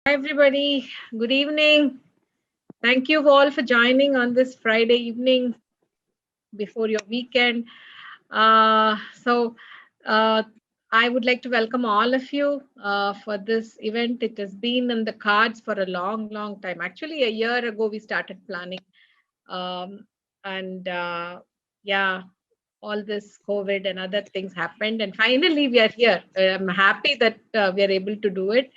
Hi, everybody. Good evening. Thank you all for joining on this Friday evening before your weekend. So, uh, I would like to welcome all of you for this event. It has been in the cards for a long, long time. Actually, a year ago, we started planning. Um, and yeah, all this COVID and other things happened. And finally, we are here. I'm happy that we are able to do it.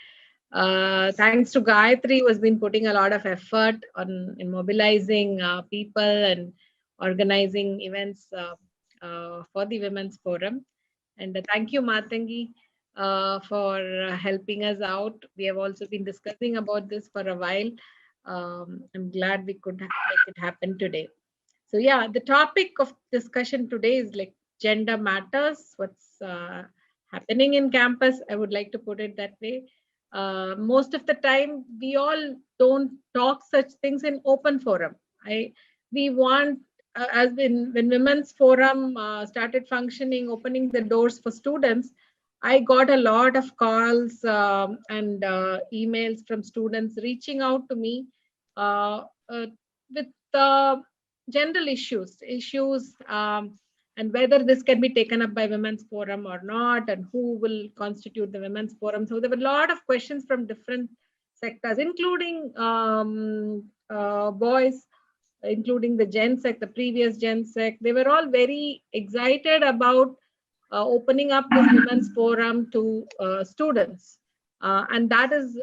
Thanks to Gayatri, who has been putting a lot of effort on in mobilizing people and organizing events for the Women's Forum. And thank you, Matangi, for helping us out. We have also been discussing about this for a while. I'm glad we could make it happen today. So yeah, the topic of discussion today is like gender matters. What's happening in campus? I would like to put it that way. Most of the time, we all don't talk such things in open forum. I we want as when Women's Forum started functioning, opening the doors for students. I got a lot of calls and emails from students reaching out to me uh, with general issues, and whether this can be taken up by Women's Forum or not, and who will constitute the Women's Forum. So there were a lot of questions from different sectors, including boys, including the Gen Sec, the previous Gen Sec. They were all very excited about opening up this Women's Forum to students. And that is,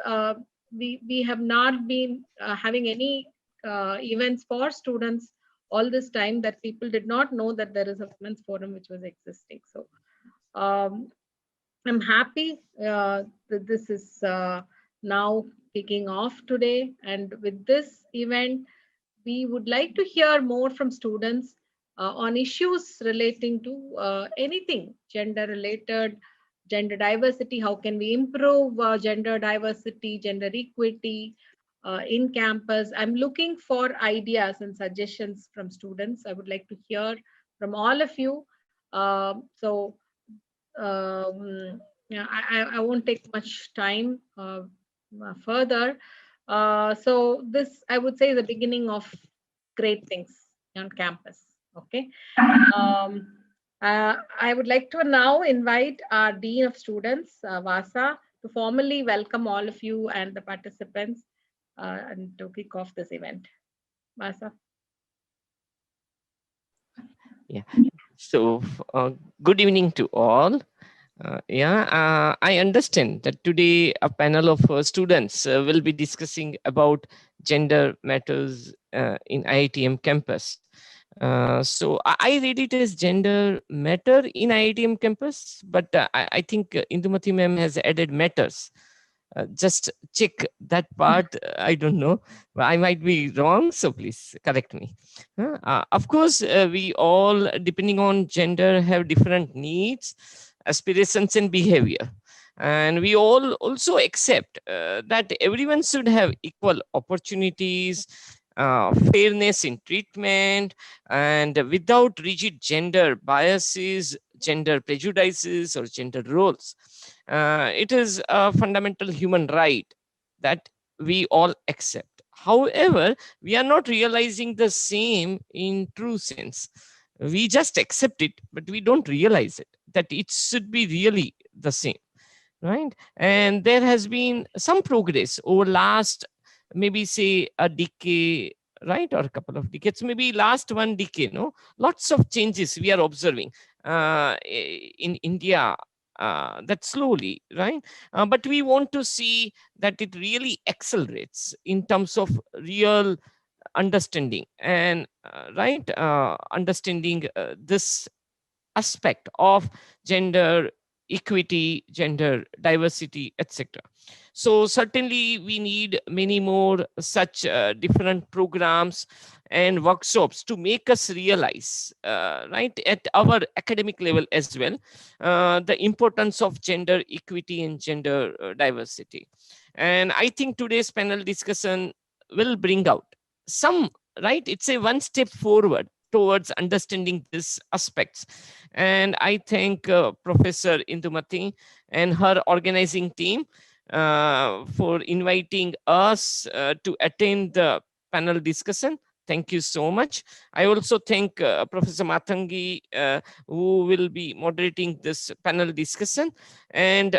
we have not been having any events for students all this time, that people did not know that there is a Women's Forum which was existing. So um, I'm happy that this is now kicking off today. And with this event, we would like to hear more from students on issues relating to anything gender related, gender diversity. How can we improve gender diversity, gender equity in campus? I'm looking for ideas and suggestions from students. I would like to hear from all of you. So yeah, I won't take much time further. So this, I would say, is the beginning of great things on campus. Okay. Um, I would like to now invite our Dean of Students, Vasa, to formally welcome all of you and the participants and to kick off this event. Vasa. Yeah. So, good evening to all. I understand that today a panel of students will be discussing about gender matters in IITM campus. So I read it as gender matter in IITM campus, but I think Indumati ma'am has added matters. Just check that part. I don't know. I might be wrong, so please correct me. Of course, we all, depending on gender, have different needs, aspirations, and behavior. And we all also accept that everyone should have equal opportunities, fairness in treatment, and without rigid gender biases, gender prejudices, or gender roles. It is a fundamental human right that we all accept. However, we are not realizing the same in true sense. We just accept it, but we don't realize it, that it should be really the same, right? And there has been some progress over last, maybe say a decade, right, or a couple of decades, maybe last one decade. No, lots of changes we are observing in India, that slowly, right? But we want to see that it really accelerates in terms of real understanding and understanding this aspect of gender equity, gender diversity, etc. So certainly we need many more such different programs and workshops to make us realize, right, at our academic level as well, the importance of gender equity and gender diversity. And I think today's panel discussion will bring out some, right, it's a one step forward towards understanding these aspects. And I thank Professor Indumati and her organizing team for inviting us to attend the panel discussion. Thank you so much. I also thank Professor Matangi, who will be moderating this panel discussion, and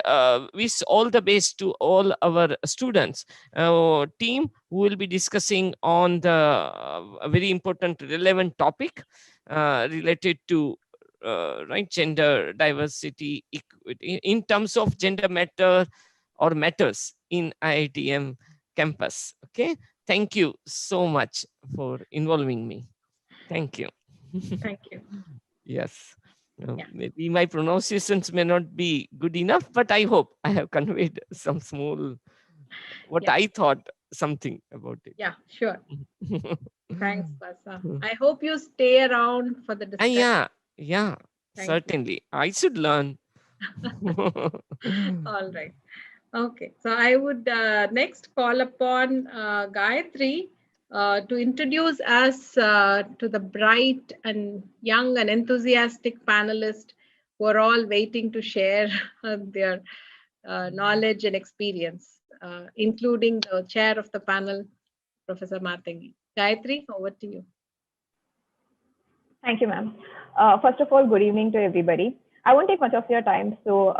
wish all the best to all our students, team who will be discussing on the very important, relevant topic related to right, gender diversity, equity, in terms of gender matter or matters in IITM campus. Okay, thank you so much for involving me. Thank you. Thank you. Yes. Yeah. Maybe my pronunciations may not be good enough, but I hope I have conveyed some small, what Yeah. I thought, something about it. Yeah, sure. Thanks, Basa. I hope you stay around for the discussion. Yeah, Thank you. certainly. I should learn. All right. Okay. So I would next call upon Gayatri to introduce us to the bright and young and enthusiastic panelists who are all waiting to share their knowledge and experience, including the chair of the panel, Professor Matangi. Gayatri, over to you. Thank you, ma'am. First of all, good evening to everybody. I won't take much of your time, so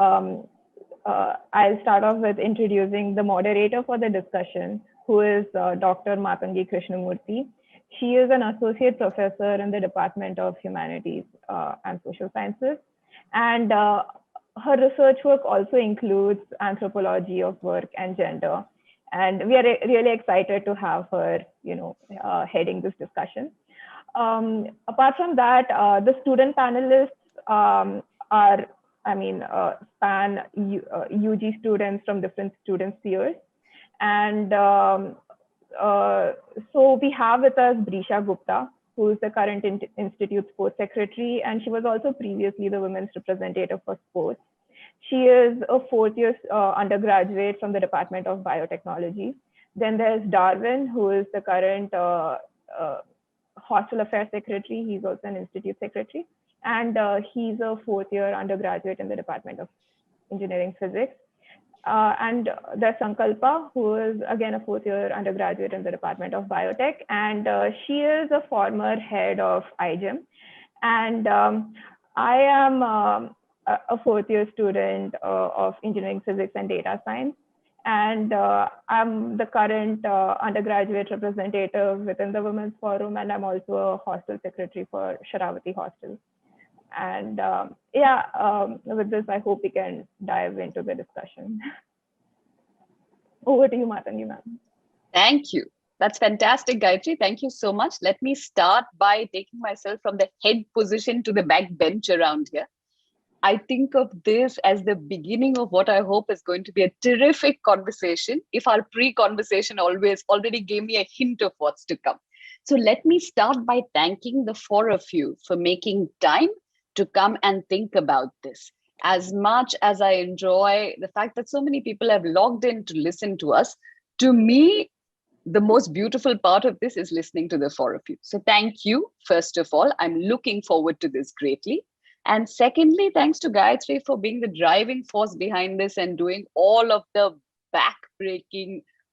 I'll start off with introducing the moderator for the discussion, who is Dr. Matangi Krishnamurthy. She is an associate professor in the Department of Humanities and Social Sciences, and her research work also includes anthropology of work and gender. And we are really excited to have her, heading this discussion. Apart from that, the student panelists are, span UG students from different student spheres. And so we have with us Brisha Gupta, who is the current Institute Sports Secretary, and she was also previously the Women's Representative for Sports. She is a fourth-year undergraduate from the Department of Biotechnology. Then there's Darwin, who is the current Hostel Affairs Secretary. He's also an Institute Secretary. And he's a fourth-year undergraduate in the Department of Engineering Physics. And there's Sankalpa, who is again a fourth-year undergraduate in the Department of Biotech. And she is a former head of iGEM. And I am a fourth-year student of Engineering Physics and Data Science. And I'm the current undergraduate representative within the Women's Forum, and I'm also a hostel secretary for Sharavati Hostel. And with this, I hope we can dive into the discussion. Over to you, Matangi ma'am. Thank you. That's fantastic, Gayatri. Thank you so much. Let me start by taking myself from the head position to the back bench around here. I think of this as the beginning of what I hope is going to be a terrific conversation, if our pre-conversation already gave me a hint of what's to come. So let me start by thanking the four of you for making time to come and think about this. As much as I enjoy the fact that so many people have logged in to listen to us, to me, the most beautiful part of this is listening to the four of you. So thank you, first of all. I'm looking forward to this greatly. And secondly, thanks to Gayatri for being the driving force behind this and doing all of the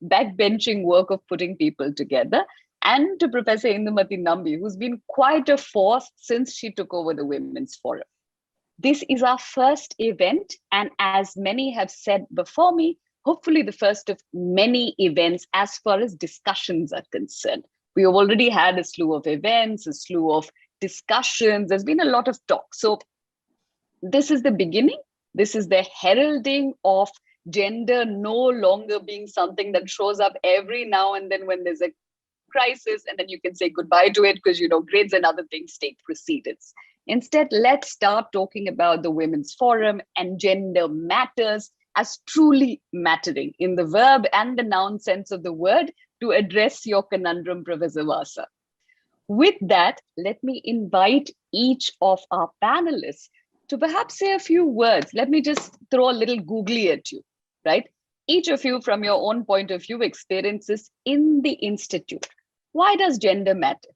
backbenching work of putting people together. And to Professor Indumati Nambi, who's been quite a force since she took over the Women's Forum. This is our first event, and as many have said before me, hopefully the first of many events as far as discussions are concerned. We have already had a slew of events, a slew of discussions. There's been a lot of talk. So this is the beginning. This is the heralding of gender no longer being something that shows up every now and then when there's a crisis, and then you can say goodbye to it because, grades and other things take precedence. Instead, let's start talking about the Women's Forum and gender matters as truly mattering in the verb and the noun sense of the word to address your conundrum, Professor Vasa. With that, let me invite each of our panelists to perhaps say a few words. Let me just throw a little googly at you, right? Each of you, from your own point of view, experiences in the Institute. Why does gender matter?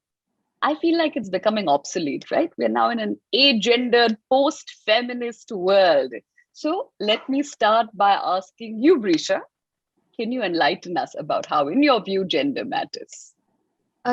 I feel like it's becoming obsolete, right? We're now in an agendered, post-feminist world. So let me start by asking you, Brisha, can you enlighten us about how, in your view, gender matters?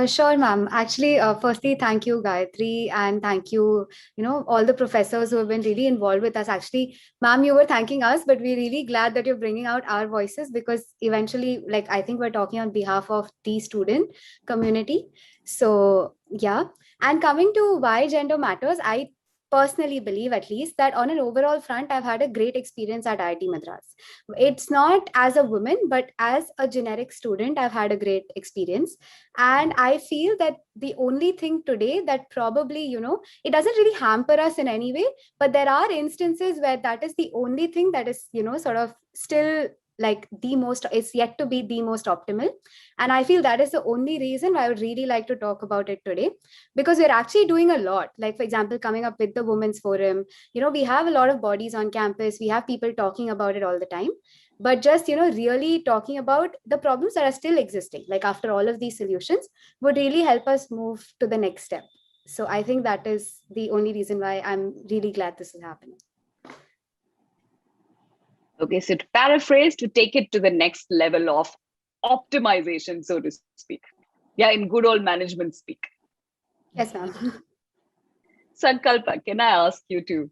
Sure, ma'am. Actually, firstly, thank you, Gayatri, and thank you, all the professors who have been really involved with us. Actually, ma'am, you were thanking us, but we're really glad that you're bringing out our voices because eventually, like, I think we're talking on behalf of the student community. So, yeah. And coming to why gender matters, I personally believe, at least, that on an overall front, I've had a great experience at IIT Madras. It's not as a woman, but as a generic student, I've had a great experience. And I feel that the only thing today that probably, it doesn't really hamper us in any way, but there are instances where that is the only thing that is, sort of still like the most, it's yet to be the most optimal. And I feel that is the only reason why I would really like to talk about it today, because we're actually doing a lot. Like, for example, coming up with the Women's Forum, we have a lot of bodies on campus, we have people talking about it all the time, but just really talking about the problems that are still existing, like after all of these solutions, would really help us move to the next step. So I think that is the only reason why I'm really glad this is happening. Okay, so to paraphrase, to take it to the next level of optimization, so to speak. Yeah, in good old management speak. Yes, ma'am. Sankalpa, can I ask you to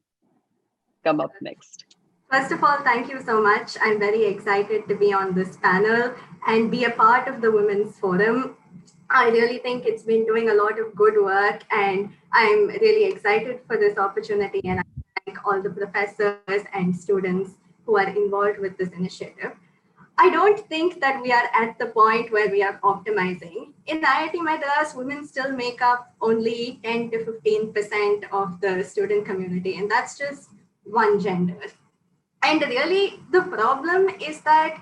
come up next? First of all, thank you so much. I'm very excited to be on this panel and be a part of the Women's Forum. I really think it's been doing a lot of good work, and I'm really excited for this opportunity. And I thank all the professors and students who are involved with this initiative. I don't think that we are at the point where we are optimizing. In IIT Madras, women still make up only 10 to 15% of the student community, and that's just one gender. And really, the problem is that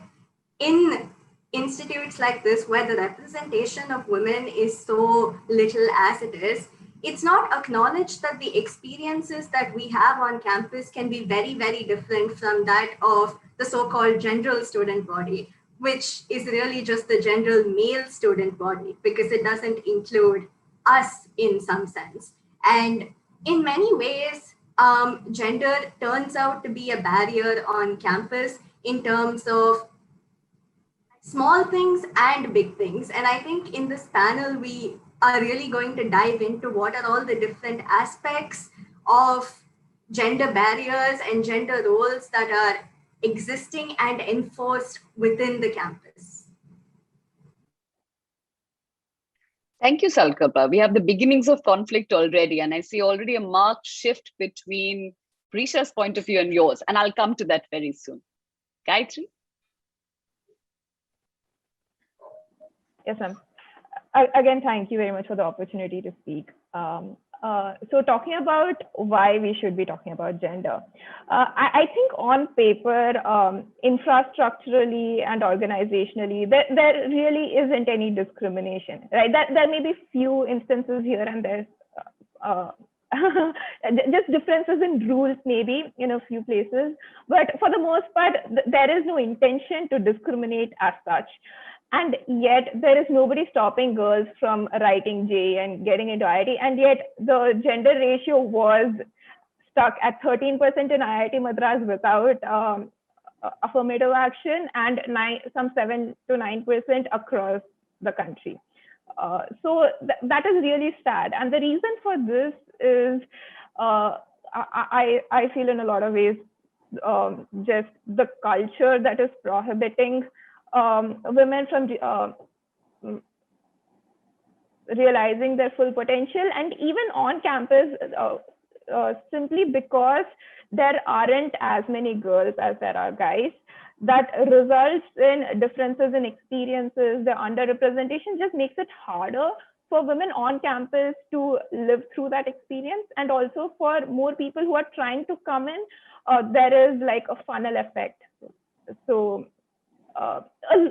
in institutes like this, where the representation of women is so little as it is, it's not acknowledged that the experiences that we have on campus can be very, very different from that of the so-called general student body, which is really just the general male student body, because it doesn't include us in some sense. And in many ways, gender turns out to be a barrier on campus in terms of small things and big things. And I think in this panel, we are really going to dive into what are all the different aspects of gender barriers and gender roles that are existing and enforced within the campus. Thank you, Sankalpa. We have the beginnings of conflict already, and I see already a marked shift between Brisha's point of view and yours, and I'll come to that very soon. Gayatri? Yes, ma'am. Again, thank you very much for the opportunity to speak. So talking about why we should be talking about gender, I think on paper, infrastructurally and organizationally, there really isn't any discrimination, right? There may be few instances here and there, just differences in rules maybe in a few places, but for the most part, there is no intention to discriminate as such. And yet there is nobody stopping girls from writing JEE and getting into IIT. And yet the gender ratio was stuck at 13% in IIT Madras without affirmative action, and some 7 to 9% across the country. So that is really sad. And the reason for this is, I feel in a lot of ways, just the culture that is prohibiting women from realizing their full potential, and even on campus, simply because there aren't as many girls as there are guys, that results in differences in experiences. The underrepresentation just makes it harder for women on campus to live through that experience, and also for more people who are trying to come in, there is like a funnel effect. So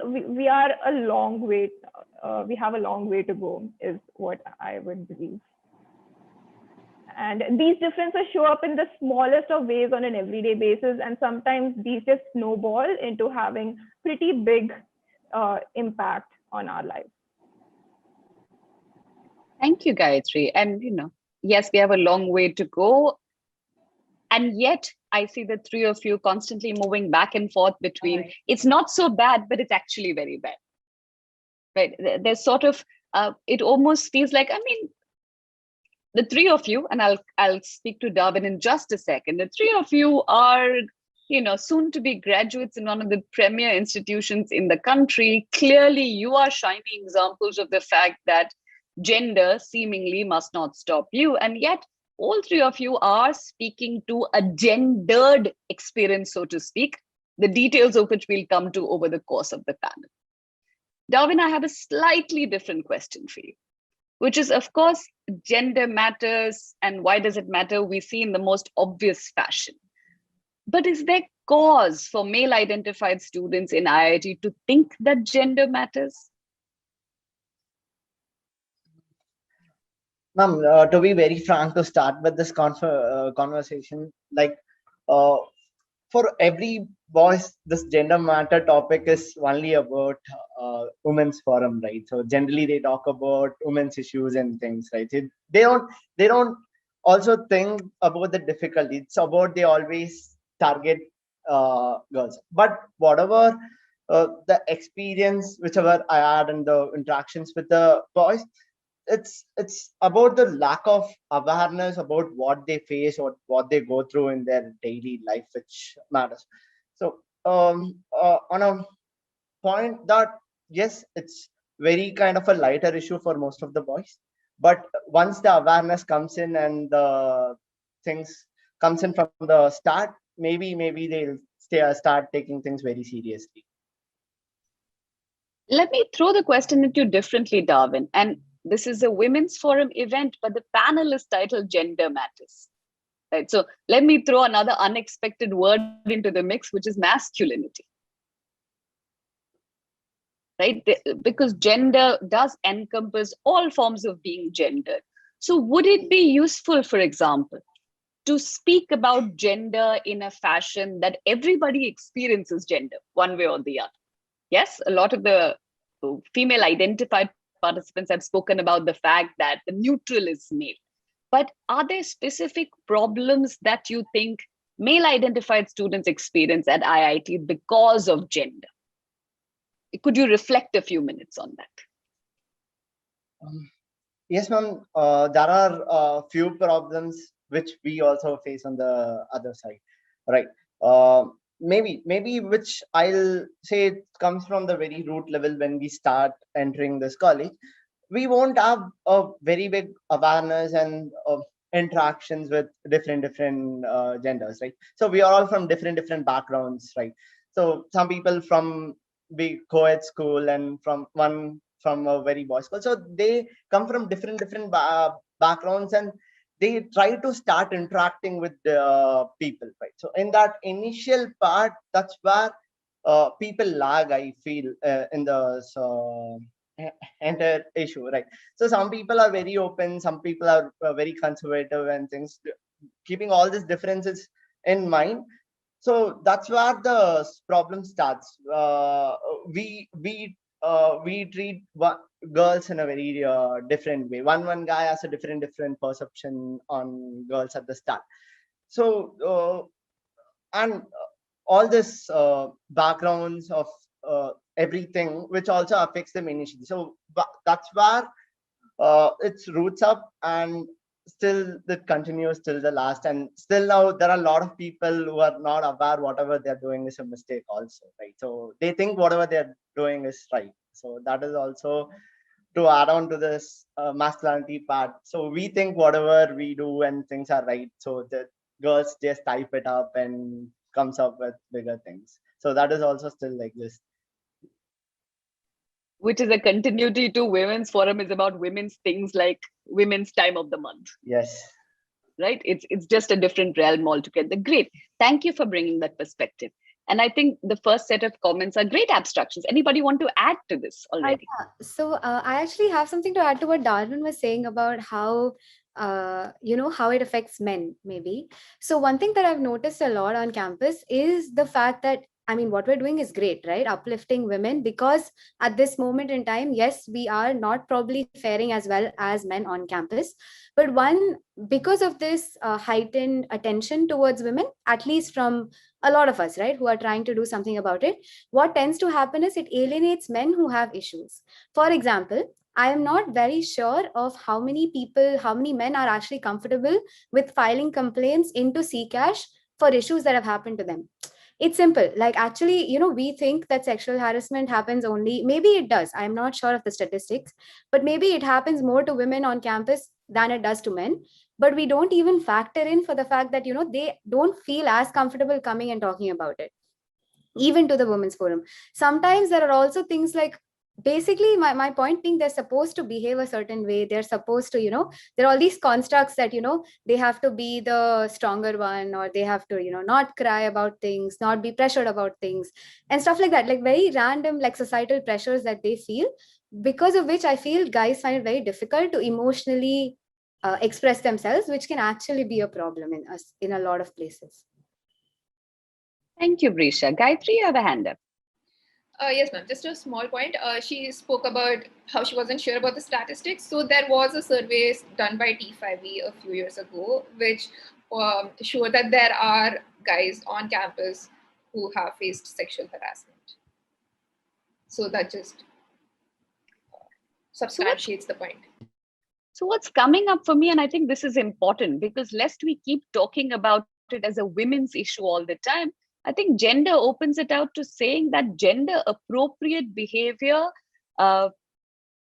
we are a long way, we have a long way to go, is what I would believe. And these differences show up in the smallest of ways on an everyday basis, and sometimes these just snowball into having pretty big impact on our lives. Thank you, Gayatri. And yes, we have a long way to go. And yet I see the three of you constantly moving back and forth between, Right. it's not so bad, but it's actually very bad. Right? There's sort of, it almost feels like, I mean, the three of you, and I'll speak to Darwin in just a second. The three of you are, soon to be graduates in one of the premier institutions in the country. Clearly, you are shining examples of the fact that gender seemingly must not stop you. And yet, all three of you are speaking to a gendered experience, so to speak, the details of which we'll come to over the course of the panel. Darwin, I have a slightly different question for you, which is, of course, gender matters. And why does it matter? We see in the most obvious fashion. But is there cause for male identified students in IIT to think that gender matters? Ma'am, to be very frank, to start with this conversation, like for every voice, this gender matter topic is only about women's forum, right? So generally they talk about women's issues and things, right? They don't also think about the difficulty. It's about they always target girls. But whatever the experience, whichever I had and the interactions with the boys, it's about the lack of awareness about what they face or what they go through in their daily life, which matters. So on a point that, yes, it's very kind of a lighter issue for most of the boys, but once the awareness comes in and the things comes in from the start, maybe they'll start taking things very seriously. Let me throw the question at you differently, Darwin. And this is a women's forum event, but the panel is titled Gender Matters. Right? So let me throw another unexpected word into the mix, which is masculinity. Right? Because gender does encompass all forms of being gendered. So would it be useful, for example, to speak about gender in a fashion that everybody experiences gender one way or the other? Yes, a lot of the female identified participants have spoken about the fact that the neutral is male. But are there specific problems that you think male identified students experience at IIT because of gender? Could you reflect a few minutes on that? Yes, ma'am. There are a few problems which we also face on the other side, right? Maybe which I'll say it comes from the very root level when we start entering this college. We won't have a very big awareness and interactions with different genders, right? So we are all from different backgrounds, right? So some people from big co-ed school and from a very boys school, so they come from different backgrounds, and they try to start interacting with people, right? So in that initial part, that's where people lag, I feel, in the entire issue, right? So some people are very open, some people are very conservative and things, keeping all these differences in mind. So that's where the problem starts. We treat girls in a very different way. One guy has a different perception on girls at the start. So and all this backgrounds of everything, which also affects them initially. So that's where its roots up, and still that continues till the last. And still now there are a lot of people who are not aware whatever they're doing is a mistake also, right? So they think whatever they're doing is right. So that is also to add on to this masculinity part. So we think whatever we do and things are right, so the girls just type it up and comes up with bigger things. So that is also still like this, which is a continuity to women's forum is about women's things like women's time of the month. yes, right? It's just a different realm altogether. Great. Thank you for bringing that perspective. And I think the first set of comments are great abstractions. Anybody want to add to this already? So I actually have something to add to what Darwin was saying about how, how it affects men, maybe. So one thing that I've noticed a lot on campus is the fact that I mean, what we're doing is great, right? Uplifting women, because at this moment in time, yes, we are not probably faring as well as men on campus. But because of this heightened attention towards women, at least from a lot of us, right, who are trying to do something about it, what tends to happen is it alienates men who have issues. For example, I am not very sure of how many men are actually comfortable with filing complaints into CCASH for issues that have happened to them. It's simple. Like, actually, we think that sexual harassment happens only, maybe it does. I'm not sure of the statistics, but maybe it happens more to women on campus than it does to men. But we don't even factor in for the fact that, they don't feel as comfortable coming and talking about it, even to the women's forum. Sometimes there are also things like, basically my point being, they're supposed to behave a certain way. They're supposed to, there are all these constructs that, they have to be the stronger one, or they have to, not cry about things, not be pressured about things and stuff like that, like very random, like societal pressures that they feel, because of which I feel guys find it very difficult to emotionally express themselves, which can actually be a problem in a lot of places. Thank you, Brisha. Gayatri, you have a hand up. Yes, ma'am. Just a small point. She spoke about how she wasn't sure about the statistics. So there was a survey done by T5E a few years ago, which showed that there are guys on campus who have faced sexual harassment. So that just substantiates the point. So what's coming up for me, and I think this is important, because lest we keep talking about it as a women's issue all the time, I think gender opens it out to saying that gender appropriate behavior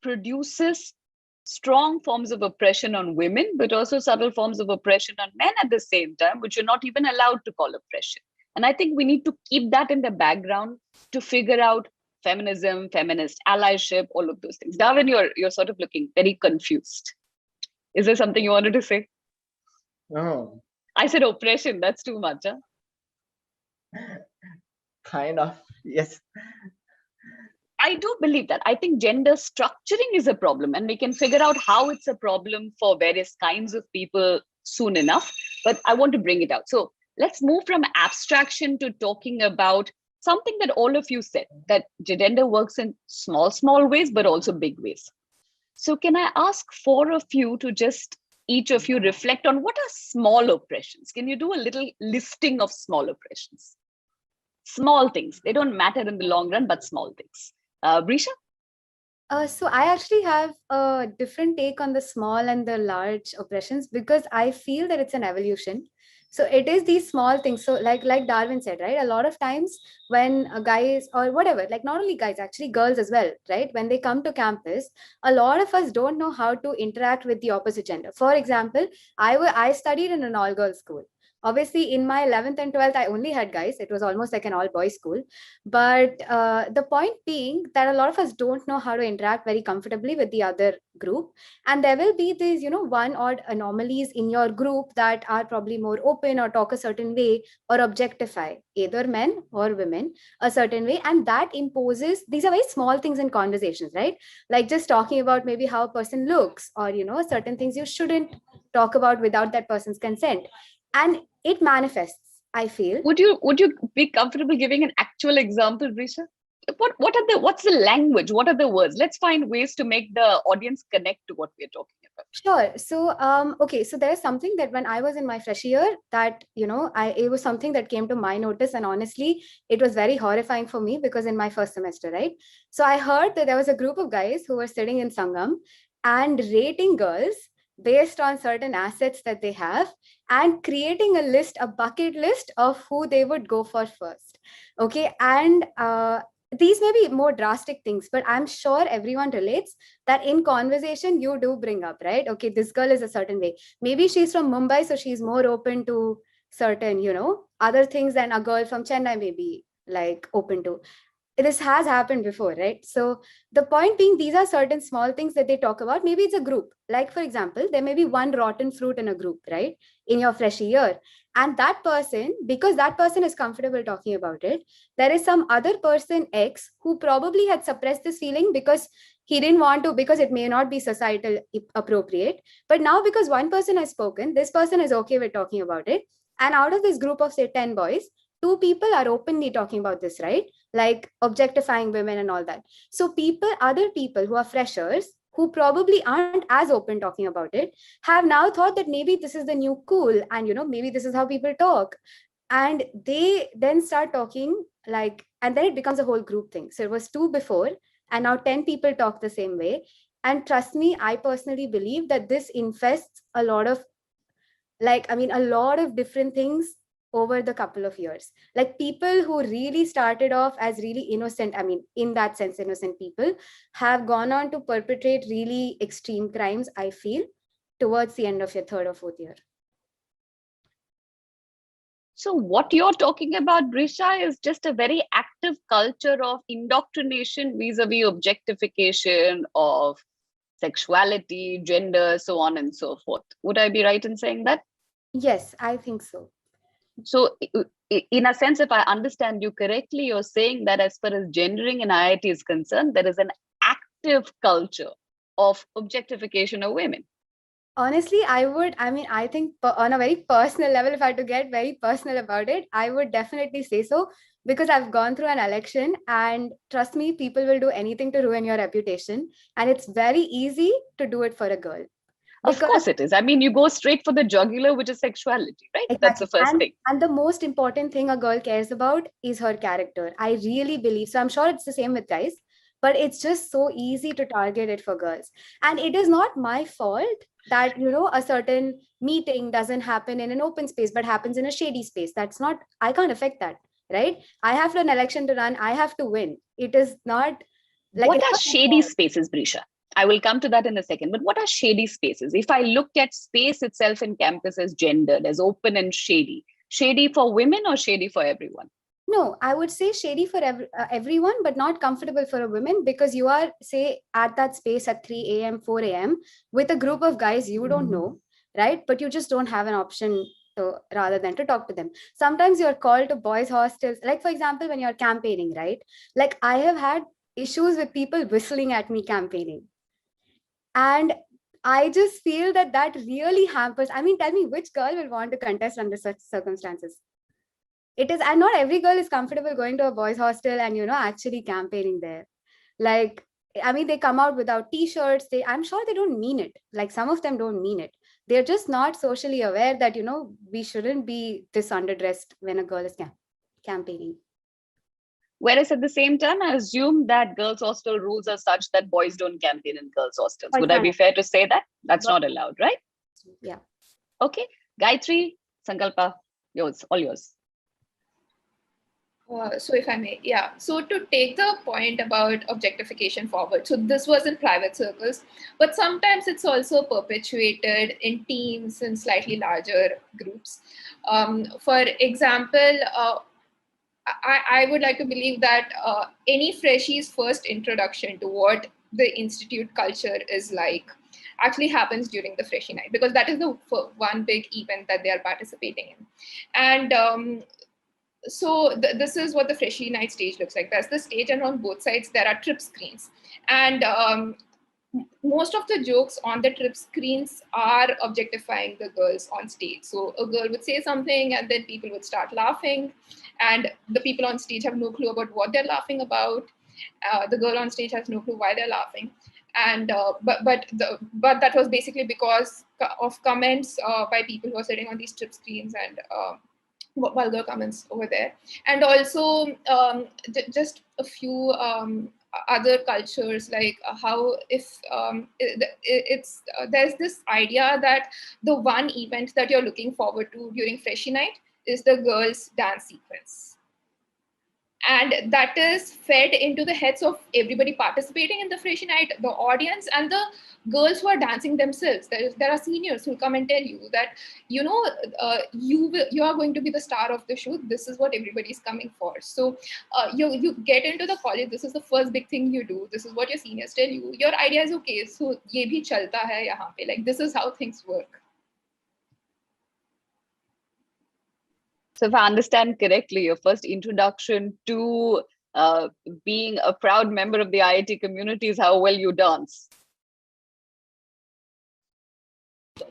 produces strong forms of oppression on women, but also subtle forms of oppression on men at the same time, which you're not even allowed to call oppression. And I think we need to keep that in the background to figure out feminism, feminist allyship, all of those things. Darwin, you're sort of looking very confused. Is there something you wanted to say? No. I said oppression, that's too much, huh? Kind of, yes. I do believe that. I think gender structuring is a problem, and we can figure out how it's a problem for various kinds of people soon enough. But I want to bring it out. So let's move from abstraction to talking about something that all of you said, that gender works in small ways, but also big ways. So can I ask four of you to just, each of you, reflect on what are small oppressions? Can you do a little listing of small oppressions? Small things. They don't matter in the long run, but small things. Brisha? So I actually have a different take on the small and the large oppressions, because I feel that it's an evolution. So it is these small things. So like Darwin said, right? A lot of times when guys or whatever, like not only guys, actually girls as well, right? When they come to campus, a lot of us don't know how to interact with the opposite gender. For example, I studied in an all-girls school. Obviously, in my 11th and 12th, I only had guys. It was almost like an all-boys school. But the point being that a lot of us don't know how to interact very comfortably with the other group. And there will be these, one odd anomalies in your group that are probably more open or talk a certain way or objectify either men or women a certain way. And that imposes, these are very small things in conversations, right? Like just talking about maybe how a person looks, or, certain things you shouldn't talk about without that person's consent. And it manifests, I feel. Would you be comfortable giving an actual example, Brisha? What's the language? What are the words? Let's find ways to make the audience connect to what we're talking about. Sure. So, okay. So there's something that when I was in my fresh year that, it was something that came to my notice. And honestly, it was very horrifying for me, because in my first semester, right? So I heard that there was a group of guys who were sitting in Sangam and rating girls based on certain assets that they have, and creating a bucket list of who they would go for first. Okay. And these may be more drastic things, but I'm sure everyone relates that in conversation you do bring up, right? Okay, this girl is a certain way. Maybe she's from Mumbai, so she's more open to certain, other things than a girl from Chennai may be like open to. This has happened before, right? So the point being, these are certain small things that they talk about. Maybe it's a group. Like, for example, there may be one rotten fruit in a group, right? In your fresh year. And that person, because that person is comfortable talking about it, there is some other person X who probably had suppressed this feeling because he didn't want to, because it may not be societal appropriate. But now because one person has spoken, this person is okay with talking about it. And out of this group of say 10 boys, 2 people are openly talking about this, right? Like objectifying women and all that. So other people who are freshers, who probably aren't as open talking about it, have now thought that maybe this is the new cool, and maybe this is how people talk. And they then start talking like, and then it becomes a whole group thing. So it was 2 before, and now 10 people talk the same way. And trust me, I personally believe that this infests a lot of different things over the couple of years. Like people who really started off as really innocent, in that sense, innocent people, have gone on to perpetrate really extreme crimes, I feel, towards the end of your 3rd or 4th year. So what you're talking about, Brisha, is just a very active culture of indoctrination vis-a-vis objectification of sexuality, gender, so on and so forth. Would I be right in saying that? Yes, I think so. So in a sense, if I understand you correctly, you're saying that as far as gendering in IIT is concerned, there is an active culture of objectification of women. Honestly, I think on a very personal level, if I had to get very personal about it, I would definitely say so, because I've gone through an election, and trust me, people will do anything to ruin your reputation. And it's very easy to do it for a girl. Of course it is. I mean, you go straight for the jugular, which is sexuality, right? Exactly. That's the first thing. And the most important thing a girl cares about is her character. I really believe so. I'm sure it's the same with guys, but it's just so easy to target it for girls. And it is not my fault that, a certain meeting doesn't happen in an open space, but happens in a shady space. I can't affect that, right? I have an election to run. I have to win. It is not like... What are shady spaces, Brisha? I will come to that in a second, but what are shady spaces? If I looked at space itself in campus as gendered, as open and shady for women or shady for everyone? No, I would say shady for everyone, but not comfortable for a woman, because you are, say, at that space at 3 a.m., 4 a.m. with a group of guys you don't know, right? But you just don't have an option rather than to talk to them. Sometimes you're called to boys' hostels. Like, for example, when you're campaigning, right? Like, I have had issues with people whistling at me campaigning. And I just feel that really hampers. I mean, tell me, which girl will want to contest under such circumstances? It is, and not every girl is comfortable going to a boys' hostel and, actually campaigning there. Like, I mean, they come out without t-shirts. I'm sure they don't mean it. Like, some of them don't mean it. They're just not socially aware that, we shouldn't be this underdressed when a girl is campaigning. Whereas at the same time, I assume that girls' hostel rules are such that boys don't campaign in girls' hostels. Would I be fair to say that? That's not allowed, right? Yeah. Okay. Gayatri, Sankalpa, yours, all yours. So if I may, yeah. So to take the point about objectification forward, so this was in private circles, but sometimes it's also perpetuated in teams and slightly larger groups. For example, I would like to believe that any freshie's first introduction to what the institute culture is like actually happens during the freshie night, because that is the one big event that they are participating in. And so this is what the freshie night stage looks like. That's the stage, and on both sides there are trip screens. And most of the jokes on the trip screens are objectifying the girls on stage. So a girl would say something and then people would start laughing, and the people on stage have no clue about what they're laughing about. The girl on stage has no clue why they're laughing. And but that was basically because of comments by people who are sitting on these trip screens, and vulgar comments over there. And also just a few other cultures, like how if there's this idea that the one event that you're looking forward to during freshie night is the girls' dance sequence. And that is fed into the heads of everybody participating in the freshie night, the audience, and the girls who are dancing themselves. There are seniors who come and tell you that, you are going to be the star of the show. This is what everybody's coming for. So you get into the college. This is the first big thing you do. This is what your seniors tell you. Your idea is, okay, so ye bhi chalta hai yahan pe. Like, this is how things work. So if I understand correctly, your first introduction to being a proud member of the IIT community is how well you dance.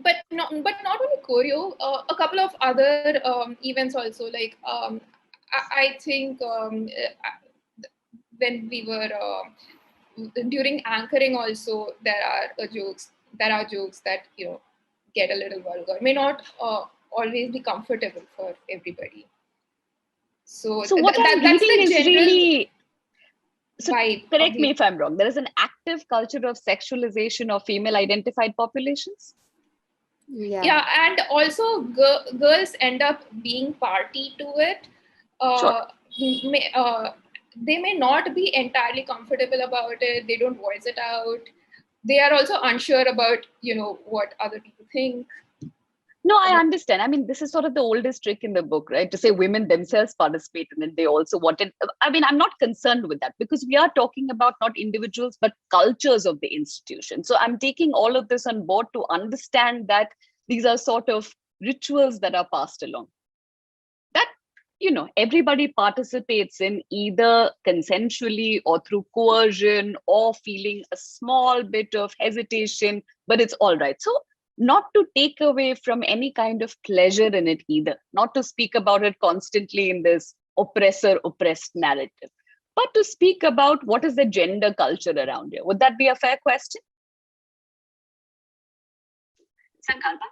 But not only choreo, a couple of other events also. Like I think when we were during anchoring also there are jokes that get a little vulgar, may not always be comfortable for everybody. So So what I'm that's reading the is general really, so vibe of correct me the. if I'm wrong, there is an active culture of sexualization of female identified populations. Yeah, and also girls end up being party to it. Sure. They may not be entirely comfortable about it. They don't voice it out. They are also unsure about what other people think. No, I understand. I mean, this is sort of the oldest trick in the book, right? To say women themselves participate in it. They also wanted. I mean, I'm not concerned with that because we are talking about not individuals, but cultures of the institution. So I'm taking all of this on board to understand that these are sort of rituals that are passed along. That, everybody participates in either consensually or through coercion or feeling a small bit of hesitation, but it's all right. So not to take away from any kind of pleasure in it either, not to speak about it constantly in this oppressor-oppressed narrative, but to speak about what is the gender culture around here. Would that be a fair question? Sankalpa?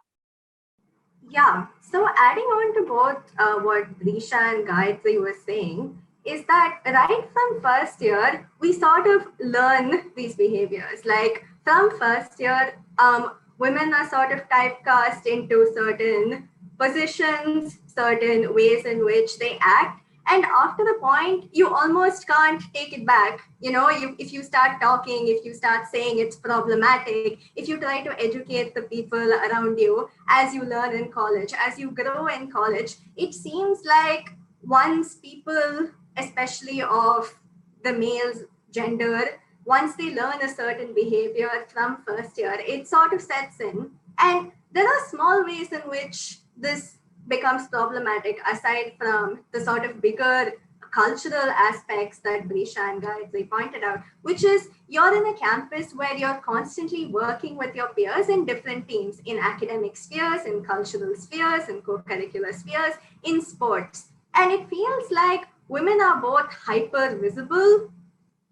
Yeah, so adding on to both what Brisha and Gayatri were saying, is that right from first year, we sort of learn these behaviors. Like from first year, women are sort of typecast into certain positions, certain ways in which they act. And after the point, you almost can't take it back. If you start talking, if you start saying it's problematic, if you try to educate the people around you as you learn in college, as you grow in college, it seems like once people, especially of the male's gender, once they learn a certain behavior from first year, it sort of sets in. And there are small ways in which this becomes problematic aside from the sort of bigger cultural aspects that Brisha and Gayatri pointed out, which is you're in a campus where you're constantly working with your peers in different teams, in academic spheres, in cultural spheres, in co-curricular spheres, in sports. And it feels like women are both hyper visible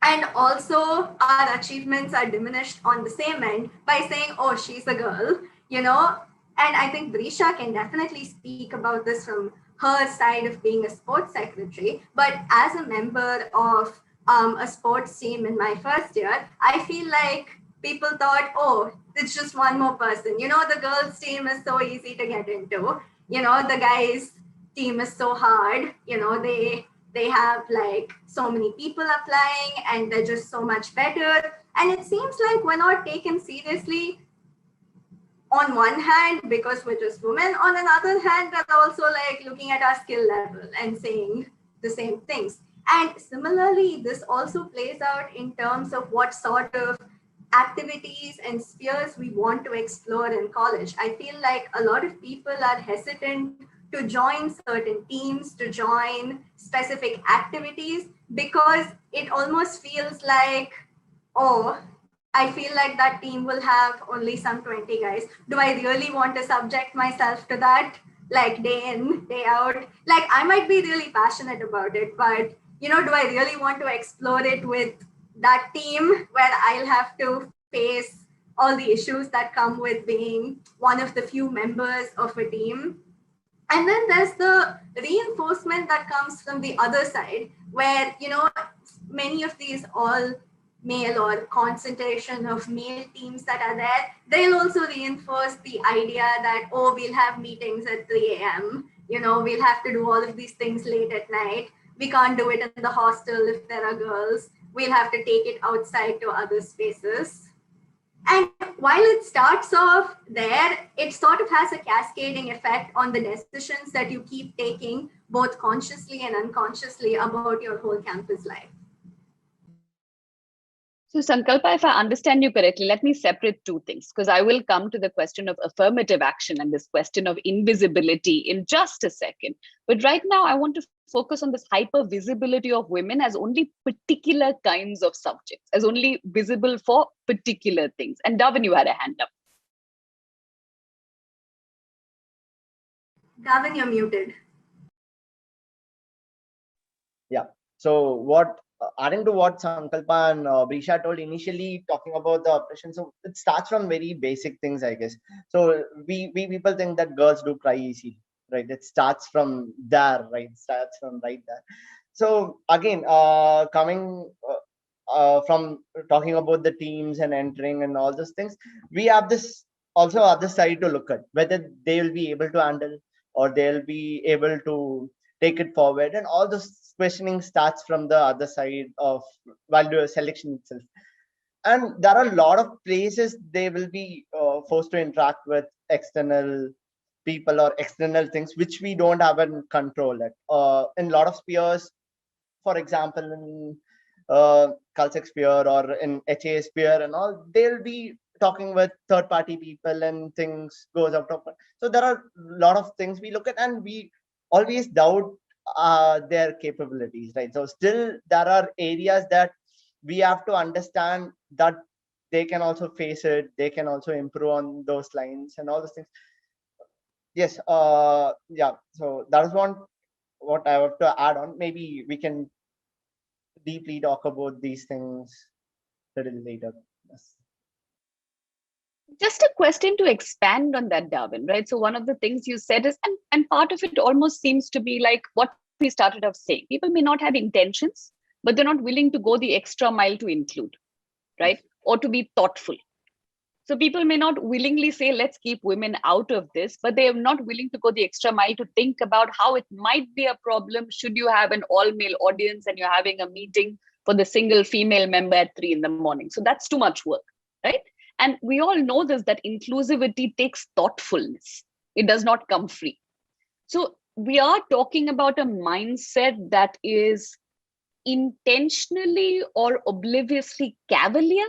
and also our achievements are diminished on the same end by saying, oh, she's a girl, And I think Brisha can definitely speak about this from her side of being a sports secretary. But as a member of a sports team in my first year, I feel like people thought, oh, it's just one more person. The girls' team is so easy to get into. The guys' team is so hard. They have like so many people applying and they're just so much better. And it seems like we're not taken seriously on one hand because we're just women. On another hand, they're also like looking at our skill level and saying the same things. And similarly, this also plays out in terms of what sort of activities and spheres we want to explore in college. I feel like a lot of people are hesitant to join certain teams, to join specific activities, because it almost feels like, oh, I feel like that team will have only some 20 guys. Do I really want to subject myself to that? Like day in, day out? Like I might be really passionate about it, but do I really want to explore it with that team where I'll have to face all the issues that come with being one of the few members of a team? And then there's the reinforcement that comes from the other side, where many of these all male or concentration of male teams that are there, they'll also reinforce the idea that, oh, we'll have meetings at 3 a.m. We'll have to do all of these things late at night. We can't do it in the hostel if there are girls. We'll have to take it outside to other spaces. And while it starts off there, it sort of has a cascading effect on the decisions that you keep taking, both consciously and unconsciously, about your whole campus life. So Sankalpa, if I understand you correctly, let me separate two things, because I will come to the question of affirmative action and this question of invisibility in just a second. But right now, I want to focus on this hyper visibility of women as only particular kinds of subjects, as only visible for particular things. And Darwin, you had a hand up. Darwin, you're muted. So adding to what Sankalpa and Brisha told initially, talking about the oppression, so it starts from very basic things, I guess. So we people think that girls do cry easily, right? It starts from there, right? It starts from right there. So again, coming from talking about the teams and entering and all those things, we have this also other side to look at, whether they will be able to handle or they'll be able to take it forward, and all this questioning starts from the other side of value selection itself. And there are a lot of places they will be forced to interact with external people or external things which we don't have in control at. In a lot of spheres, for example, in Culsec sphere or in HA sphere and all, they'll be talking with third-party people and things goes out of. So there are a lot of things we look at, and we always doubt their capabilities, right? So still there are areas that we have to understand that they can also face it, they can also improve on those lines and all those things. Yes, yeah. So that is what I have to add on. Maybe we can deeply talk about these things a little later. Yes. Just a question to expand on that, Darwin, right? So one of the things you said is, and part of it almost seems to be like what we started off saying. People may not have intentions, but they're not willing to go the extra mile to include, right? Or to be thoughtful. So people may not willingly say, let's keep women out of this, but they are not willing to go the extra mile to think about how it might be a problem should you have an all-male audience and you're having a meeting for the single female member at 3 a.m. So that's too much work, right? And we all know this, that inclusivity takes thoughtfulness. It does not come free. So we are talking about a mindset that is intentionally or obliviously cavalier.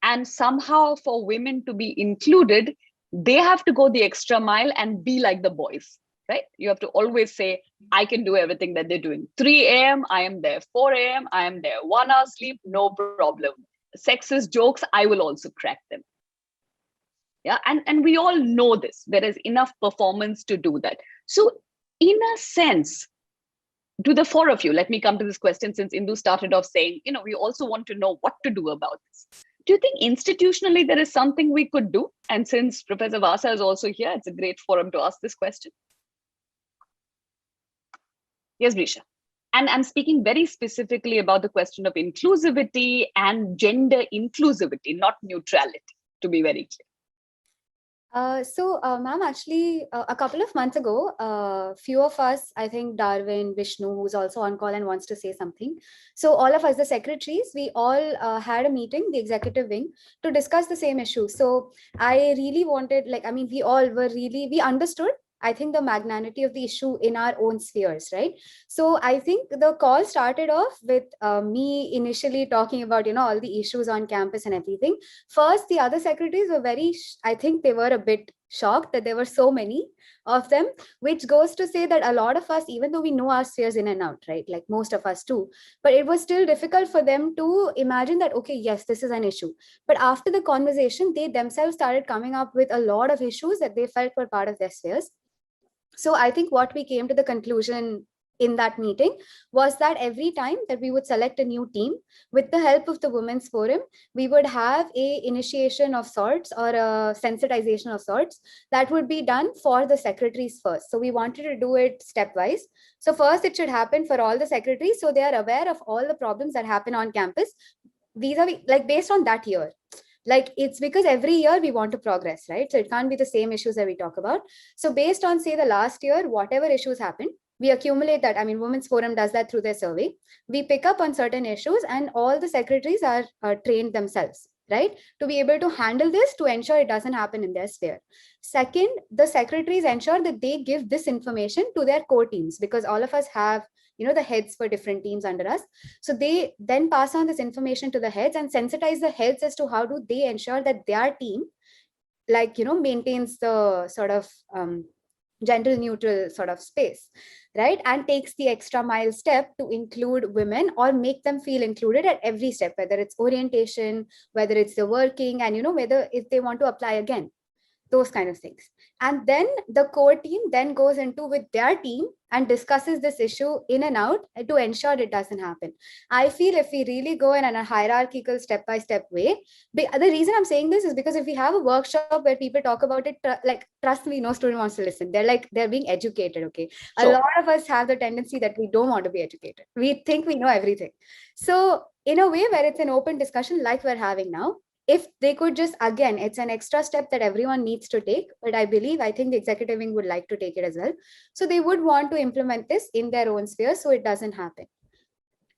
And somehow for women to be included, they have to go the extra mile and be like the boys, right? You have to always say, I can do everything that they're doing. 3 a.m., I am there. 4 a.m., I am there. 1 hour sleep, no problem. Sexist jokes, I will also crack them. Yeah, and we all know this. There is enough performance to do that. So in a sense, to the four of you, let me come to this question since Indu started off saying, we also want to know what to do about this. Do you think institutionally there is something we could do? And since Professor Vasa is also here, it's a great forum to ask this question. Yes, Brisha. And I'm speaking very specifically about the question of inclusivity and gender inclusivity, not neutrality, to be very clear. Ma'am, actually, a couple of months ago, few of us, I think Darwin, Vishnu, who's also on call and wants to say something. So all of us, the secretaries, we all had a meeting, the executive wing, to discuss the same issue. So I really wanted, we all were really, we understood, I think, the magnanimity of the issue in our own spheres, right? So I think the call started off with me initially talking about, all the issues on campus and everything. First, the other secretaries were I think they were a bit shocked that there were so many of them, which goes to say that a lot of us, even though we know our spheres in and out, right? Like most of us too, but it was still difficult for them to imagine that, okay, yes, this is an issue. But after the conversation, they themselves started coming up with a lot of issues that they felt were part of their spheres. So I think what we came to the conclusion in that meeting was that every time that we would select a new team, with the help of the Women's Forum, we would have a initiation of sorts or a sensitization of sorts that would be done for the secretaries first. So we wanted to do it stepwise. So first it should happen for all the secretaries, so they are aware of all the problems that happen on campus. These are like based on that year. Like it's because every year we want to progress, right? So it can't be the same issues that we talk about. So based on, say, the last year, whatever issues happened, we accumulate that. I mean, Women's Forum does that through their survey. We pick up on certain issues and all the secretaries are trained themselves, right? To be able to handle this, to ensure it doesn't happen in their sphere. Second, the secretaries ensure that they give this information to their core teams, because all of us have the heads for different teams under us. So they then pass on this information to the heads and sensitize the heads as to how do they ensure that their team, maintains the sort of gender neutral sort of space, right? And takes the extra mile step to include women or make them feel included at every step, whether it's orientation, whether it's the working, and whether if they want to apply again. those kind of things. And then the core team then goes into with their team and discusses this issue in and out to ensure it doesn't happen. I feel if we really go in a hierarchical step-by-step way, the reason I'm saying this is because if we have a workshop where people talk about it, like, trust me, no student wants to listen. They're being educated, okay? A Sure. lot of us have the tendency that we don't want to be educated. We think we know everything. So in a way where it's an open discussion like we're having now, if they could just, again, it's an extra step that everyone needs to take, but I think the executive wing would like to take it as well. So they would want to implement this in their own sphere so it doesn't happen.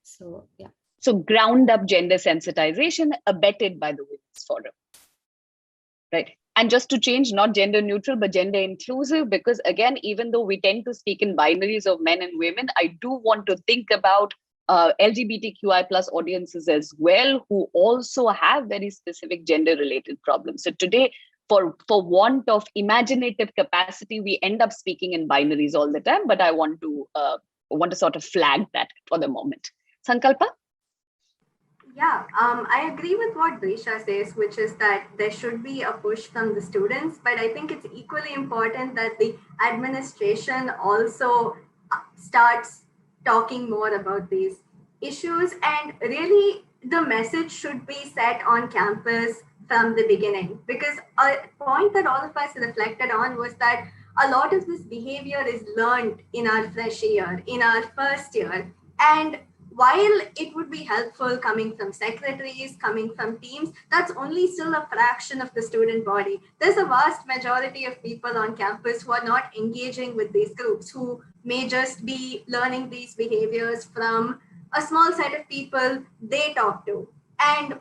So, yeah. So ground up gender sensitization abetted by the Women's Forum, right? And just to change, not gender neutral, but gender inclusive, because again, even though we tend to speak in binaries of men and women, I do want to think about LGBTQI plus audiences as well, who also have very specific gender related problems. So today, for want of imaginative capacity, we end up speaking in binaries all the time, but I want to sort of flag that for the moment. Sankalpa? Yeah, I agree with what Drisha says, which is that there should be a push from the students, but I think it's equally important that the administration also starts talking more about these issues, and really the message should be set on campus from the beginning, because a point that all of us reflected on was that a lot of this behavior is learned in our fresh year, in our first year. And while it would be helpful coming from secretaries, coming from teams, that's only still a fraction of the student body. There's a vast majority of people on campus who are not engaging with these groups, who may just be learning these behaviors from a small set of people they talk to. And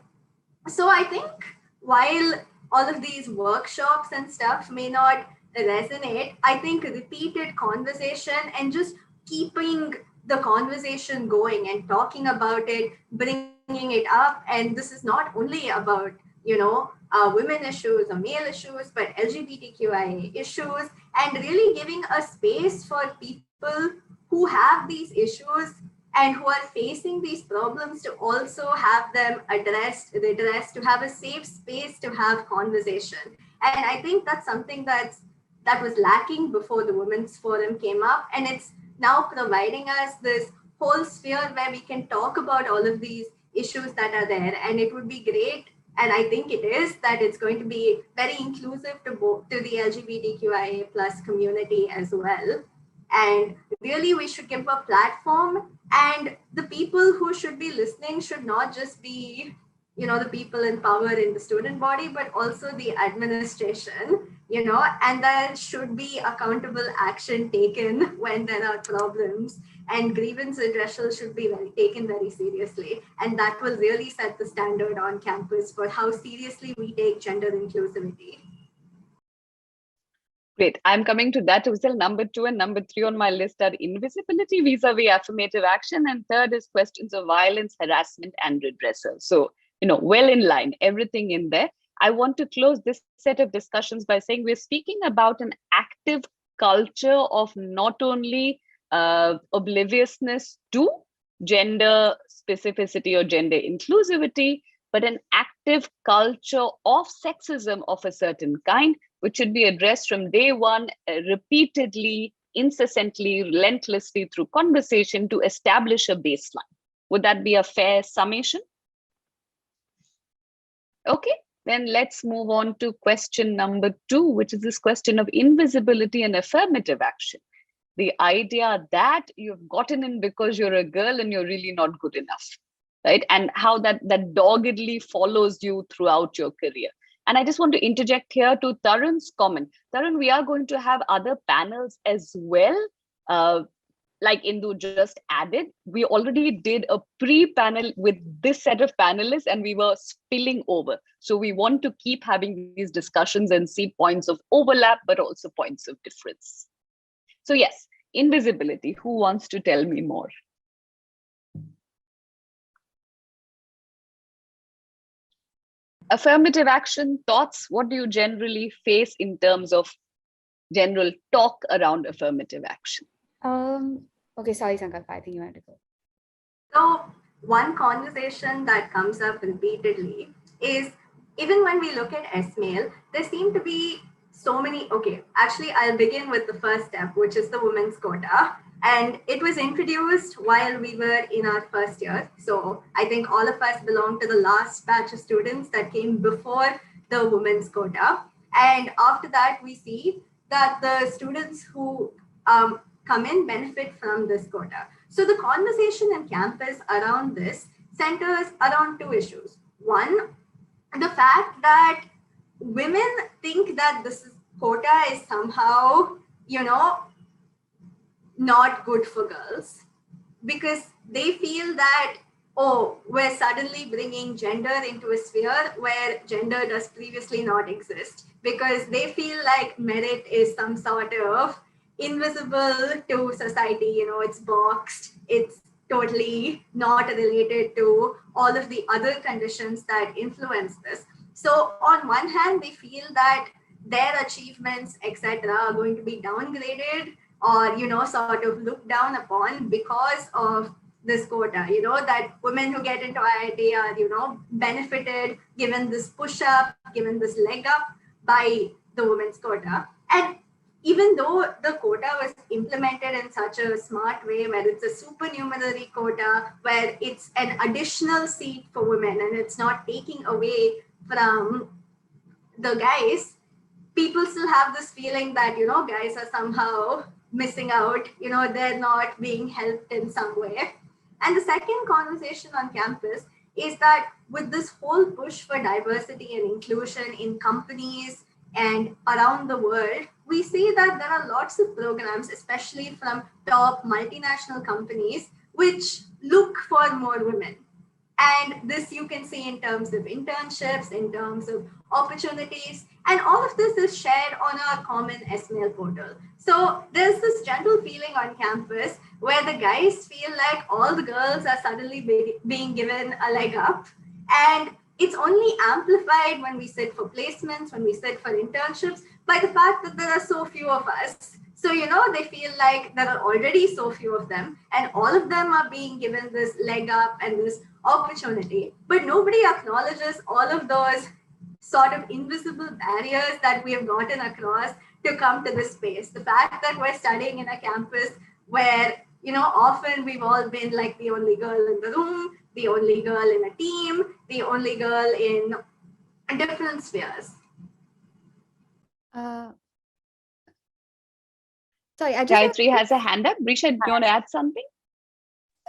so I think while all of these workshops and stuff may not resonate, I think repeated conversation and just keeping the conversation going and talking about it, bringing it up. And this is not only about, women issues or male issues, but LGBTQIA issues, and really giving a space for people who have these issues and who are facing these problems to also have them addressed, redressed, to have a safe space to have conversation. And I think that's something that was lacking before the Women's Forum came up. And it's now providing us this whole sphere where we can talk about all of these issues that are there. And it would be great, and I think it is, that it's going to be very inclusive to the LGBTQIA plus community as well. And really, we should give a platform, and the people who should be listening should not just be, the people in power in the student body, but also the administration, and there should be accountable action taken when there are problems, and grievance redressal should be taken very seriously. And that will really set the standard on campus for how seriously we take gender inclusivity. Great. I'm coming to that. Still, number 2 and number 3 on my list are invisibility vis-a-vis affirmative action. And third is questions of violence, harassment, and redressal. So, well in line, everything in there. I want to close this set of discussions by saying we're speaking about an active culture of not only obliviousness to gender specificity or gender inclusivity, but an active culture of sexism of a certain kind, which should be addressed from day one, repeatedly, incessantly, relentlessly through conversation to establish a baseline. Would that be a fair summation? Okay, then let's move on to question number 2, which is this question of invisibility and affirmative action. The idea that you've gotten in because you're a girl and you're really not good enough, right? And how that doggedly follows you throughout your career. And I just want to interject here to Tarun's comment. Tarun, we are going to have other panels as well. Like Indu just added, we already did a pre-panel with this set of panelists and we were spilling over. So we want to keep having these discussions and see points of overlap, but also points of difference. So yes, invisibility. Who wants to tell me more? Affirmative action, thoughts? What do you generally face in terms of general talk around affirmative action? Okay, sorry, Sankalpa, I think you had to go. So one conversation that comes up repeatedly is, even when we look at S-Mail, there seem to be so many, okay, actually I'll begin with the first step, which is the women's quota. And it was introduced while we were in our first year. So I think all of us belong to the last batch of students that came before the women's quota. And after that, we see that the students who come in benefit from this quota. So the conversation in campus around this centers around two issues. One, the fact that women think that this quota is somehow, not good for girls, because they feel that, oh, we're suddenly bringing gender into a sphere where gender does previously not exist, because they feel like merit is some sort of invisible to society, it's boxed, it's totally not related to all of the other conditions that influence this. So on one hand, they feel that their achievements, etc., are going to be downgraded or, sort of looked down upon because of this quota, that women who get into IIT are, benefited, given this push up, given this leg up by the women's quota. And even though the quota was implemented in such a smart way, where it's a supernumerary quota, where it's an additional seat for women and it's not taking away from the guys, people still have this feeling that, guys are somehow missing out, they're not being helped in some way. And the second conversation on campus is that with this whole push for diversity and inclusion in companies and around the world, we see that there are lots of programs, especially from top multinational companies, which look for more women. And this you can see in terms of internships, in terms of opportunities, and all of this is shared on our common SMail portal. So there's this general feeling on campus where the guys feel like all the girls are suddenly being given a leg up. And it's only amplified when we sit for placements, when we sit for internships, by the fact that there are so few of us. So, they feel like there are already so few of them, and all of them are being given this leg up and this opportunity. But nobody acknowledges all of those sort of invisible barriers that we have gotten across to come to this space. The fact that we're studying in a campus where, often we've all been like the only girl in the room, the only girl in a team, the only girl in different spheres. Sorry, Gayatri has a hand up. Risha, do you want to add something?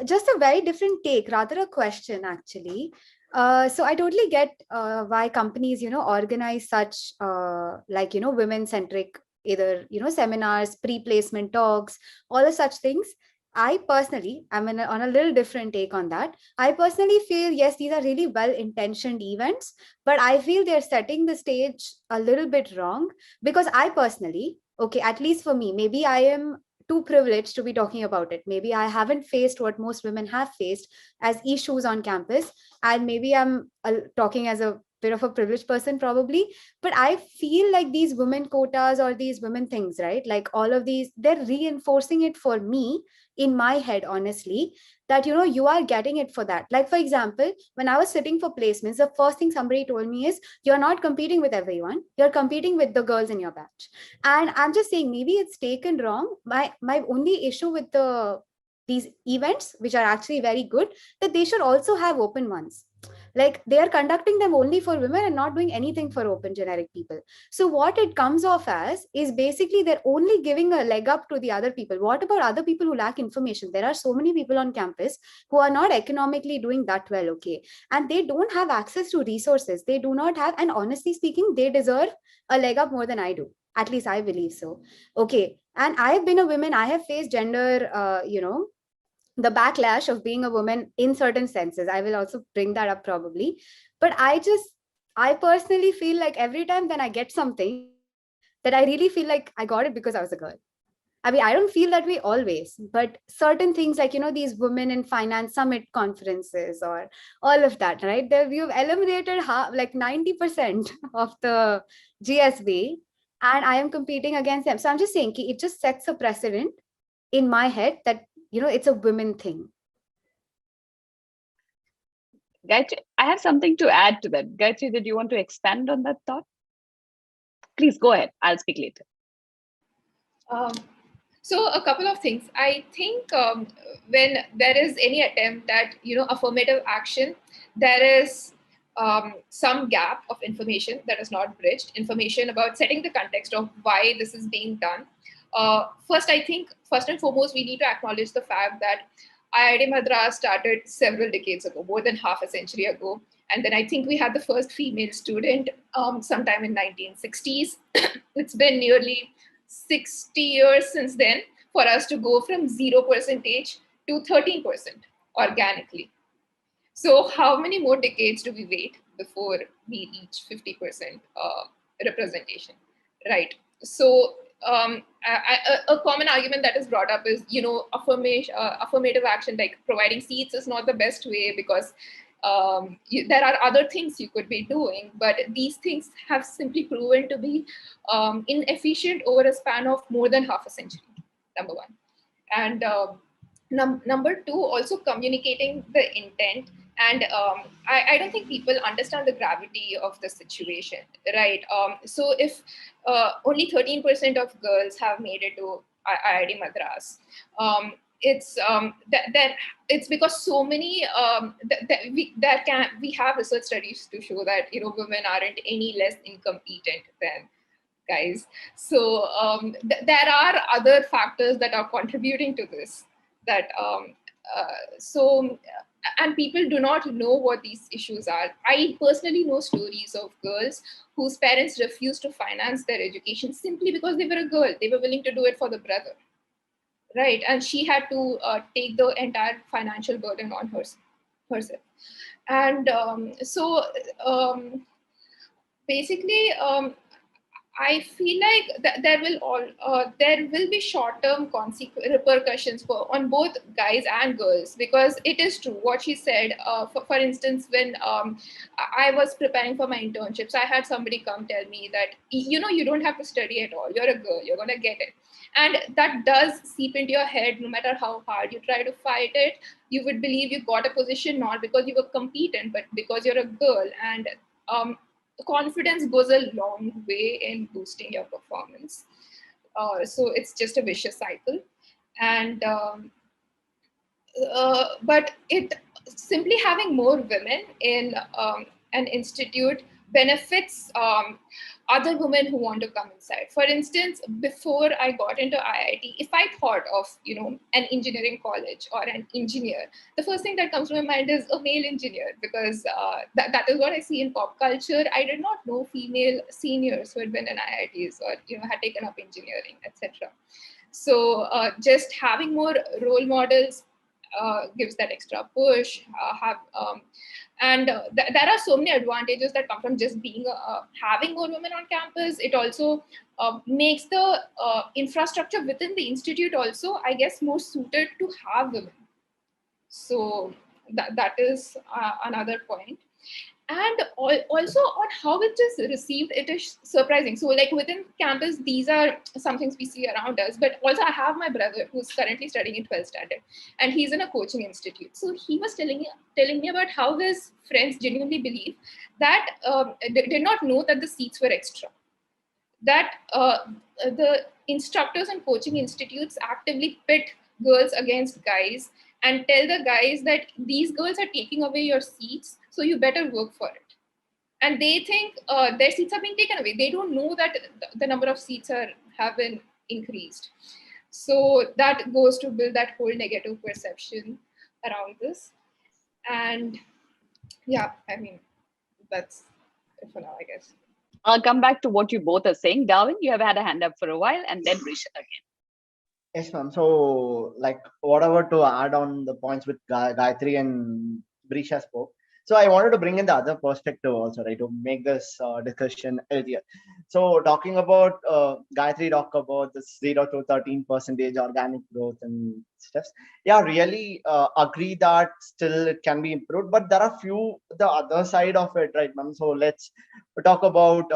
Just a very different take, rather a question actually. So I totally get why companies, organize such women-centric either, seminars, pre-placement talks, all of such things. I personally, I'm on a little different take on that. I personally feel, yes, these are really well-intentioned events, but I feel they're setting the stage a little bit wrong, because I personally, okay, at least for me, maybe I am too privileged to be talking about it. Maybe I haven't faced what most women have faced as issues on campus. And maybe I'm talking as a bit of a privileged person probably, but I feel like these women quotas or these women things, right? Like all of these, they're reinforcing it for me in my head, honestly, that, you are getting it for that. Like, for example, when I was sitting for placements, the first thing somebody told me is, you're not competing with everyone, you're competing with the girls in your batch. And I'm just saying, maybe it's taken wrong. My only issue with these events, which are actually very good, that they should also have open ones. Like, they are conducting them only for women and not doing anything for open generic people. So what it comes off as is basically they're only giving a leg up to the other people. What about other people who lack information? There are so many people on campus who are not economically doing that well, okay? And they don't have access to resources. They do not have, and honestly speaking, they deserve a leg up more than I do. At least I believe so. Okay. And I have been a woman, I have faced gender, the backlash of being a woman in certain senses. I will also bring that up probably. But I personally feel like every time then I get something, that I really feel like I got it because I was a girl. I mean, I don't feel that way always, but certain things like, these women in finance summit conferences or all of that, right? You've eliminated like 90% of the GSB, and I am competing against them. So I'm just saying, it just sets a precedent in my head that, it's a women thing. Gayatri, I have something to add to that. Gayatri, did you want to expand on that thought? Please go ahead. I'll speak later. So a couple of things. I think when there is any attempt at affirmative action, there is some gap of information that is not bridged. Information about setting the context of why this is being done. First, I think first and foremost we need to acknowledge the fact that IIT Madras started several decades ago, more than half a century ago. And then I think we had the first female student sometime in 1960s. It's been nearly 60 years since then for us to go from 0% to 13% organically. So how many more decades do we wait before we reach 50% representation, right? So a common argument that is brought up is, affirmative action, like providing seats is not the best way because there are other things you could be doing, but these things have simply proven to be inefficient over a span of more than half a century, number one. And number two, also communicating the intent. And I don't think people understand the gravity of the situation, right? So if only 13% of girls have made it to IIT Madras, it's because so many we have research studies to show that women aren't any less incompetent than guys. So there are other factors that are contributing to this. That and people do not know what these issues are. I personally know stories of girls whose parents refused to finance their education simply because they were a girl. They were willing to do it for the brother, right? And she had to take the entire financial burden on herself. And basically, I feel like there will be short-term repercussions on both guys and girls, because it is true what she said. For instance, when I was preparing for my internships, I had somebody come tell me that you don't have to study at all. You're a girl. You're gonna get it. And that does seep into your head. No matter how hard you try to fight it, you would believe you got a position not because you were competent, but because you're a girl. And confidence goes a long way in boosting your performance. So it's just a vicious cycle. And but it simply having more women in an institute benefits other women who want to come inside. For instance, before I got into IIT, if I thought of an engineering college or an engineer, the first thing that comes to my mind is a male engineer, because that is what I see in pop culture. I did not know female seniors who had been in IITs or had taken up engineering, etc. So just having more role models gives that extra push. There are so many advantages that come from just being having more women on campus. It also makes the infrastructure within the institute also, I guess, more suited to have women. So that is another point. And also on how it is received, it is surprising. So like within campus, these are some things we see around us, but also I have my brother who's currently studying in 12th standard, and he's in a coaching institute. So he was telling me about how his friends genuinely believe that did not know that the seats were extra, that the instructors and coaching institutes actively pit girls against guys and tell the guys that these girls are taking away your seats, so you better work for it. And they think their seats are being taken away. They don't know that the number of seats have been increased. So that goes to build that whole negative perception around this. And yeah, I mean, that's it for now, I guess. I'll come back to what you both are saying. Darwin, you have had a hand up for a while, and then Brisha again. Yes, ma'am. So, like, whatever to add on the points with Gayatri and Brisha spoke. So, I wanted to bring in the other perspective also, right, to make this discussion healthier. So, talking about Gayatri talked about this 0 to 13% organic growth and stuff. Yeah, really agree that still it can be improved, but there are few the other side of it, right, ma'am? So, let's talk about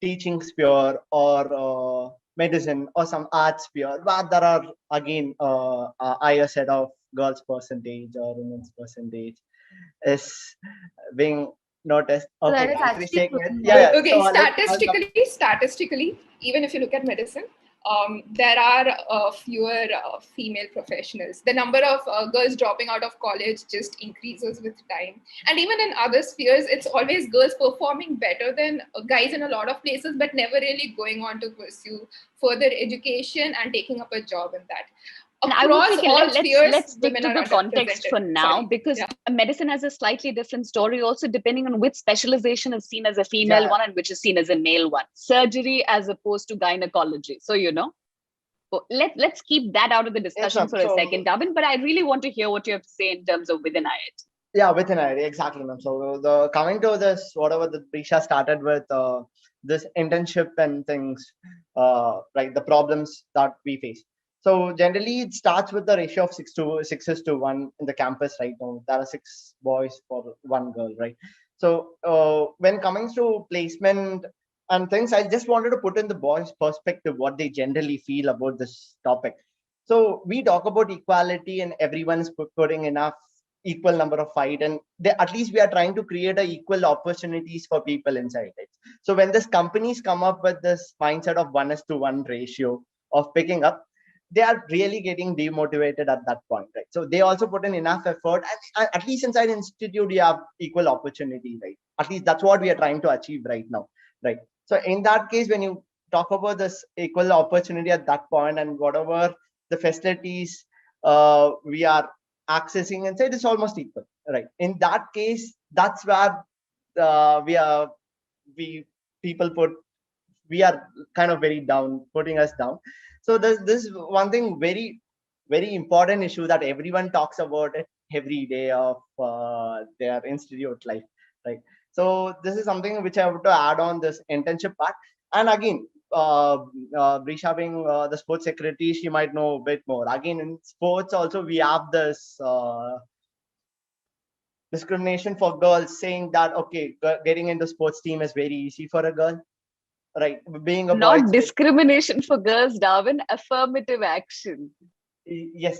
teaching sphere or medicine or some arts sphere, but there are again a higher set of girls percentage or women's percentage is being noticed. So that Okay, is Gayatri's actually shaking good it. news. Yeah, yeah. Okay, So statistically, even if you look at medicine, there are fewer female professionals. The number of girls dropping out of college just increases with time. And even in other spheres, it's always girls performing better than guys in a lot of places, but never really going on to pursue further education and taking up a job in that. And I would Across say, all let's spheres, stick women to are the context underrepresented. for now, Sorry. because Yeah. medicine has a slightly different story also, depending on which specialization is seen as a female Yeah. one and which is seen as a male one. Surgery as opposed to gynecology. So, so let's keep that out of the discussion ma'am. for a second, Darwin. But I really want to hear what you have to say in terms of within IIT. Yeah, within IIT, exactly, ma'am. So coming to this, whatever the Prisha started with, this internship and things, right? The problems that we face. So generally, it starts with the ratio of 6:1 in the campus right now. There are 6 boys for 1 girl, right? So when coming to placement and things, I just wanted to put in the boys' perspective what they generally feel about this topic. So we talk about equality, and everyone is putting enough equal number of fight, and at least we are trying to create a equal opportunities for people inside it. So when these companies come up with this mindset of 1:1 ratio of picking up, they are really getting demotivated at that point, right? So they also put in enough effort, and at least inside institute you have equal opportunity, right? At least that's what we are trying to achieve right now, right? So in that case, when you talk about this equal opportunity at that point, and whatever the facilities we are accessing inside, is almost equal, right? In that case, that's where we people put, we are kind of very down, putting us down. So this is one thing, very very important issue that everyone talks about it every day of their institute life, right? So this is something which I have to add on this internship part. And again, Brisha being the sports secretary, she might know a bit more. Again, in sports also, we have this discrimination for girls, saying that okay, getting into sports team is very easy for a girl, right? Being a boy, Not discrimination for girls, Darwin, affirmative action. yes.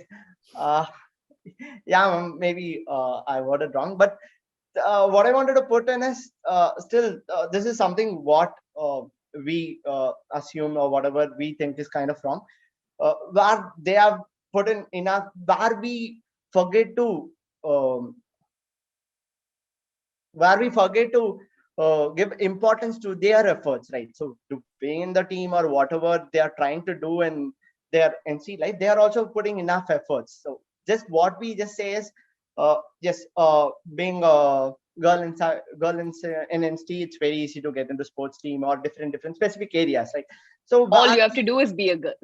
uh yeah, maybe I worded wrong, but what I wanted to put in is, still this is something what we assume, or whatever we think is kind of wrong, where they have put in enough, where we forget to um, give importance to their efforts, right? So to be in the team or whatever they are trying to do in their NC life, they are also putting enough efforts. So just what we just say is, yes, being a in NC, it's very easy to get into sports team or different specific areas, right? So All you have to do is be a girl.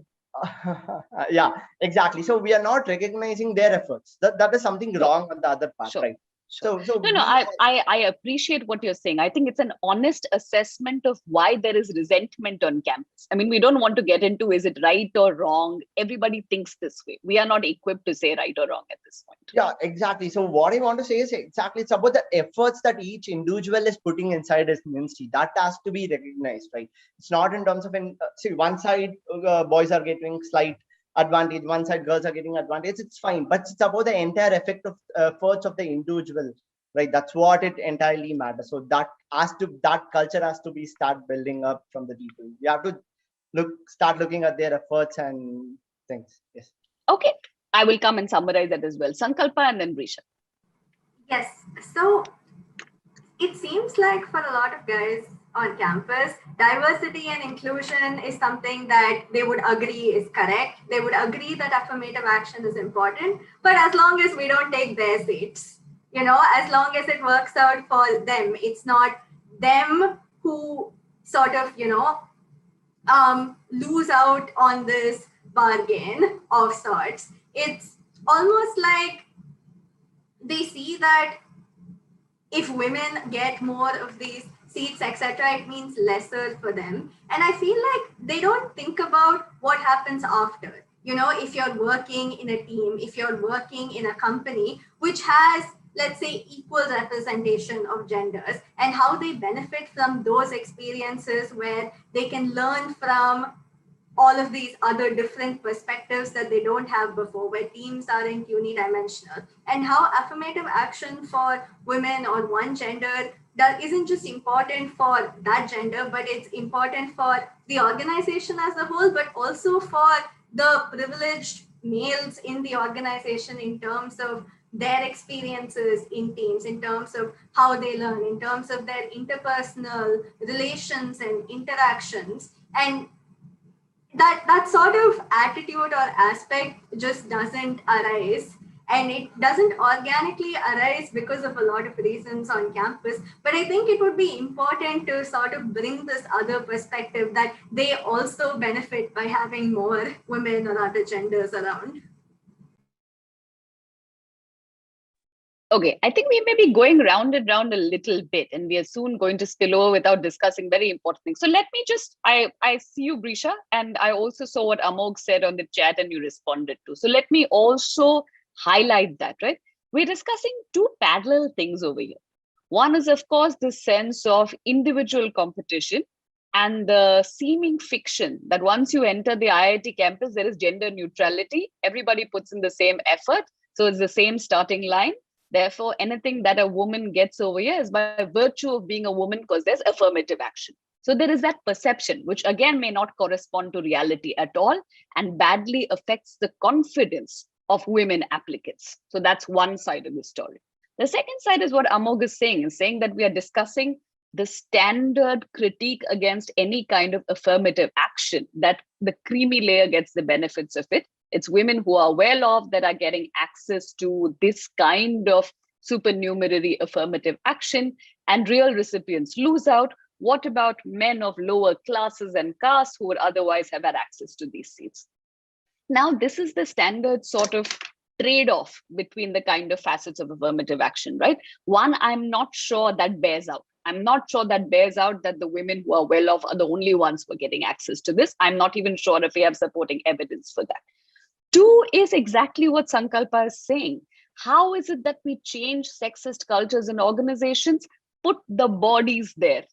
yeah, exactly. So we are not recognizing their efforts. That is something wrong on the other part, Sure. right? Sure. So No, I appreciate what you're saying. I think it's an honest assessment of why there is resentment on campus. I mean, we don't want to get into is it right or wrong. Everybody thinks this way. We are not equipped to say right or wrong at this point. yeah, exactly. So what I want to say is, exactly, it's about the efforts that each individual is putting inside his ministry. That has to be recognized, right? It's not in terms of, see, one side boys are getting slight advantage, one side girls are getting advantage. It's fine, but it's about the entire effect of efforts of the individual, right? That's what it entirely matters. So that culture has to be start building up from the people. You have to start looking at their efforts and things. Yes. Okay, I will come and summarize that as well. Sankalpa and then Brisha. Yes. So it seems like for a lot of guys on campus, diversity and inclusion is something that they would agree is correct. They would agree that affirmative action is important, but as long as we don't take their seats, as long as it works out for them, it's not them who sort of, lose out on this bargain of sorts. It's almost like they see that if women get more of these seats, etc., it means lesser for them. And I feel like they don't think about what happens after. If you're working in a team, if you're working in a company which has, let's say, equal representation of genders, and how they benefit from those experiences where they can learn from all of these other different perspectives that they don't have before, where teams aren't unidimensional, and how affirmative action for women or one gender that isn't just important for that gender, but it's important for the organization as a whole, but also for the privileged males in the organization in terms of their experiences in teams, in terms of how they learn, in terms of their interpersonal relations and interactions. And that sort of attitude or aspect just doesn't arise, and it doesn't organically arise because of a lot of reasons on campus. But I think it would be important to sort of bring this other perspective that they also benefit by having more women or other genders around. Okay, I think we may be going round and round a little bit, and we are soon going to spill over without discussing very important things. So let me just, I see you, Brisha, and I also saw what Amog said on the chat and you responded to. So let me also highlight that, right? We're discussing two parallel things over here. One is, of course, the sense of individual competition and the seeming fiction that once you enter the IIT campus, there is gender neutrality. Everybody puts in the same effort. So it's the same starting line. Therefore, anything that a woman gets over here is by virtue of being a woman because there's affirmative action. So there is that perception, which again may not correspond to reality at all and badly affects the confidence of women applicants. So that's one side of the story. The second side is what Amog is saying that we are discussing the standard critique against any kind of affirmative action, that the creamy layer gets the benefits of it. It's women who are well off that are getting access to this kind of supernumerary affirmative action, and real recipients lose out. What about men of lower classes and castes who would otherwise have had access to these seats? Now, this is the standard sort of trade-off between the kind of facets of affirmative action, right? One, I'm not sure that bears out. I'm not sure that bears out that the women who are well off are the only ones who are getting access to this. I'm not even sure if we have supporting evidence for that. Two is exactly what Sankalpa is saying. How is it that we change sexist cultures in organizations? Put the bodies there.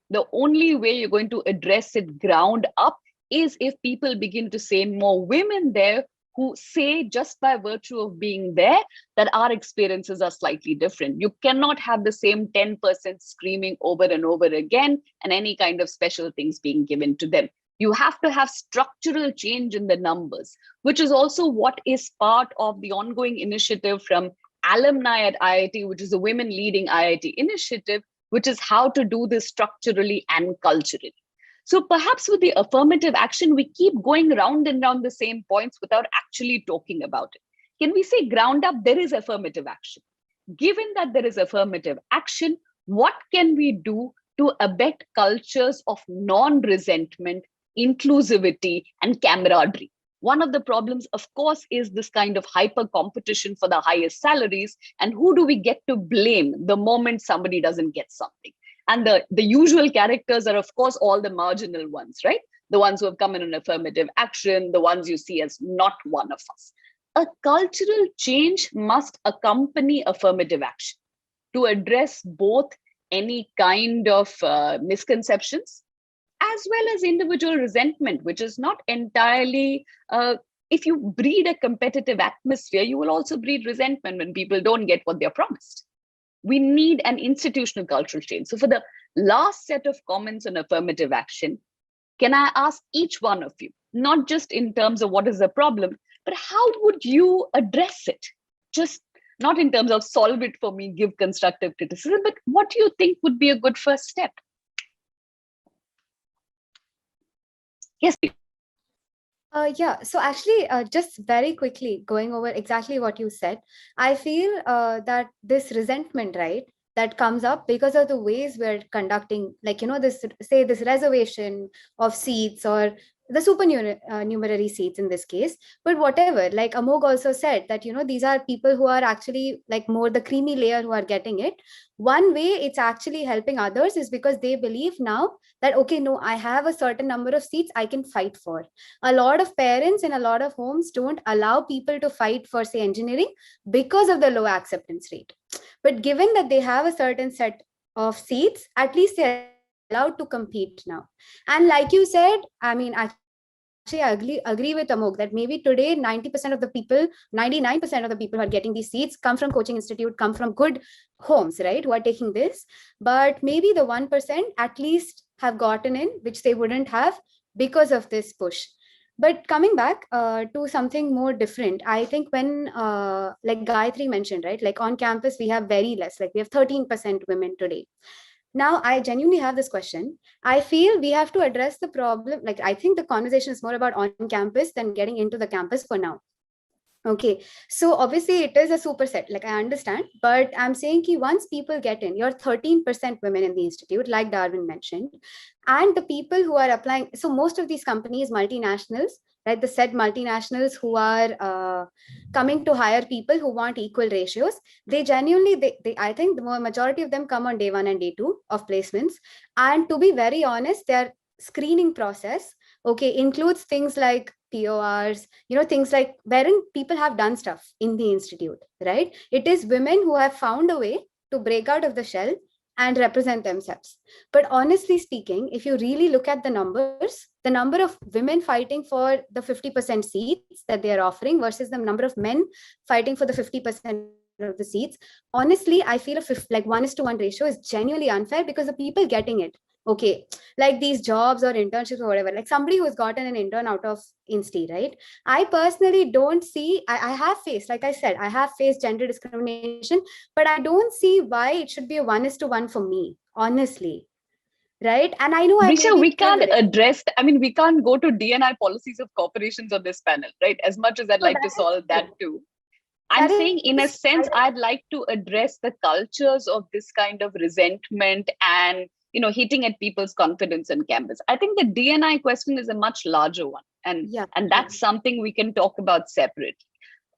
The only way you're going to address it ground up is if people begin to say more women there who say just by virtue of being there that our experiences are slightly different. You cannot have the same 10% screaming over and over again and any kind of special things being given to them. You have to have structural change in the numbers, which is also what is part of the ongoing initiative from alumni at IIT, which is a women leading IIT initiative, which is how to do this structurally and culturally. So perhaps with the affirmative action, we keep going round and round the same points without actually talking about it. Can we say ground up, there is affirmative action? Given that there is affirmative action, what can we do to abet cultures of non-resentment, inclusivity, and camaraderie? One of the problems, of course, is this kind of hyper competition for the highest salaries. And who do we get to blame the moment somebody doesn't get something? And the usual characters are, of course, all the marginal ones, right? The ones who have come in an affirmative action, the ones you see as not one of us. A cultural change must accompany affirmative action to address both any kind of misconceptions as well as individual resentment, which is not entirely, if you breed a competitive atmosphere, you will also breed resentment when people don't get what they're promised. We need an institutional cultural change. So for the last set of comments on affirmative action, can I ask each one of you, not just in terms of what is the problem, but how would you address it? Just not in terms of solve it for me, give constructive criticism, but what do you think would be a good first step? Yes, please. Yeah, so actually, just very quickly going over exactly what you said, I feel that this resentment, right, that comes up because of the ways we're conducting, like, this, say, this reservation of seats or the supernumerary seats in this case, but whatever, like Amog also said that, these are people who are actually like more the creamy layer who are getting it. One way it's actually helping others is because they believe now that, okay, no, I have a certain number of seats I can fight for. A lot of parents in a lot of homes don't allow people to fight for, say, engineering because of the low acceptance rate. But given that they have a certain set of seats, at least they're allowed to compete now. And like you said, I mean, actually I agree with Amok that maybe today 90% of the people, 99% of the people who are getting these seats come from coaching institute, come from good homes, right, who are taking this. But maybe the 1% at least have gotten in, which they wouldn't have because of this push. But coming back to something more different, I think when like Gayatri mentioned, right, like on campus we have very less, like we have 13% women today. Now I genuinely have this question. I feel we have to address the problem. Like I think the conversation is more about on campus than getting into the campus for now. Okay, so obviously it is a superset, like I understand, but I'm saying ki once people get in, you're 13% women in the institute, like Darwin mentioned, and the people who are applying, so most of these companies, multinationals, right, the said multinationals who are coming to hire people who want equal ratios, they genuinely, they I think the majority of them come on day 1 and day 2 of placements. And to be very honest, their screening process, okay, includes things like PORs, you know, things like wherein people have done stuff in the institute, right? It is women who have found a way to break out of the shell and represent themselves. But honestly speaking, if you really look at the numbers, the number of women fighting for the 50% seats that they are offering versus the number of men fighting for the 50% of the seats, honestly, I feel like 1:1 ratio is genuinely unfair because the people getting it, okay, like these jobs or internships or whatever, like somebody who's gotten an intern out of Insti, right? I personally don't see, I have faced, like I said, I have faced gender discrimination, but I don't see why it should be a 1:1 for me, honestly. Right. And I know Disha, we can't address, I mean, we can't go to D&I policies of corporations on this panel, right? As much as I'd like to solve that too. I'm saying, in a sense, I'd like to address the cultures of this kind of resentment and, you know, hitting at people's confidence on campus. I think the D&I question is a much larger one. And that's something we can talk about separately.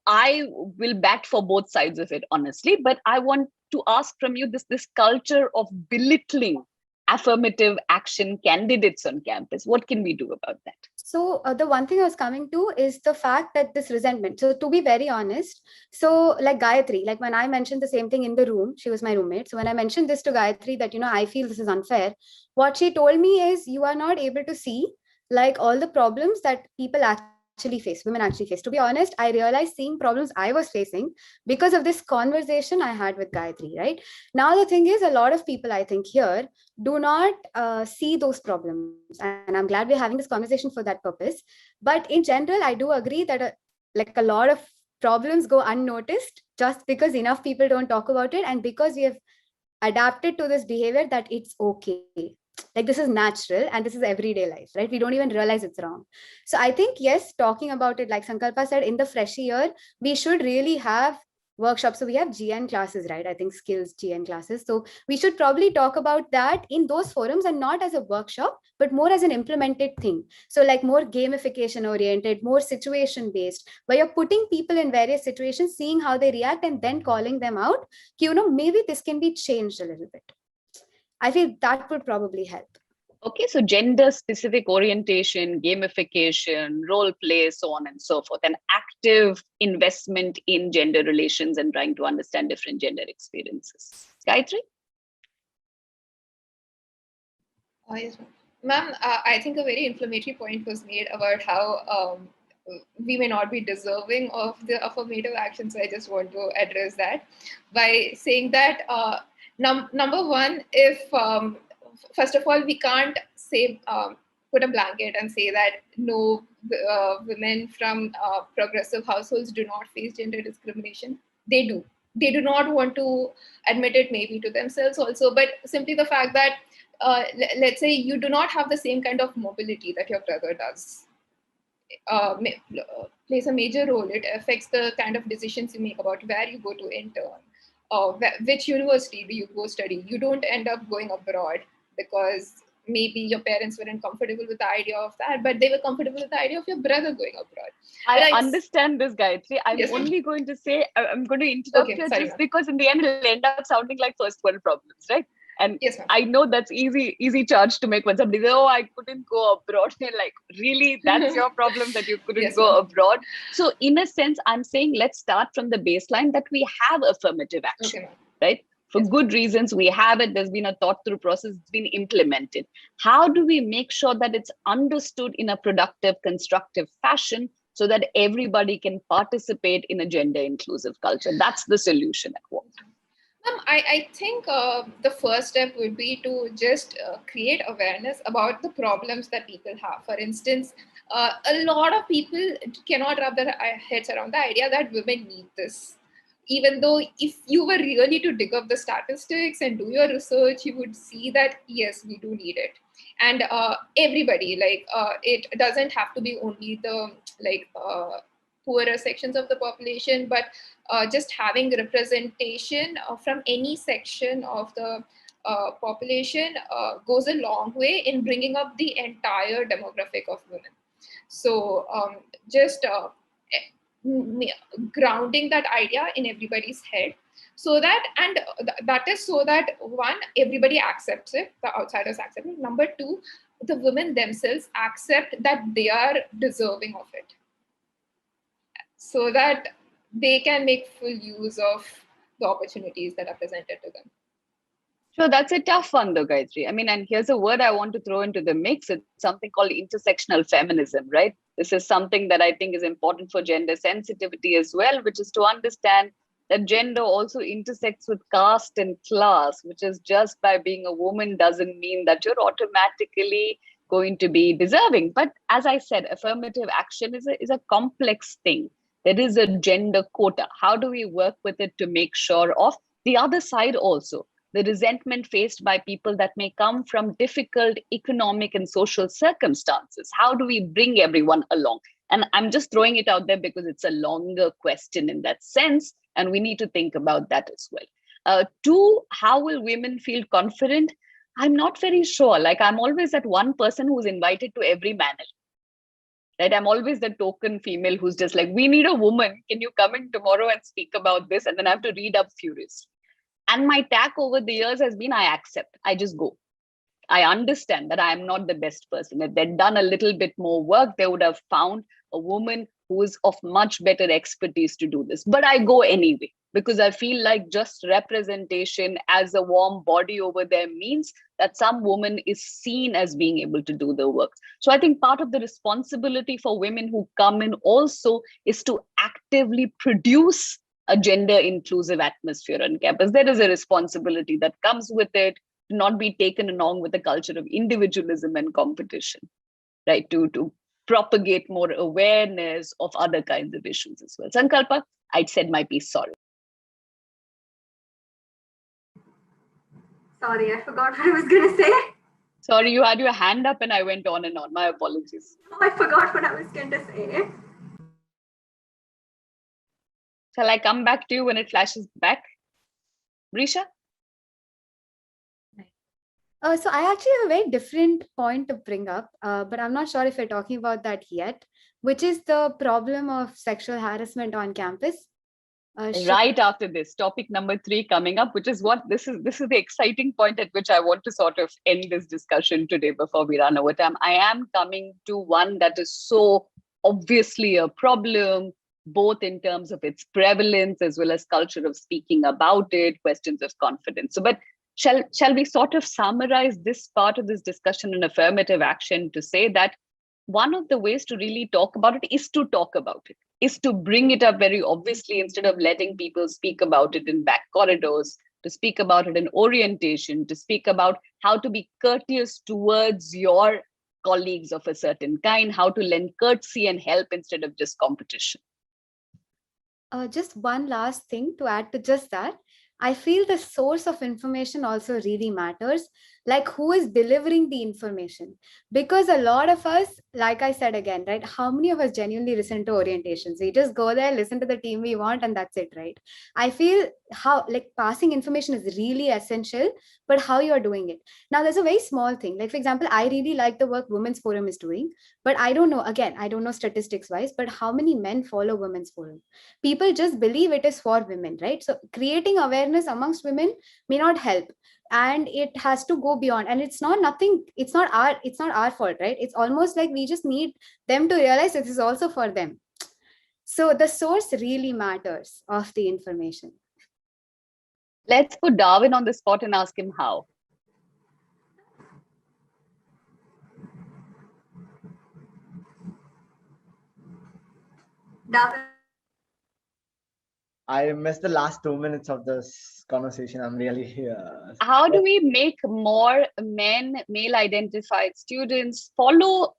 I will bat for both sides of it, honestly, but I want to ask from you this culture of belittling affirmative action candidates on campus. What can we do about that? So the one thing I was coming to is the fact that this resentment. So to be very honest, so like Gayatri, like when I mentioned the same thing in the room, she was my roommate. So when I mentioned this to Gayatri that, you know, I feel this is unfair, what she told me is you are not able to see like all the problems that people actually face, women actually face. To be honest, I realized seeing problems I was facing because of this conversation I had with Gayatri, right? Now, the thing is, a lot of people, I think here, do not see those problems. And I'm glad we're having this conversation for that purpose. But in general, I do agree that like a lot of problems go unnoticed just because enough people don't talk about it. And because we have adapted to this behavior that it's okay. Like this is natural and this is everyday life, right? We don't even realize it's wrong. So I think, yes, talking about it, like Sankalpa said, in the fresh year, we should really have workshops. So we have GN classes, right? I think skills GN classes. So we should probably talk about that in those forums and not as a workshop, but more as an implemented thing. So like more gamification oriented, more situation based, where you're putting people in various situations, seeing how they react and then calling them out. You know, maybe this can be changed a little bit. I feel that would probably help. Okay, so gender specific orientation, gamification, role play, so on and so forth, an active investment in gender relations and trying to understand different gender experiences. Gayatri? Yes, ma'am, I think a very inflammatory point was made about how we may not be deserving of the affirmative action. So I just want to address that by saying that number one, if first of all, we can't say put a blanket and say that no women from progressive households do not face gender discrimination. They do. They do not want to admit it, maybe to themselves also, but simply the fact that let's say you do not have the same kind of mobility that your brother does. Plays a major role. It affects the kind of decisions you make about where you go to intern, which university do you go study. You don't end up going abroad because maybe your parents weren't comfortable with the idea of that, but they were comfortable with the idea of your brother going abroad. I understand this, Gayatri. I'm only going to say, I'm going to interrupt you just because in the end it'll end up sounding like first world problems, right? And I know that's easy charge to make when somebody says, oh, I couldn't go abroad. They're like, really? That's your problem that you couldn't go abroad? So in a sense, I'm saying, let's start from the baseline that we have affirmative action, right? For good reasons, we have it. There's been a thought through process. It's been implemented. How do we make sure that it's understood in a productive, constructive fashion so that everybody can participate in a gender inclusive culture? That's the solution at work. I think the first step would be to just create awareness about the problems that people have. For instance, a lot of people cannot wrap their heads around the idea that women need this. Even though if you were really to dig up the statistics and do your research, you would see that, yes, we do need it. And everybody, it doesn't have to be only the poorer sections of the population, but just having representation from any section of the population goes a long way in bringing up the entire demographic of women. So just grounding that idea in everybody's head, so that, and that is so that, one, everybody accepts it, the outsiders accept it. Number two, the women themselves accept that they are deserving of it, so that they can make full use of the opportunities that are presented to them. Sure, that's a tough one though, Gayatri. I mean, and here's a word I want to throw into the mix. It's something called intersectional feminism, right? This is something that I think is important for gender sensitivity as well, which is to understand that gender also intersects with caste and class, which is just by being a woman doesn't mean that you're automatically going to be deserving. But as I said, affirmative action is a complex thing. There is a gender quota. How do we work with it to make sure of the other side also? The resentment faced by people that may come from difficult economic and social circumstances. How do we bring everyone along? And I'm just throwing it out there because it's a longer question in that sense, and we need to think about that as well. Two, how will women feel confident? I'm not very sure. Like, I'm always that one person who's invited to every manel. Right? I'm always the token female who's just like, we need a woman. Can you come in tomorrow and speak about this? And then I have to read up furiously. And my tack over the years has been, I accept, I just go. I understand that I am not the best person. If they'd done a little bit more work, they would have found a woman who is of much better expertise to do this. But I go anyway, because I feel like just representation as a warm body over there means that some woman is seen as being able to do the work. So I think part of the responsibility for women who come in also is to actively produce a gender inclusive atmosphere on campus. There is a responsibility that comes with it, to not be taken along with the culture of individualism and competition, right? To propagate more awareness of other kinds of issues as well. Sankalpa, I'd said my piece, sorry. Sorry, I forgot what I was going to say. Sorry, you had your hand up and I went on and on. My apologies. Oh, I forgot what I was going to say. Shall I come back to you when it flashes back? Risha? So I actually have a very different point to bring up, but I'm not sure if we're talking about that yet, which is the problem of sexual harassment on campus. Right after this, topic number 3 coming up, which is what this is the exciting point at which I want to sort of end this discussion today before we run over time. I am coming to one that is so obviously a problem, both in terms of its prevalence as well as culture of speaking about it, questions of confidence. So, but shall we sort of summarize this part of this discussion in affirmative action to say that one of the ways to really talk about it is to talk about it, is to bring it up very obviously instead of letting people speak about it in back corridors, to speak about it in orientation, to speak about how to be courteous towards your colleagues of a certain kind, how to lend courtesy and help instead of just competition. Just one last thing to add to just that. I feel the source of information also really matters, like who is delivering the information. Because a lot of us, like I said again, right, how many of us genuinely listen to orientations? We just go there, listen to the team we want, and that's it, right? I feel how like passing information is really essential, but how you're doing it. Now, there's a very small thing. Like, for example, I really like the work Women's Forum is doing, but I don't know, again, I don't know statistics wise, but how many men follow Women's Forum? People just believe it is for women, right? So creating awareness amongst women may not help, and it has to go beyond. And it's not our fault, right? It's almost like we just need them to realize this is also for them. So the source really matters of the information. Let's put Darwin on the spot and ask him how. Darwin, I missed the last 2 minutes of this conversation. I'm really How do we make more men, male identified students follow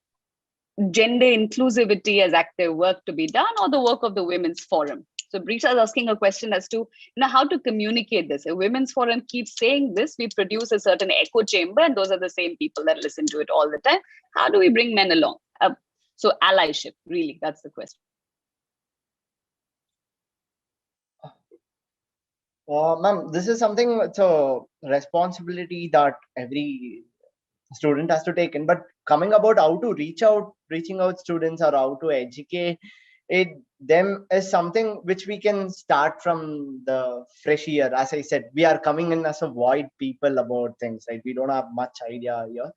gender inclusivity as active work to be done, or the work of the Women's Forum? So Brisha is asking a question as to how to communicate this. A Women's Forum keeps saying this, we produce a certain echo chamber, and those are the same people that listen to it all the time. How do we bring men along? So allyship, really, that's the question. Ma'am, this is something, it's a responsibility that every student has to take in, but coming about how to reaching out students or how to educate them is something which we can start from the fresh year. As I said, we are coming in as a void people about things, right? We don't have much idea here.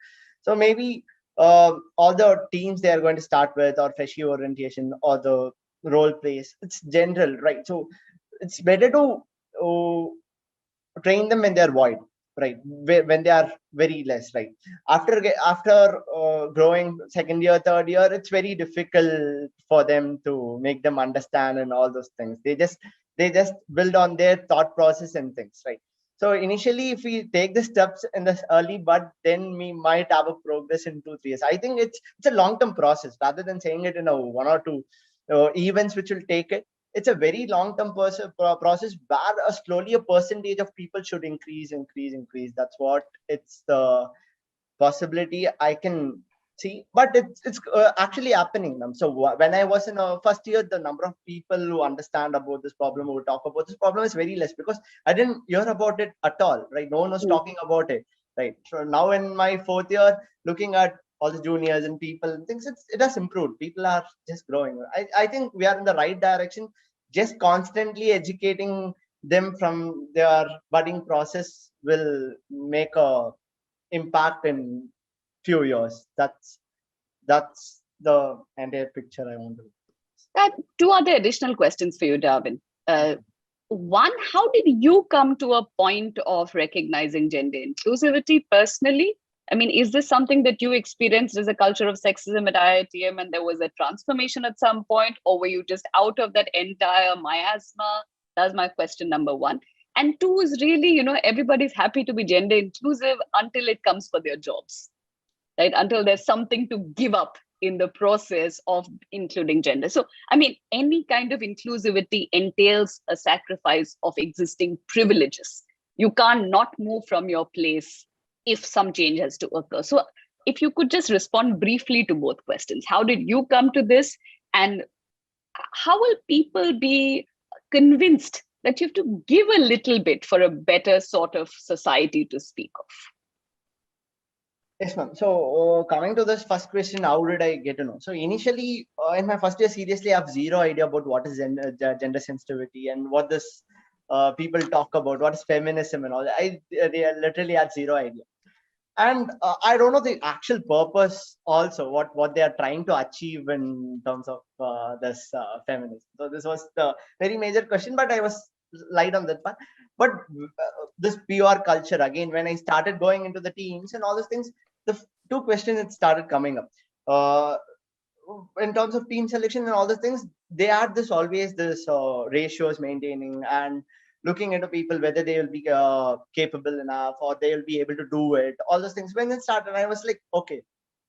So maybe all the teams they are going to start with, or fresh year orientation, or the role plays, it's general, right? So it's better to train them when they're void, right? When they are very less, right? After growing second year, third year, it's very difficult for them to make them understand and all those things. They just build on their thought process and things, right? So initially, if we take the steps in this early, but then we might have a progress in 2-3 years. I think it's a long-term process rather than saying it in a 1 or 2 events which will take it. It's a very long-term process where slowly a percentage of people should increase. That's what it's the possibility I can see, but it's actually happening now. So when I was in first year, the number of people who understand about this problem, who talk about this problem, is very less, because I didn't hear about it at all, right? No one was talking about it, right? So now in my fourth year, looking at all the juniors and people and things, it has improved. People are just growing. I think we are in the right direction. Just constantly educating them from their budding process will make a impact in few years. That's the entire picture I want to. I have 2 other additional questions for you, Darwin. One, how did you come to a point of recognizing gender inclusivity personally? I mean, is this something that you experienced as a culture of sexism at IITM and there was a transformation at some point, or were you just out of that entire miasma? That's my question number 1. And 2 is really, everybody's happy to be gender inclusive until it comes for their jobs, right? Until there's something to give up in the process of including gender. So, I mean, any kind of inclusivity entails a sacrifice of existing privileges. You can't not move from your place if some change has to occur. So if you could just respond briefly to both questions. How did you come to this? And how will people be convinced that you have to give a little bit for a better sort of society to speak of? Yes, ma'am. So coming to this first question, how did I get to know? So initially in my first year, seriously, I have zero idea about what is gender sensitivity and what this people talk about, what is feminism and all that. I literally had zero idea. And I don't know the actual purpose also, what they are trying to achieve in terms of this feminism. So this was the very major question, but I was light on that part. But this PR culture, again, when I started going into the teams and all those things, the 2 questions that started coming up. In terms of team selection and all those things, they had always this ratios maintaining and looking into people whether they will be capable enough or they will be able to do it. All those things. When it started, I was like, okay.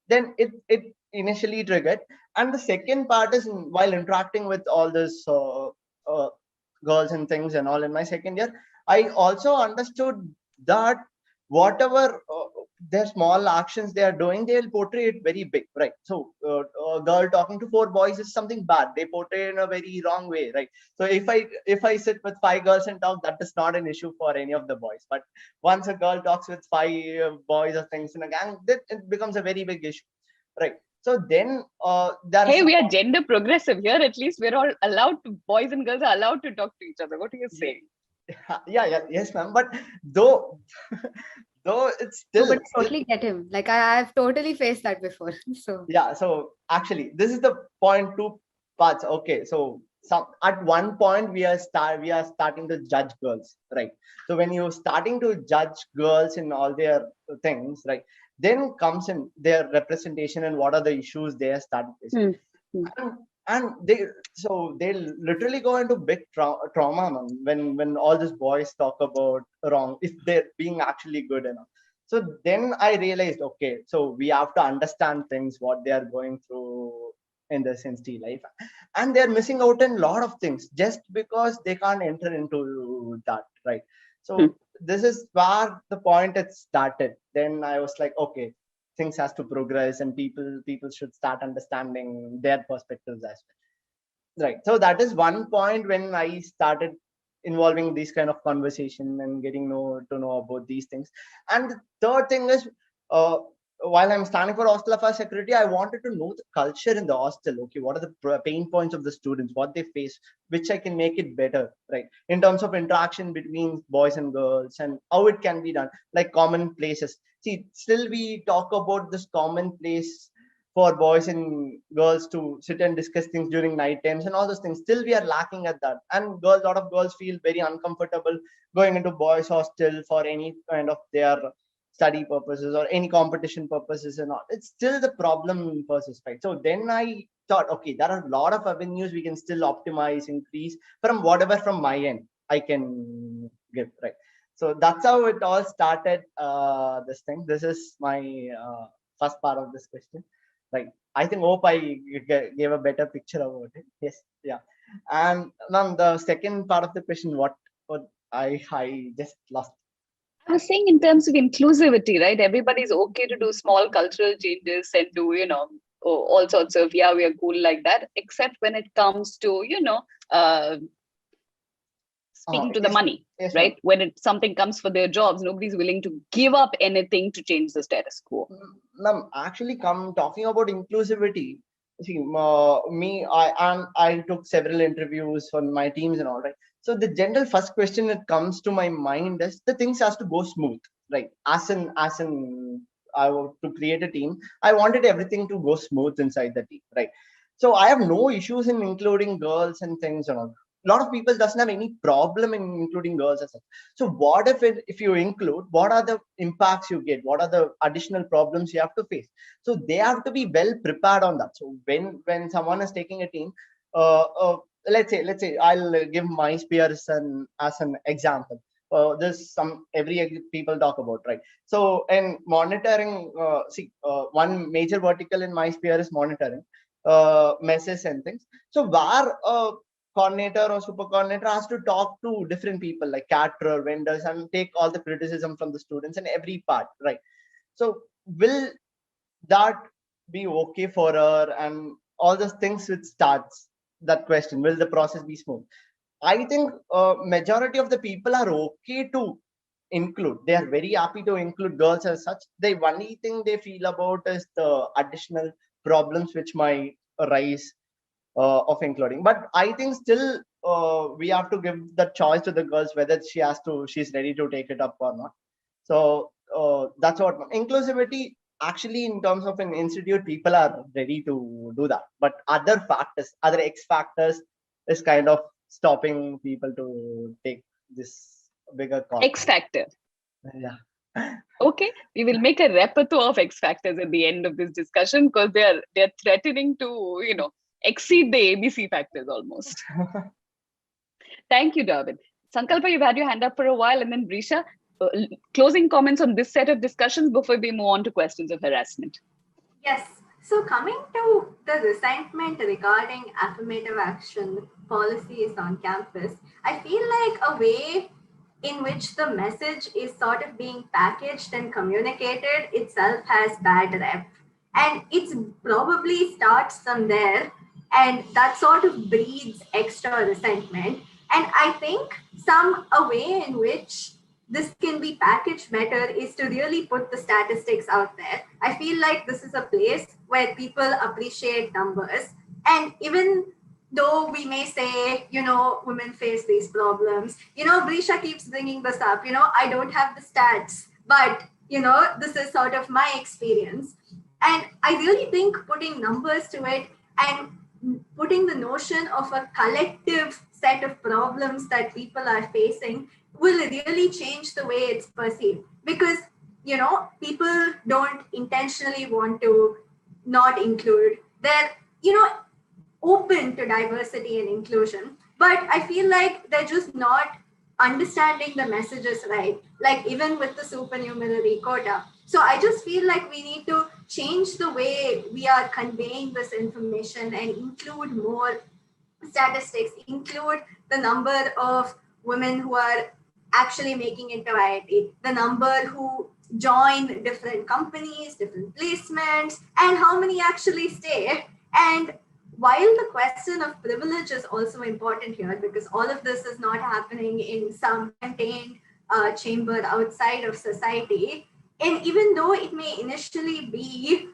Then it initially triggered. And the second part is while interacting with all this girls and things and all in my second year, I also understood that whatever their small actions they are doing, they'll portray it very big, right? So a girl talking to 4 boys is something bad. They portray in a very wrong way, right? So if I sit with 5 girls and talk, that is not an issue for any of the boys. But once a girl talks with 5 boys or things in a gang, then it becomes a very big issue, right? So then hey, we are gender progressive here. At least we're all allowed to, boys and girls are allowed to talk to each other. What are you saying? Yes, ma'am. But though it's still. No, but I totally get him. Like I've totally faced that before. So yeah. So actually, this is the point 2 parts. Okay. So at one point we are starting to judge girls, right? So when you're starting to judge girls in all their things, right, then comes in their representation and what are the issues they are starting facing. And they literally go into big trauma, man, when all these boys talk about wrong if they're being actually good enough. So then I realized, okay, so we have to understand things what they are going through in the sensitive life, and they're missing out in a lot of things just because they can't enter into that, right? So this is where the point it started. Then I was like, okay, things has to progress and people should start understanding their perspectives as well, right? So that is one point when I started involving these kind of conversation and getting to know about these things. And the third thing is, uh, while I'm standing for hostel affairs security, I wanted to know the culture in the hostel. Okay, what are the pain points of the students, what they face, which I can make it better, right? In terms of interaction between boys and girls and how it can be done, like common places. See, still we talk about this common place for boys and girls to sit and discuss things during night times and all those things. Still we are lacking at that, and girls, a lot of girls feel very uncomfortable going into boys hostel for any kind of their study purposes or any competition purposes and all. It's still the problem persists, right? So then I thought, okay, there are a lot of avenues we can still optimize, increase from whatever from my end I can give, right? So that's how it all started. This thing, this is my first part of this question, right? I think hope I gave a better picture about it. Yes, yeah. And now the second part of the question, what I just lost. I was saying in terms of inclusivity, right? Everybody's okay to do small cultural changes and do, all sorts of, yeah, we are cool like that, except when it comes to, speaking to the money, yes, right? When something comes for their jobs, nobody's willing to give up anything to change the status quo. Ma'am, actually, come talking about inclusivity. See, I took several interviews for my teams and all, right? So the general first question that comes to my mind is the things has to go smooth, right? As in I want to create a team, I wanted everything to go smooth inside the team, right? So I have no issues in including girls and things and all. A lot of people doesn't have any problem in including girls as such. So what if you include, what are the impacts you get? What are the additional problems you have to face? So they have to be well prepared on that. So when someone is taking a team, let's say I'll give my sphere as an example. This some every people talk about, right? So in monitoring, one major vertical in my sphere is monitoring messes and things. So where coordinator or super coordinator has to talk to different people like caterer, vendors, and take all the criticism from the students in every part, right? So will that be okay for her and all those things which starts that question? Will the process be smooth? I think majority of the people are okay to include. They are very happy to include girls as such. The only thing they feel about is the additional problems which might arise of including. But I think still we have to give the choice to the girls whether she's ready to take it up or not. So that's what inclusivity actually in terms of an institute, people are ready to do that. But other factors, other X factors is kind of stopping people to take this bigger call. X factor. Yeah. Okay, we will make a repertoire of X factors at the end of this discussion because they're threatening to, exceed the ABC factors almost. Thank you, Darwin. Sankalpa, you've had your hand up for a while, and then Brisha, closing comments on this set of discussions before we move on to questions of harassment. Yes. So coming to the resentment regarding affirmative action policies on campus, I feel like a way in which the message is sort of being packaged and communicated itself has bad rep. And it probably starts from there, and that sort of breeds extra resentment. And I think a way in which this can be packaged better is to really put the statistics out there. I feel like this is a place where people appreciate numbers. And even though we may say, women face these problems, Brisha keeps bringing this up, I don't have the stats, but, this is sort of my experience. And I really think putting numbers to it and putting the notion of a collective set of problems that people are facing will really change the way it's perceived. Because, people don't intentionally want to not include. They're, open to diversity and inclusion. But I feel like they're just not understanding the messages right, like even with the supernumerary quota. So I just feel like we need to change the way we are conveying this information and include more statistics, include the number of women who are actually making it to IIT, the number who join different companies, different placements, and how many actually stay. And while the question of privilege is also important here, because all of this is not happening in some contained chamber outside of society, and even though it may initially be,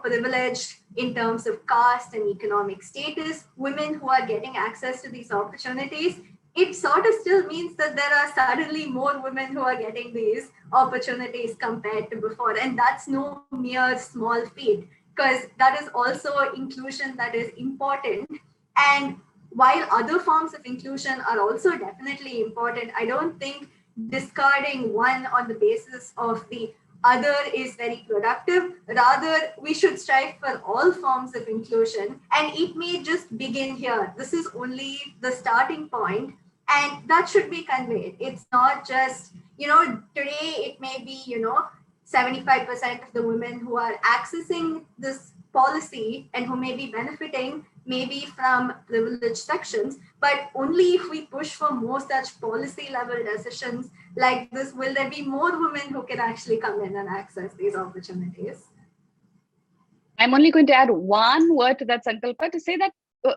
privileged in terms of caste and economic status, women who are getting access to these opportunities, it sort of still means that there are suddenly more women who are getting these opportunities compared to before. And that's no mere small feat, because that is also inclusion that is important. And while other forms of inclusion are also definitely important, I don't think discarding one on the basis of the other is very productive. Rather, we should strive for all forms of inclusion, and it may just begin here. This is only the starting point, and that should be conveyed. It's not just, today it may be, 75% of the women who are accessing this policy and who may be benefiting maybe from privileged sections, but only if we push for more such policy level decisions like this, will there be more women who can actually come in and access these opportunities. I'm only going to add one word to that, Sankalpa, to say that,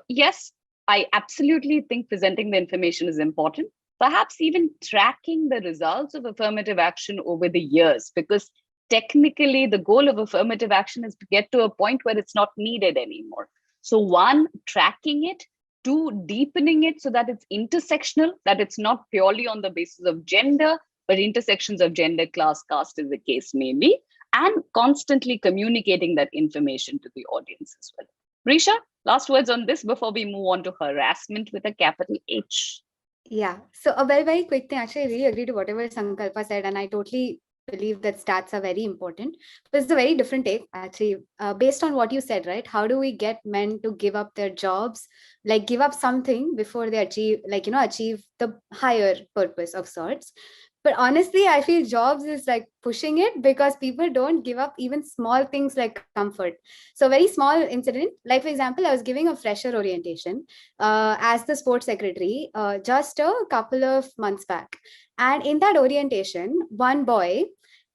yes, I absolutely think presenting the information is important. Perhaps even tracking the results of affirmative action over the years, because technically the goal of affirmative action is to get to a point where it's not needed anymore. So one, tracking it, two, deepening it so that it's intersectional, that it's not purely on the basis of gender, but intersections of gender, class, caste, as the case may be, and constantly communicating that information to the audience as well. Risha, last words on this before we move on to harassment with a capital H. Yeah, so a very, very quick thing. Actually, I really agree to whatever Sankalpa said, and I totally believe that stats are very important. But it's a very different take, actually, based on what you said, right? How do we get men to give up their jobs, like give up something before they achieve, achieve the higher purpose of sorts? But honestly, I feel jobs is like pushing it, because people don't give up even small things like comfort. So very small incident, like for example, I was giving a fresher orientation as the sports secretary just a couple of months back. And in that orientation, one boy,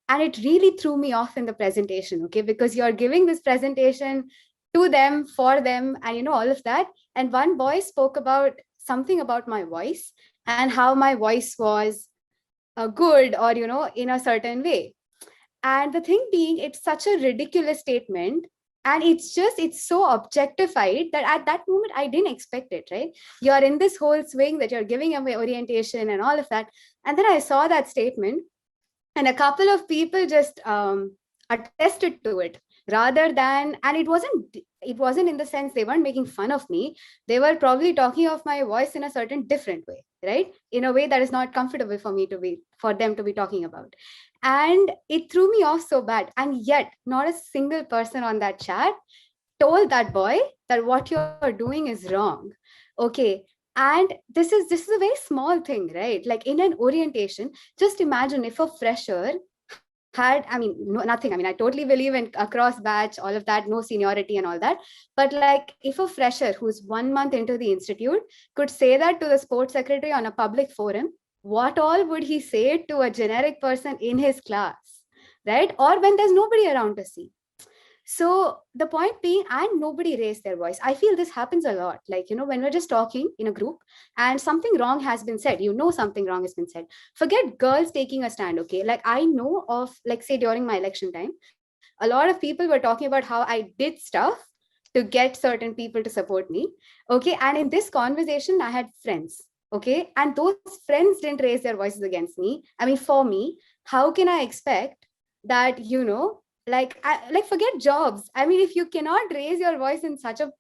and it really threw me off in the presentation, okay, because you're giving this presentation to them, for them, and all of that. And one boy spoke about something about my voice and how my voice was good, or in a certain way. And the thing being, it's such a ridiculous statement, and it's so objectified that at that moment I didn't expect it, right? You're in this whole swing that you're giving away orientation and all of that, and then I saw that statement, and a couple of people just attested to it, rather than, and it wasn't in the sense they weren't making fun of me. They were probably talking of my voice in a certain different way, right? In a way that is not comfortable for them to be talking about. And it threw me off so bad. And yet not a single person on that chat told that boy that what you're doing is wrong. Okay. And this is a very small thing, right? Like in an orientation, just imagine if a fresher had, nothing. I totally believe in across batch, all of that, no seniority and all that. But like if a fresher who's 1 month into the institute could say that to the sports secretary on a public forum, what all would he say to a generic person in his class, right? Or when there's nobody around to see. So the point being, and nobody raised their voice. I feel this happens a lot. Like, when we're just talking in a group and something wrong has been said, something wrong has been said. Forget girls taking a stand, okay? Like I know of, like say during my election time, a lot of people were talking about how I did stuff to get certain people to support me, okay? And in this conversation, I had friends, okay? And those friends didn't raise their voices against me. For me, how can I expect that, like forget jobs. If you cannot raise your voice in such a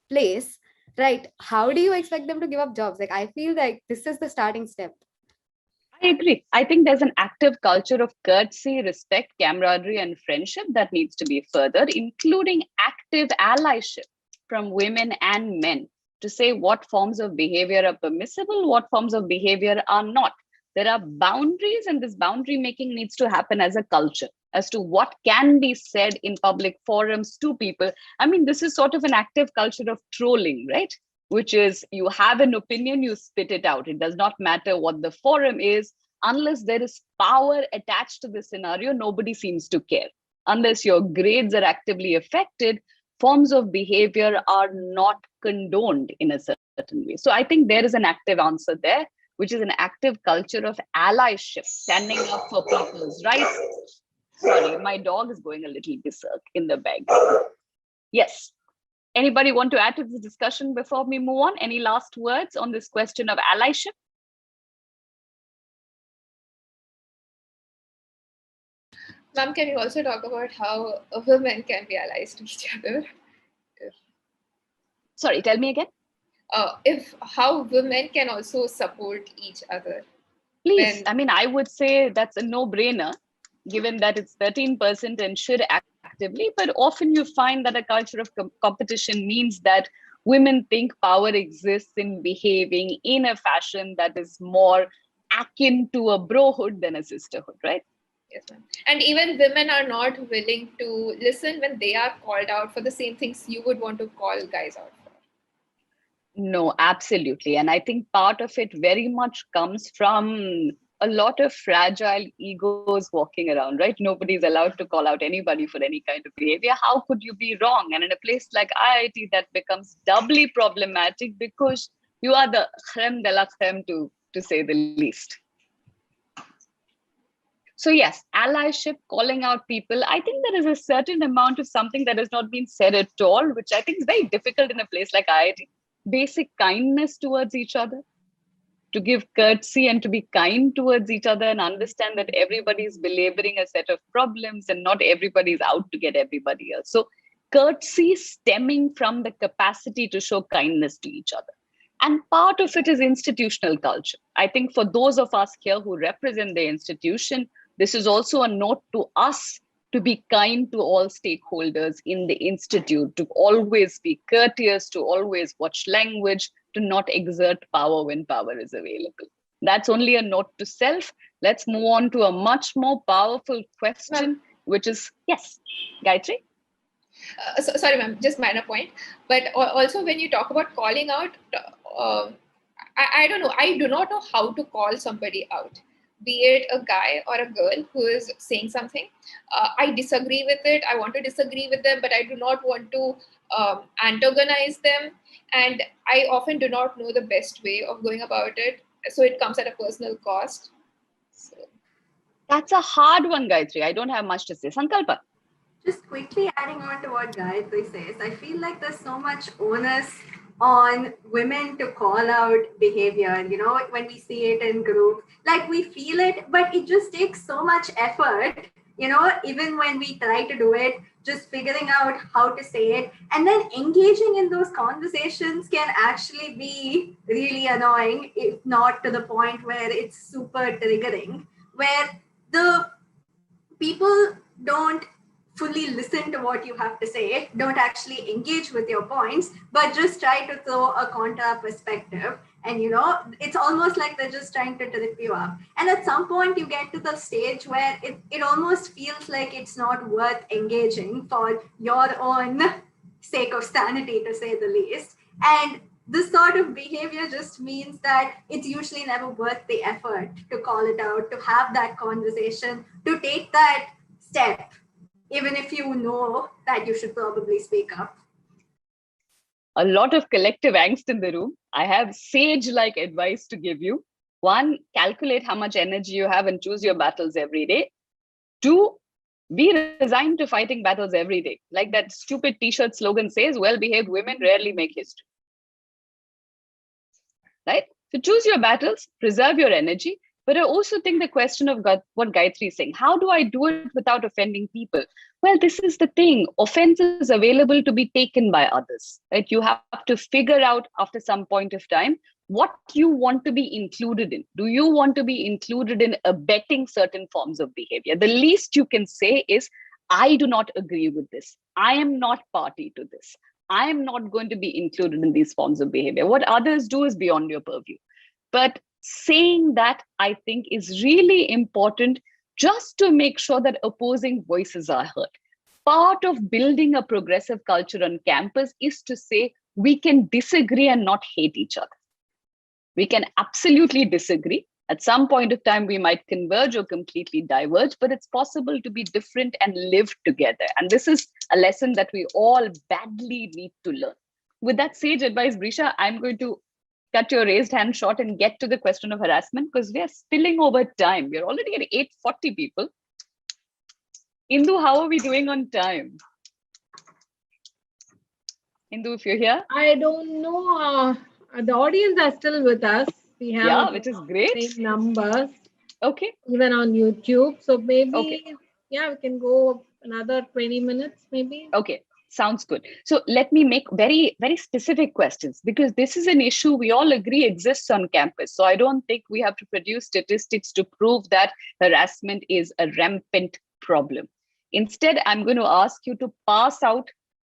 place, right, how do you expect them to give up jobs? Like, I feel like this is the starting step. I agree. I think there's an active culture of courtesy, respect, camaraderie, and friendship that needs to be furthered, including active allyship from women and men to say what forms of behavior are permissible, what forms of behavior are not. There are boundaries, and this boundary making needs to happen as a culture as to what can be said in public forums to people. I mean, this is sort of an active culture of trolling, right? Which is you have an opinion, you spit it out. It does not matter what the forum is. Unless there is power attached to the scenario, nobody seems to care. Unless your grades are actively affected, forms of behavior are not condoned in a certain way. So I think there is an active answer there, which is an active culture of allyship, standing up for people's rights. Sorry, my dog is going a little berserk in the bag. Yes. Anybody want to add to this discussion before we move on? Any last words on this question of allyship? Ma'am, can you also talk about how women can be allies to each other? Sorry, tell me again. How women can also support each other. Please, I mean, I would say that's a no-brainer, given that it's 13% and should actively, but often you find that a culture of competition means that women think power exists in behaving in a fashion that is more akin to a brohood than a sisterhood, right? Yes, ma'am. And even women are not willing to listen when they are called out for the same things you would want to call guys out for. No, absolutely. And I think part of it very much comes from a lot of fragile egos walking around, right? Nobody's allowed to call out anybody for any kind of behavior. How could you be wrong? And in a place like IIT, that becomes doubly problematic because you are the creme de la creme, to say the least. So yes, allyship, calling out people. I think there is a certain amount of something that has not been said at all, which I think is very difficult in a place like IIT. Basic kindness towards each other, to give courtesy and to be kind towards each other and understand that everybody is belaboring a set of problems and not everybody is out to get everybody else. So courtesy stemming from the capacity to show kindness to each other. And part of it is institutional culture. I think for those of us here who represent the institution, this is also a note to us to be kind to all stakeholders in the institute, to always be courteous, to always watch language, to not exert power when power is available. That's only a note to self. Let's move on to a much more powerful question, which is, yes, Gayatri? Sorry, ma'am, just minor point. But also when you talk about calling out, I don't know, I do not know how to call somebody out. Be it a guy or a girl who is saying something. I disagree with it. I want to disagree with them, but I do not want to antagonize them. And I often do not know the best way of going about it. So it comes at a personal cost. So. That's a hard one, Gayatri. I don't have much to say. Sankalpa. Just quickly adding on to what Gayatri says, I feel like there's so much onus on women to call out behavior, you know, when we see it in groups, like we feel it, but it just takes so much effort, you know, even when we try to do it, just figuring out how to say it, and then engaging in those conversations can actually be really annoying, if not to the point where it's super triggering, where the people don't fully listen to what you have to say, don't actually engage with your points, but just try to throw a contra perspective. And, you know, it's almost like they're just trying to trip you up. And at some point you get to the stage where it almost feels like it's not worth engaging for your own sake of sanity, to say the least. And this sort of behavior just means that it's usually never worth the effort to call it out, to have that conversation, to take that step, even if you know that you should probably speak up. A lot of collective angst in the room. I have sage-like advice to give you. 1, calculate how much energy you have and choose your battles every day. 2, be resigned to fighting battles every day. Like that stupid t-shirt slogan says, well-behaved women rarely make history. Right? So choose your battles, preserve your energy, But I also think the question of what Gayatri is saying, how do I do it without offending people? Well, this is the thing. Offense is available to be taken by others, right? You have to figure out after some point of time what you want to be included in. Do you want to be included in abetting certain forms of behavior? The least you can say is, I do not agree with this. I am not party to this. I am not going to be included in these forms of behavior. What others do is beyond your purview. But saying that, I think, is really important just to make sure that opposing voices are heard. Part of building a progressive culture on campus is to say we can disagree and not hate each other. We can absolutely disagree. At some point of time, we might converge or completely diverge, but it's possible to be different and live together. And this is a lesson that we all badly need to learn. With that sage advice, Brisha, I'm going to cut your raised hand short and get to the question of harassment because we are spilling over time. We're already at 8:40 people. Indu, how are we doing on time? Indu, if you're here. I don't know. The audience are still with us. We have which is great. Same numbers. Okay. Even on YouTube. So maybe, okay. Yeah, we can go another 20 minutes maybe. Okay. Sounds good. So let me make very, very specific questions because this is an issue we all agree exists on campus. So I don't think we have to produce statistics to prove that harassment is a rampant problem. Instead, I'm going to ask you to pass out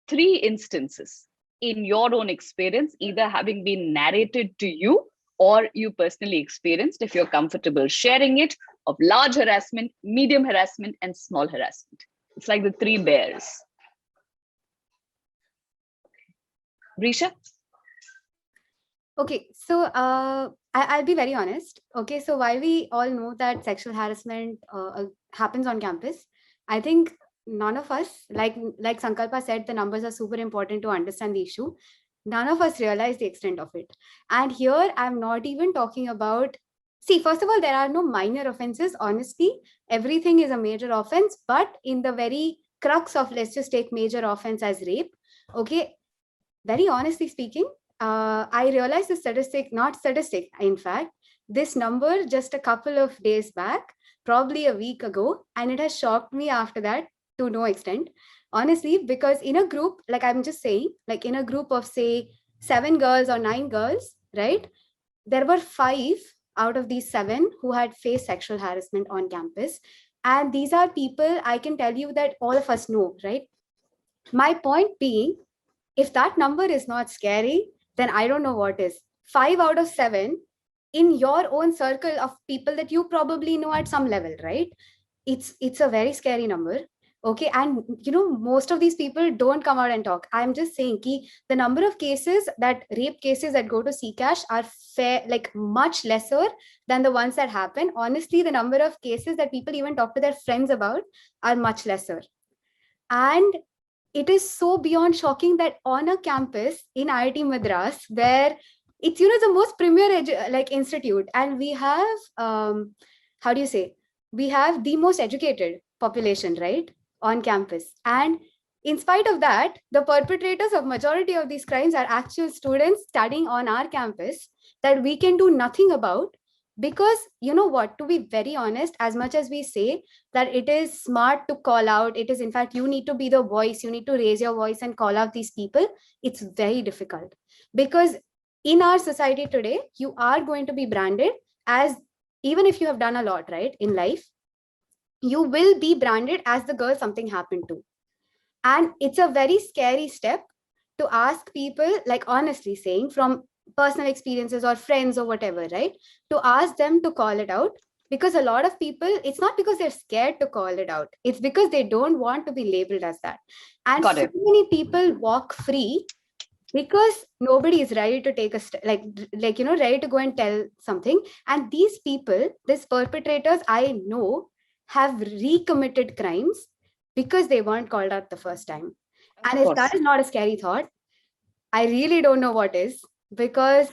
3 instances in your own experience, either having been narrated to you or you personally experienced, if you're comfortable sharing it, of large harassment, medium harassment, and small harassment. It's like the 3 bears. Brisha? Okay, so I'll be very honest. Okay, so while we all know that sexual harassment happens on campus, I think none of us, like Sankalpa said, the numbers are super important to understand the issue. None of us realize the extent of it. And here I'm not even talking about, see, first of all, there are no minor offenses. Honestly, everything is a major offense, but in the very crux of, let's just take major offense as rape. Okay, very honestly speaking, I realized the statistic, in fact, this number just a couple of days back, probably a week ago, and it has shocked me after that to no extent. Honestly, because in a group, like I'm just saying, like in a group of say 7 girls or 9 girls, right? There were 5 out of these 7 who had faced sexual harassment on campus. And these are people I can tell you that all of us know, right? My point being, if that number is not scary, then I don't know what is. 5 out of 7 in your own circle of people that you probably know at some level, right? It's a very scary number. Okay, and you know, most of these people don't come out and talk. I'm just saying ki the number of cases, that rape cases that go to CCASH are like much lesser than the ones that happen. Honestly, the number of cases that people even talk to their friends about are much lesser. And it is so beyond shocking that on a campus in IIT Madras, where it's, you know, the most premier like institute, and we have, how do you say, we have the most educated population, right, on campus. And in spite of that, the perpetrators of majority of these crimes are actual students studying on our campus that we can do nothing about. Because you know what, to be very honest, as much as we say that it is smart to call out, it is in fact, you need to be the voice, you need to raise your voice and call out these people. It's very difficult because in our society today, you are going to be branded as, even if you have done a lot, right, in life, you will be branded as the girl something happened to. And it's a very scary step to ask people, like honestly saying from personal experiences or friends or whatever, right, to ask them to call it out. Because a lot of people, it's not because they're scared to call it out, it's because they don't want to be labeled as that. And so many people walk free because nobody is ready to take a like you know, ready to go and tell something. And these people, these perpetrators, I know, have recommitted crimes because they weren't called out the first time. And if that is not a scary thought, I really don't know what is. Because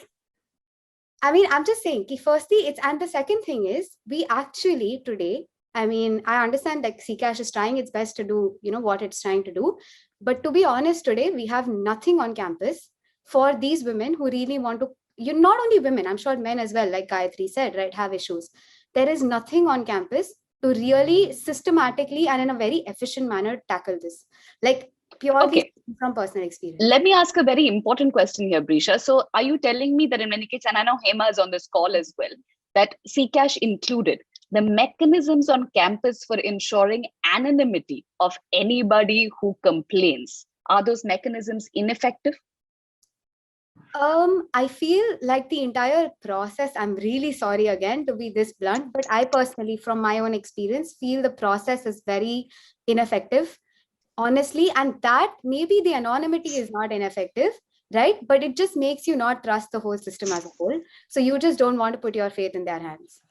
I mean, I'm just saying, firstly, it's, and the second thing is, we actually today, I mean, I understand like CCASH is trying its best to do, you know, what it's trying to do. But to be honest, today, we have nothing on campus for these women who really want to, you, not only women, I'm sure men as well, like Gayatri said, right, have issues. there is nothing on campus to really systematically and in a very efficient manner tackle this, like purely from personal experience. Let me ask a very important question here, Brisha. So are you telling me that in many cases, and I know Hema is on this call as well, that CCASH included, the mechanisms on campus for ensuring anonymity of anybody who complains, are those mechanisms ineffective? I feel like the entire process, I'm really sorry again to be this blunt, but I personally, from my own experience, feel the process is very ineffective, honestly. And that maybe the anonymity is not ineffective, right? But it just makes you not trust the whole system as a whole. So you just don't want to put your faith in their hands.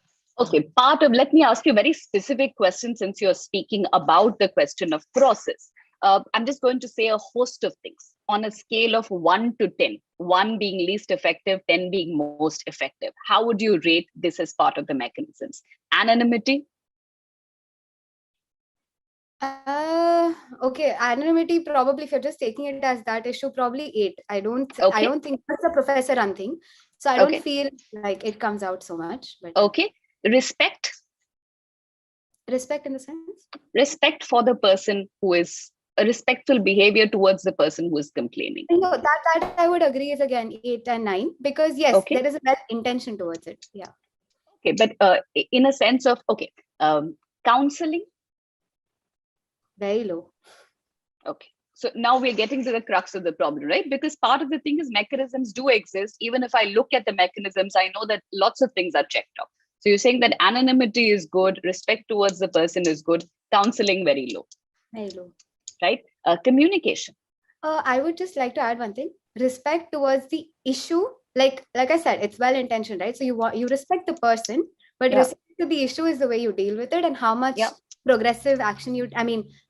Okay, let me ask you a very specific question since you're speaking about the question of process. I'm just going to say a host of things on a scale of 1 to 10, 1 being least effective, 10 being most effective. How would you rate this as part of the mechanisms? Anonymity? Okay, anonymity, probably if you're just taking it as that issue, probably 8. I don't think that's a professor run thing. So I don't feel like it comes out so much. But okay. Respect? Respect in the sense? Respect for the person who is a respectful behavior towards the person who is complaining. No, that I would agree is again 8 and 9, because yes, there is a well intention towards it. Yeah. Okay, but in a sense of counseling? Very low. Okay. So now we're getting to the crux of the problem, right? Because part of the thing is mechanisms do exist. Even if I look at the mechanisms, I know that lots of things are checked off. So you're saying that anonymity is good, respect towards the person is good, counseling very low. Very low. Right? Communication. I would just like to add one thing. Respect towards the issue, like I said, it's well intentioned, right? So you respect the person, but respect to the issue is the way you deal with it and how much progressive action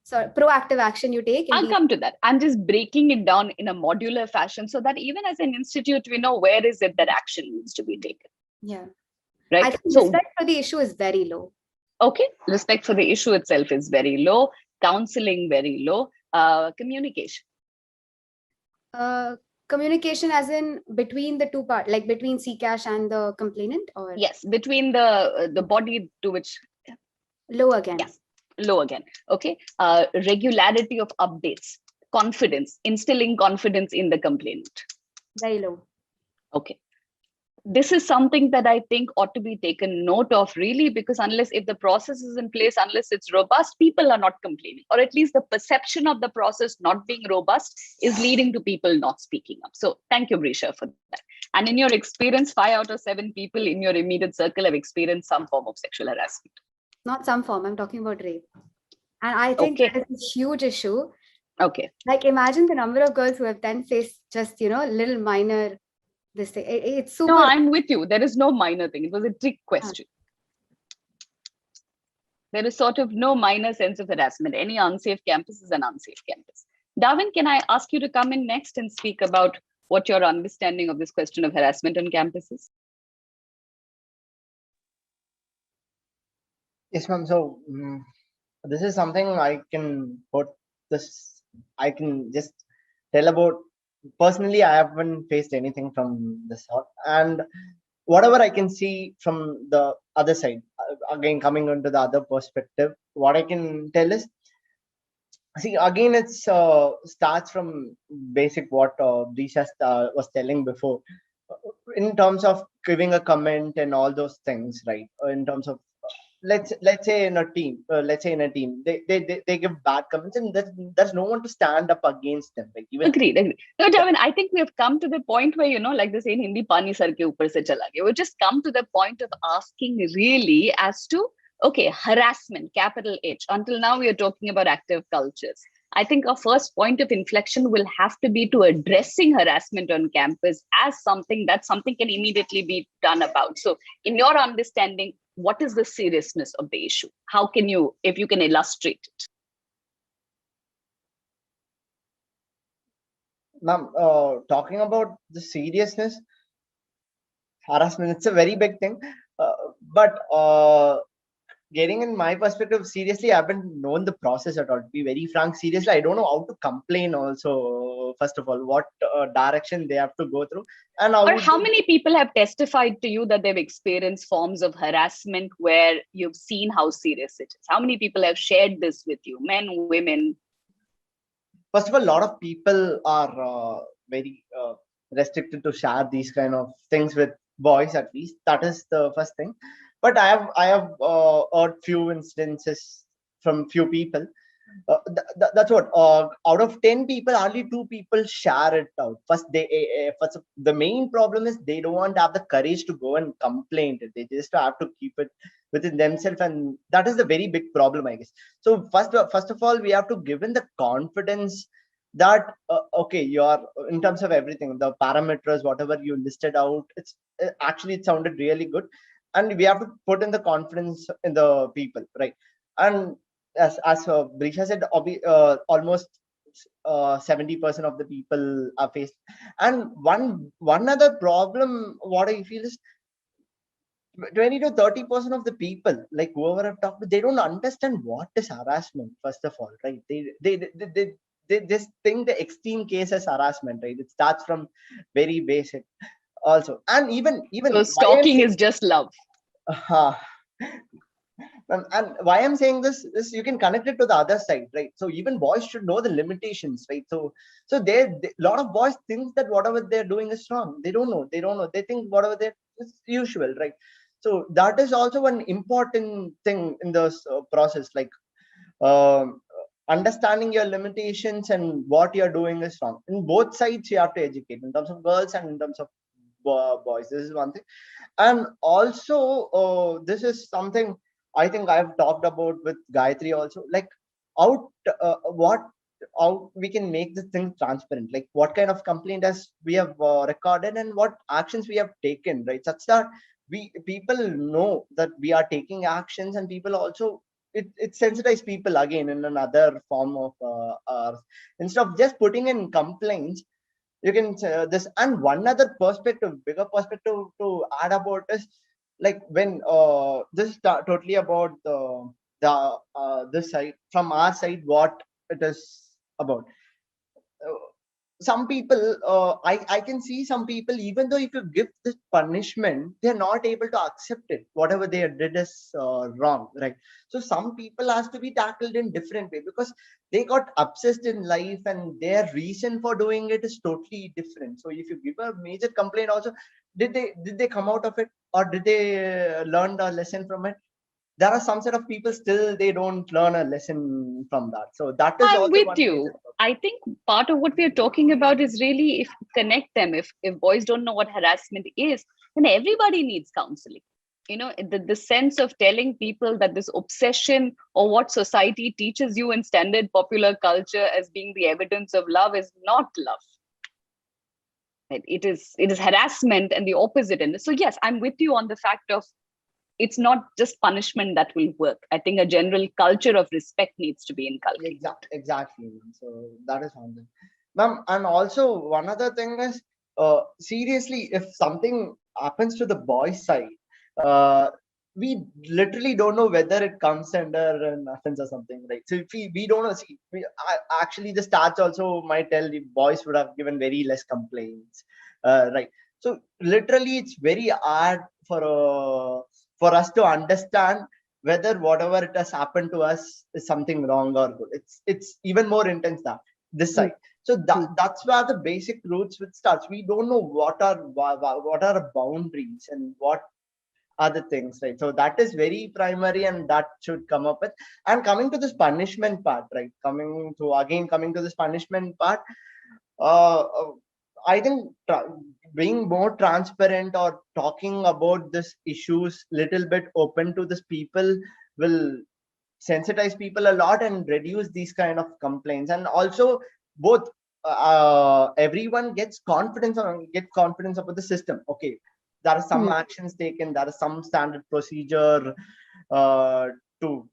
proactive action you take. I'll come to that. I'm just breaking it down in a modular fashion so that even as an institute, we know where is it that action needs to be taken. Yeah. Right. I think respect for the issue is very low. Okay. Respect for the issue itself is very low. Counseling very low. Communication. Communication as in between the two parts, like between CCASH and the complainant, or yes, between the body to which low again. Yes, low again. Okay. Regularity of updates, confidence, instilling confidence in the complainant. Very low. Okay. This is something that I think ought to be taken note of, really, because if the process is in place, unless it's robust, people are not complaining, or at least the perception of the process not being robust is leading to people not speaking up. So thank you, Brisha, for that. And in your experience, 5 out of 7 people in your immediate circle have experienced some form of sexual harassment. Not some form, I'm talking about rape. And I think that is a huge issue. Okay. Like imagine the number of girls who have then faced just, little minor this thing. It's super. No, I'm with you. There is no minor thing. It was a trick question. There is sort of no minor sense of harassment. Any unsafe campus is an unsafe campus. Darwin, can I ask you to come in next and speak about what your understanding of this question of harassment on campuses? Yes, ma'am. So this is something I can just tell about. Personally, I haven't faced anything from this sort, and whatever I can see from the other side, again coming onto the other perspective, what I can tell is, see, again, it's starts from basic what Brisha was telling before, in terms of giving a comment and all those things, right? In terms of let's say in a team, they give bad comments, and there's no one to stand up against them. Like even agreed. No, Darwin, I think we have come to the point where, like they say in Hindi, pani sar ke upar se chala gaya. We've just come to the point of asking really as to, okay, harassment, capital H. Until now, we are talking about active cultures. I think our first point of inflection will have to be to addressing harassment on campus as something can immediately be done about. So in your understanding, what is the seriousness of the issue? How can you, if you can illustrate it? Ma'am, talking about the seriousness, harassment, it's a very big thing. But getting in my perspective, seriously, I haven't known the process at all. To be very frank, seriously, I don't know how to complain also. First of all, what direction they have to go through, and Or how many people have testified to you that they've experienced forms of harassment where you've seen how serious it is? How many people have shared this with you, men, women? First of all, a lot of people are very restricted to share these kind of things with boys, at least. That is the first thing. But I have heard few instances from few people. That's what out of 10 people, only 2 people share it out. First, the main problem is they don't have the courage to go and complain. They just have to keep it within themselves, and that is the very big problem, I guess. So first of all, we have to give in the confidence that okay, you are, in terms of everything, the parameters, whatever you listed out, it's actually, it sounded really good, and we have to put in the confidence in the people, right? And as Brisha said, almost 70% of the people are faced. And one other problem, what I feel is 20 to 30% of the people, like whoever I've talked to, they don't understand what is harassment. First of all, right? They just think the extreme case as harassment, right? It starts from very basic also. And even So stalking is just love. And why I'm saying this is, you can connect it to the other side, right? So even boys should know the limitations, right? So a lot of boys think that whatever they're doing is wrong. They don't know. They think whatever they're, it's usual, right? So that is also one important thing in this process, like um, understanding your limitations and what you're doing is wrong. In both sides, you have to educate, in terms of girls and in terms of boys. This is one thing. And also, this is something I think I've talked about with Gayatri also, like out how we can make this thing transparent, like what kind of complaint as we have recorded and what actions we have taken, right? Such that people know that we are taking actions, and people also, it sensitize people again in another form of instead of just putting in complaints, you can this. And one other perspective, bigger perspective to add about is, like when this is totally about this side, from our side, what it is about. Some people, I can see some people, even though if you give this punishment, they're not able to accept it, whatever they did is wrong, right? So some people has to be tackled in different way, because they got obsessed in life and their reason for doing it is totally different. So if you give a major complaint also, did they come out of it, or did they learn a lesson from it? There are some set of people still, they don't learn a lesson from that. So that is I'm also with one you. major problem. I think part of what we are talking about is really, if connect them, if boys don't know what harassment is, then everybody needs counseling. You know, the sense of telling people that this obsession, or what society teaches you in standard popular culture as being the evidence of love, is not love. It is harassment and the opposite. And so yes, I'm with you on the fact of, it's not just punishment that will work. I think a general culture of respect needs to be inculcated. Exactly. So that is one thing, ma'am. And also one other thing is, seriously, if something happens to the boys' side, we literally don't know whether it comes under an offense or something, right? So if we don't know, see, actually the stats also might tell the boys would have given very less complaints, right? So literally, it's very hard for us to understand whether whatever it has happened to us is something wrong or good. It's even more intense than this side. So that's where the basic roots which starts. We don't know what are boundaries and what are the things, right? So that is very primary, and that should come up with. And coming to this punishment part, right? Coming to this punishment part, I think being more transparent or talking about this issues little bit open to this people will sensitize people a lot and reduce these kind of complaints. And also both everyone gets confidence about the system. Okay, there are some actions taken, there is some standard procedure to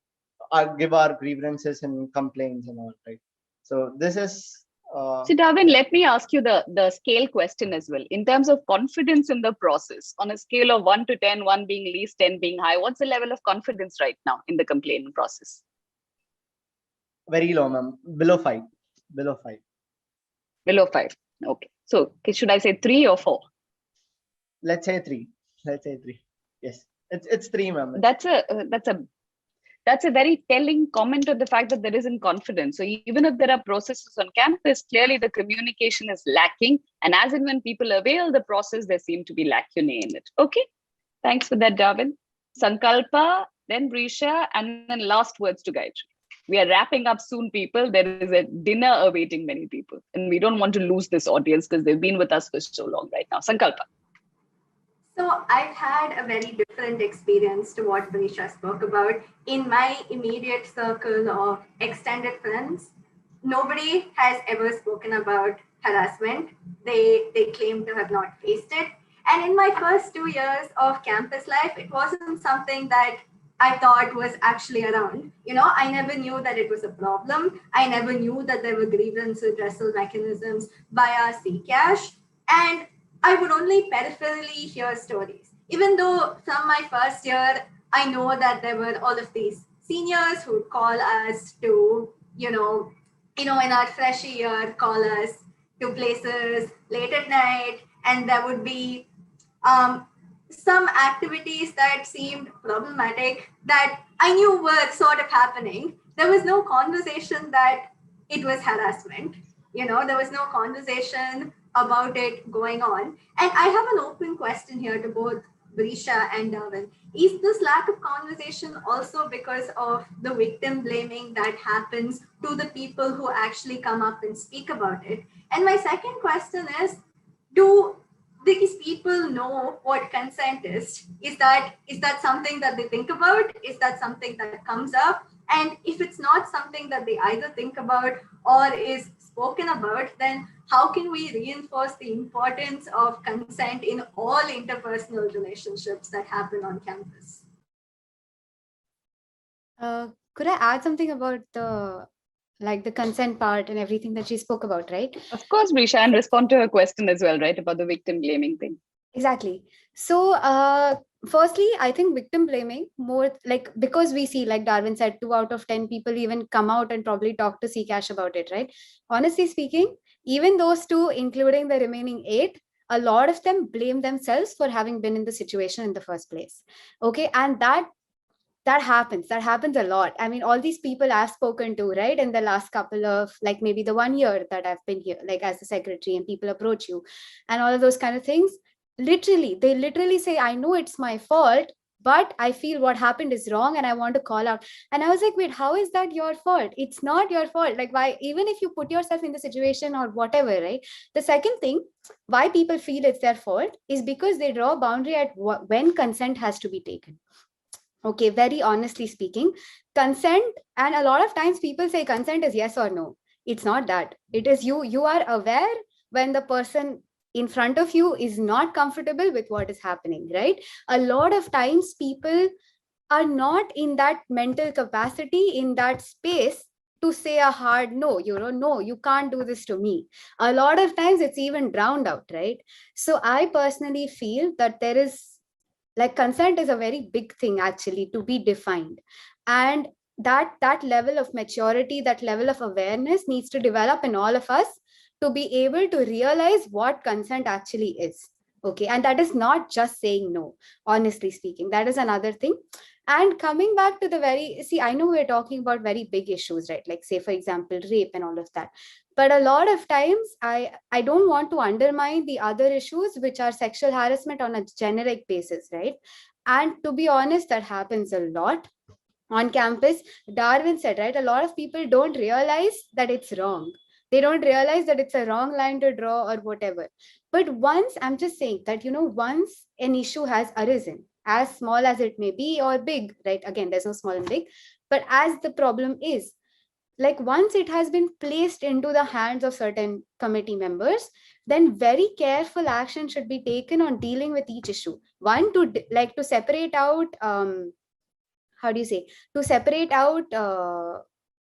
give our grievances and complaints and all, right? So this is So Darwin, let me ask you the scale question as well. In terms of confidence in the process, on a scale of 1 to 10, 1 being least, 10 being high, what's the level of confidence right now in the complaint process? Very low, ma'am. Below 5. Below 5. Below 5. Okay. So should I say 3 or 4? Let's say 3. Let's say 3. Yes. It's 3, ma'am. That's a very telling comment on the fact that there isn't confidence. So even if there are processes on campus, clearly the communication is lacking. And as and when people avail the process, there seem to be lacunae in it. Okay. Thanks for that, Darwin. Sankalpa, then Brisha, and then last words to Gayatri. We are wrapping up soon, people. There is a dinner awaiting many people. And we don't want to lose this audience because they've been with us for so long right now. Sankalpa. So I've had a very different experience to what Brisha spoke about. In my immediate circle of extended friends, nobody has ever spoken about harassment. They claim to have not faced it. And in my first 2 years of campus life, it wasn't something that I thought was actually around. I never knew that it was a problem. I never knew that there were grievance redressal mechanisms via CCASH. And I would only peripherally hear stories. Even though from my first year, I know that there were all of these seniors who would call us to, in our freshie year, call us to places late at night. And there would be some activities that seemed problematic that I knew were sort of happening. There was no conversation that it was harassment. There was no conversation about it going on. And I have an open question here to both Brisha and Darwin. Is this lack of conversation also because of the victim blaming that happens to the people who actually come up and speak about it? And my second question is, do these people know what consent is? Is that something that they think about? Is that something that comes up? And if it's not something that they either think about or is spoken about, then how can we reinforce the importance of consent in all interpersonal relationships that happen on campus? Could I add something about the consent part and everything that she spoke about, right? Of course, Brisha, and respond to her question as well, right, about the victim blaming thing. Exactly. So firstly, I think victim blaming more because we see, like Darwin said, 2 out of 10 people even come out and probably talk to CCASH about it, right? Honestly speaking, even those 2, including the remaining 8, a lot of them blame themselves for having been in the situation in the first place. Okay. And that happens a lot. I mean, all these people I've spoken to, right, in the last couple of maybe the 1 year that I've been here, as the secretary, and people approach you and all of those kind of things. They literally say, I know it's my fault, but I feel what happened is wrong and I want to call out. And I was like, wait, how is that your fault? It's not your fault. Why, even if you put yourself in the situation or whatever, right? The second thing, why people feel it's their fault is because they draw a boundary at when consent has to be taken. Okay, very honestly speaking, consent, and a lot of times people say consent is yes or no. It's not that. It is you are aware when the person in front of you is not comfortable with what is happening, right? A lot of times people are not in that mental capacity, in that space to say a hard no, no, you can't do this to me. A lot of times it's even drowned out, right? So I personally feel that there is consent is a very big thing actually to be defined, and that level of maturity, that level of awareness needs to develop in all of us to be able to realize what consent actually is. Okay, and that is not just saying no. Honestly speaking, that is another thing. And coming back to I know we're talking about very big issues, right? Say, for example, rape and all of that. But a lot of times, I don't want to undermine the other issues, which are sexual harassment on a generic basis, right? And to be honest, that happens a lot on campus. Darwin said, right, a lot of people don't realize that it's wrong. They don't realize that it's a wrong line to draw or whatever. But once, I'm just saying that, once an issue has arisen, as small as it may be or big, right? Again, there's no small and big, but as the problem is, once it has been placed into the hands of certain committee members, then very careful action should be taken on dealing with each issue. One, to separate out,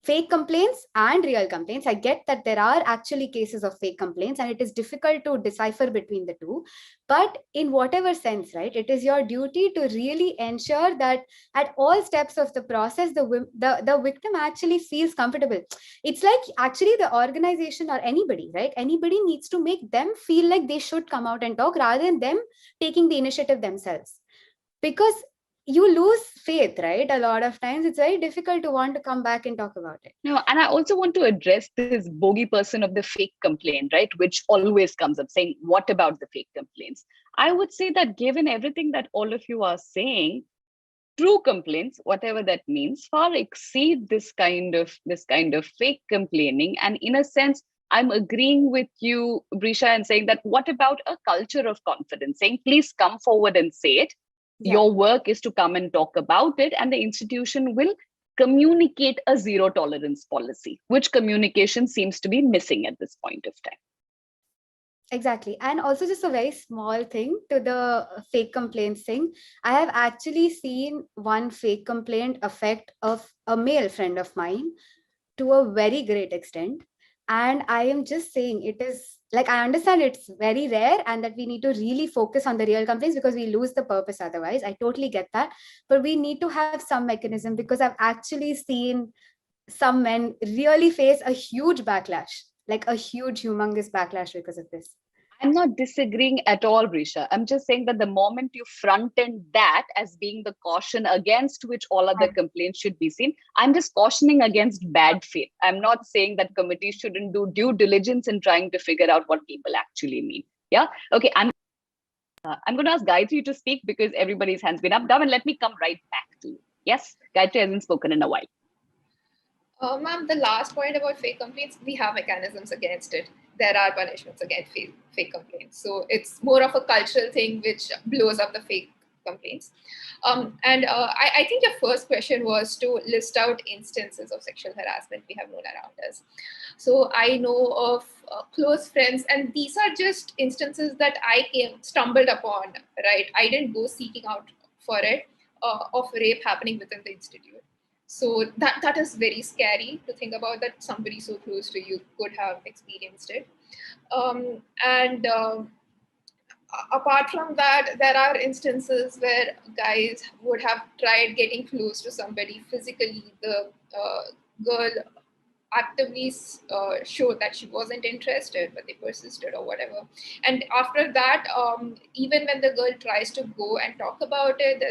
fake complaints and real complaints. I get that there are actually cases of fake complaints and it is difficult to decipher between the two. But in whatever sense, right, it is your duty to really ensure that at all steps of the process, the victim actually feels comfortable. It's like actually the organization or anybody, right? Anybody needs to make them feel like they should come out and talk rather than them taking the initiative themselves. Because you lose faith, right? A lot of times it's very difficult to want to come back and talk about it. No, and I also want to address this bogey person of the fake complaint, right? Which always comes up saying, what about the fake complaints? I would say that given everything that all of you are saying, true complaints, whatever that means, far exceed this kind of fake complaining. And in a sense, I'm agreeing with you, Brisha, and saying that what about a culture of confidence, saying, please come forward and say it. Yeah. Your work is to come and talk about it, and the institution will communicate a zero tolerance policy, which communication seems to be missing at this point of time. Exactly. And also just a very small thing to the fake complaints thing. I have actually seen one fake complaint affect a male friend of mine to a very great extent. And I am just saying it is like, I understand it's very rare and that we need to really focus on the real complaints because we lose the purpose otherwise. I totally get that. But we need to have some mechanism because I've actually seen some men really face a huge backlash, like a huge, humongous backlash because of this. I'm not disagreeing at all, Brisha. I'm just saying that the moment you front end that as being the caution against which all other complaints should be seen, I'm just cautioning against bad faith. I'm not saying that committees shouldn't do due diligence in trying to figure out what people actually mean. Yeah. Okay. I'm going to ask Gayatri to speak because everybody's hand's been up. Dhawan, let me come right back to you. Yes, Gayatri hasn't spoken in a while. Ma'am, the last point about fake complaints, we have mechanisms against it. There are punishments against fake complaints. So it's more of a cultural thing which blows up the fake complaints. I think your first question was to list out instances of sexual harassment we have known around us. So I know of close friends, and these are just instances that I stumbled upon, right? I didn't go seeking out for it, of rape happening within the institute. So that is very scary to think about, that somebody so close to you could have experienced it. Apart from that, there are instances where guys would have tried getting close to somebody physically. The girl actively showed that she wasn't interested, but they persisted or whatever. And after that, even when the girl tries to go and talk about it,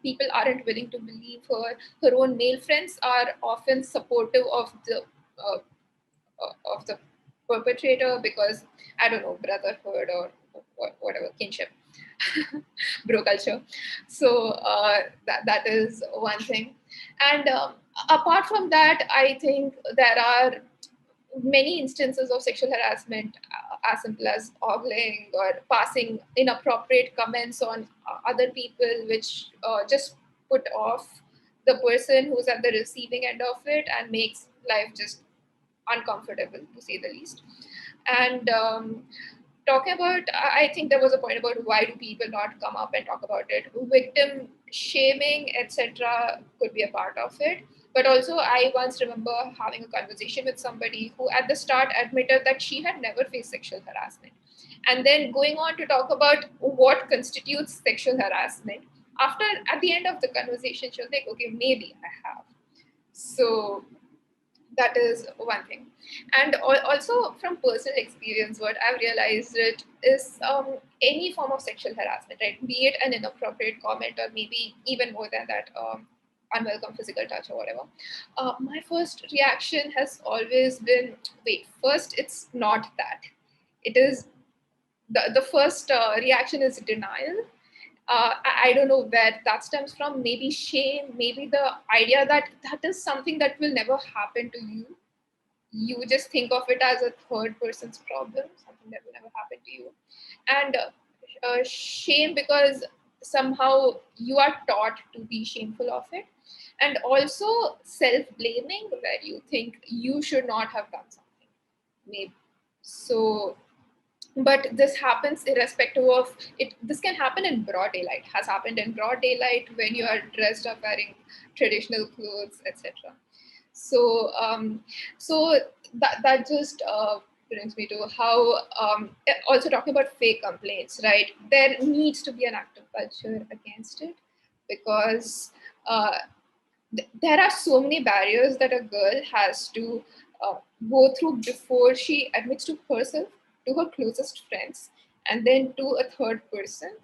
people aren't willing to believe her. Her own male friends are often supportive of the perpetrator because, I don't know, brotherhood or whatever, kinship, bro culture. So that is one thing. And apart from that, I think there are many instances of sexual harassment, as simple as ogling or passing inappropriate comments on other people, which just put off the person who's at the receiving end of it and makes life just uncomfortable, to say the least. And talking about, I think there was a point about why do people not come up and talk about it. Victim shaming, etc., could be a part of it. But also, I once remember having a conversation with somebody who at the start admitted that she had never faced sexual harassment. And then going on to talk about what constitutes sexual harassment. At the end of the conversation, she was like, okay, maybe I have. So that is one thing. And also from personal experience, what I've realized it is any form of sexual harassment, right? Be it an inappropriate comment or maybe even more than that, unwelcome physical touch or whatever. My first reaction has always been, wait, first, it's not that. It is, the first reaction is denial. I don't know where that stems from. Maybe shame, maybe the idea that that is something that will never happen to you. You just think of it as a third person's problem, something that will never happen to you. And shame because somehow you are taught to be shameful of it. And also self-blaming, where you think you should not have done something. Maybe. So, but this happens irrespective of it. This can happen in broad daylight, has happened in broad daylight when you are dressed up wearing traditional clothes, etc. So so that just brings me to how also talking about fake complaints, right? There needs to be an active culture against it, because there are so many barriers that a girl has to go through before she admits to herself, to her closest friends, and then to a third person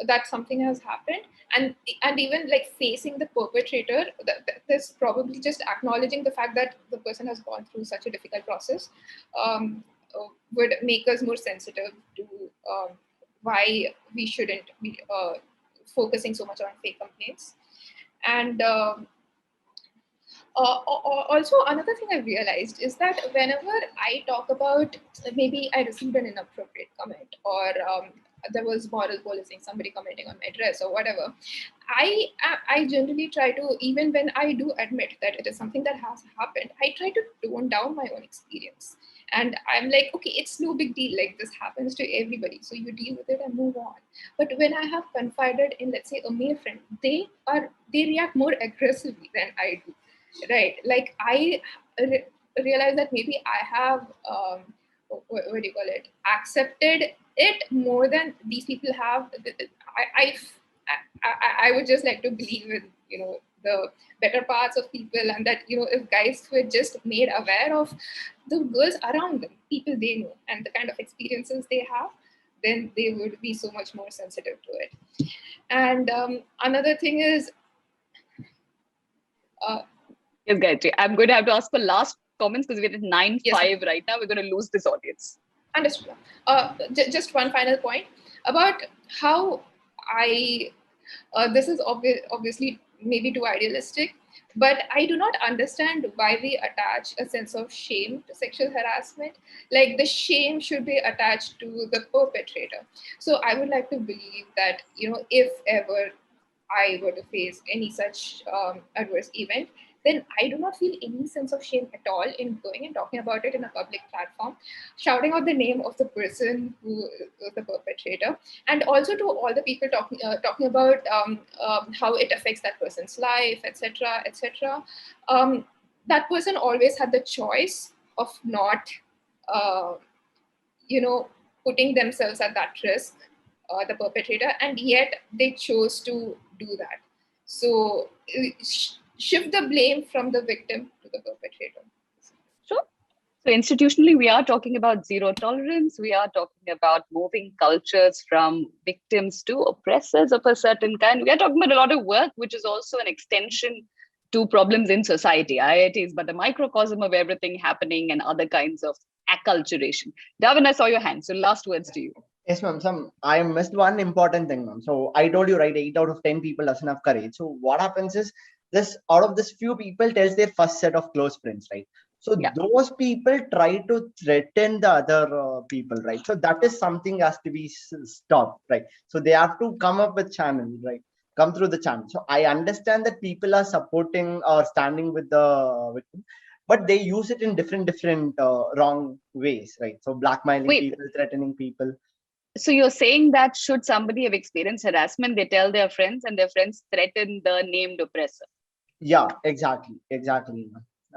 that something has happened. And even like facing the perpetrator, there's probably just acknowledging the fact that the person has gone through such a difficult process um, would make us more sensitive to why we shouldn't be focusing so much on fake complaints. And also, another thing I realized is that whenever I talk about, maybe I received an inappropriate comment, or there was moral policing, somebody commenting on my dress or whatever, I generally try to, even when I do admit that it is something that has happened, I try to tone down my own experience. And I'm like, okay, it's no big deal. Like, this happens to everybody, so you deal with it and move on. But when I have confided in, let's say, a male friend, they react more aggressively than I do. Right, like I realize that maybe I have what do you call it, accepted it more than these people have. I would just like to believe in, you know, the better parts of people, and that, you know, if guys were just made aware of the girls around them, people they know, and the kind of experiences they have, then they would be so much more sensitive to it. And another thing is Yes, Gayatri, I'm going to have to ask for last comments because we're at 9:05 Yes. right now. We're going to lose this audience. Understood. Just one final point about how I, this is obviously maybe too idealistic, but I do not understand why we attach a sense of shame to sexual harassment. Like, the shame should be attached to the perpetrator. So I would like to believe that, you know, if ever I were to face any such adverse event, then I do not feel any sense of shame at all in going and talking about it in a public platform, shouting out the name of the person who was the perpetrator, and also to all the people talking about how it affects that person's life, etc., etc. That person always had the choice of not, you know, putting themselves at that risk, the perpetrator, and yet they chose to do that. So shift the blame from the victim to the perpetrator. Sure. So institutionally, we are talking about zero tolerance. We are talking about moving cultures from victims to oppressors of a certain kind. We are talking about a lot of work, which is also an extension to problems in society. IIT is but a microcosm of everything happening and other kinds of acculturation. Davin, I saw your hand. So last words to you. Yes, ma'am. I missed one important thing, ma'am. So I told you, right, 8 out of 10 people doesn't have courage. So what happens is, this out of this few people tells their first set of close friends, right? So Yeah. those people try to threaten the other people, right? So that is something has to be stopped, right? So they have to come up with channel, right? Come through the channel. So I understand that people are supporting or standing with the victim, but they use it in different wrong ways, right? So blackmailing people, threatening people. So you're saying that should somebody have experienced harassment, they tell their friends and their friends threaten the named oppressor? Yeah, exactly.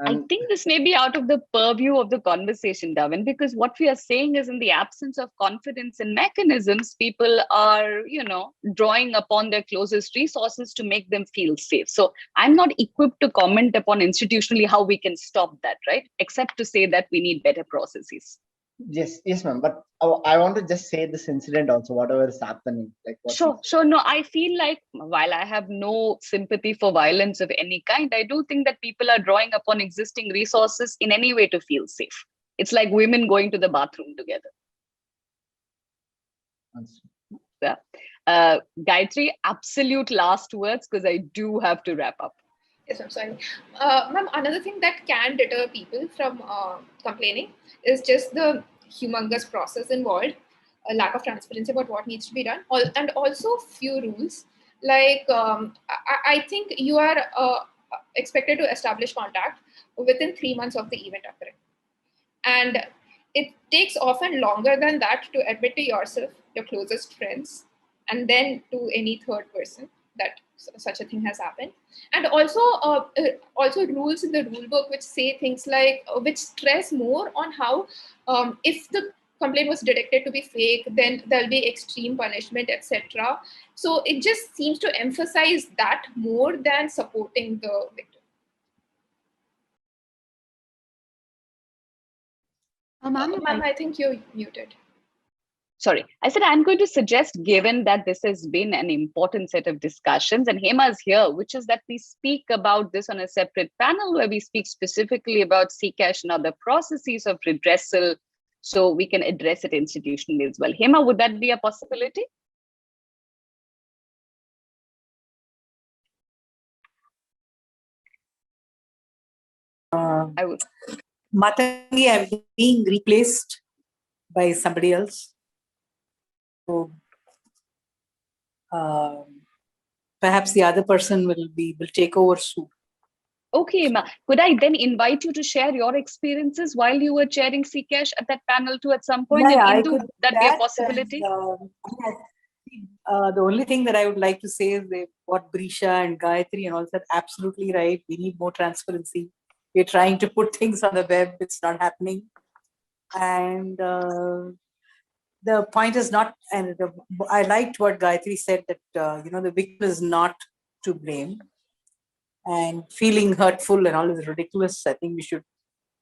I think this may be out of the purview of the conversation, Davin, because what we are saying is, in the absence of confidence in mechanisms, people are, you know, drawing upon their closest resources to make them feel safe. So I'm not equipped to comment upon institutionally how we can stop that, right? Except to say that we need better processes. Yes, ma'am. But I want to just say this incident also, whatever is happening. Like Sure. No, I feel like while I have no sympathy for violence of any kind, I do think that people are drawing upon existing resources in any way to feel safe. It's like women going to the bathroom together. Yeah. Gayatri, absolute last words, because I do have to wrap up. Yes, I'm sorry. Ma'am, another thing that can deter people from complaining is just the humongous process involved, a lack of transparency about what needs to be done, and also few rules. Like, I think you are expected to establish contact within 3 months of the event occurring. And it takes often longer than that to admit to yourself, your closest friends, and then to any third person, that such a thing has happened. And also rules in the rule book which say things like, which stress more on how if the complaint was detected to be fake, then there'll be extreme punishment, etc. So it just seems to emphasize that more than supporting the victim. Ma'am, Ma'am, I think you're muted. Sorry, I said I'm going to suggest, given that this has been an important set of discussions, and Hema is here, which is that we speak about this on a separate panel where we speak specifically about CCASH and other processes of redressal, so we can address it institutionally as well. Hema, would that be a possibility? I would. Matangi, I'm being replaced by somebody else. So perhaps the other person will take over soon. Okay, Ma. Could I then invite you to share your experiences while you were chairing CCASH at that panel too at some point? Yeah, and Indu, that be a possibility? The only thing that I would like to say is what Brisha and Gayatri and all said, absolutely right. We need more transparency. We're trying to put things on the web. It's not happening. And the point is not, and I liked what Gayatri said, that the victim is not to blame, and feeling hurtful and all is ridiculous. I think this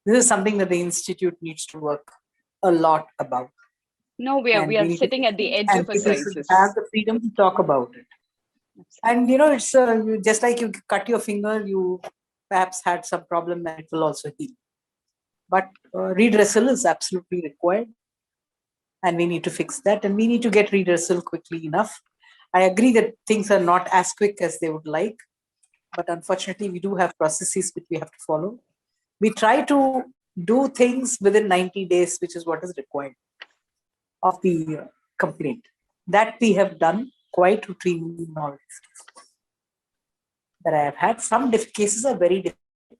is something that the institute needs to work a lot about. No, we are sitting at the edge of a crisis. Have the freedom to talk about it. And it's just like you cut your finger, you perhaps had some problem and it will also heal. But redressal is absolutely required. And we need to fix that, and we need to get redressal quickly enough. I agree that things are not as quick as they would like, but unfortunately we do have processes which we have to follow. We try to do things within 90 days, which is what is required of the complaint. That we have done quite routinely in all these cases that I have had. Some cases are very difficult,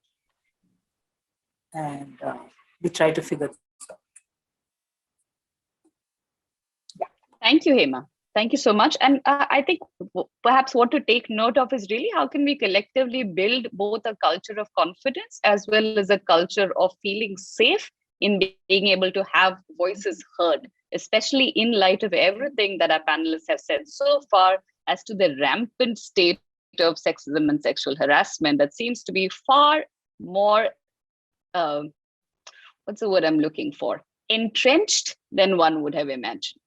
and we try to figure this out. Thank you, Hema. Thank you so much. And I think perhaps what to take note of is really how can we collectively build both a culture of confidence as well as a culture of feeling safe in being able to have voices heard, especially in light of everything that our panelists have said so far as to the rampant state of sexism and sexual harassment that seems to be far more, what's the word I'm looking for? Entrenched than one would have imagined.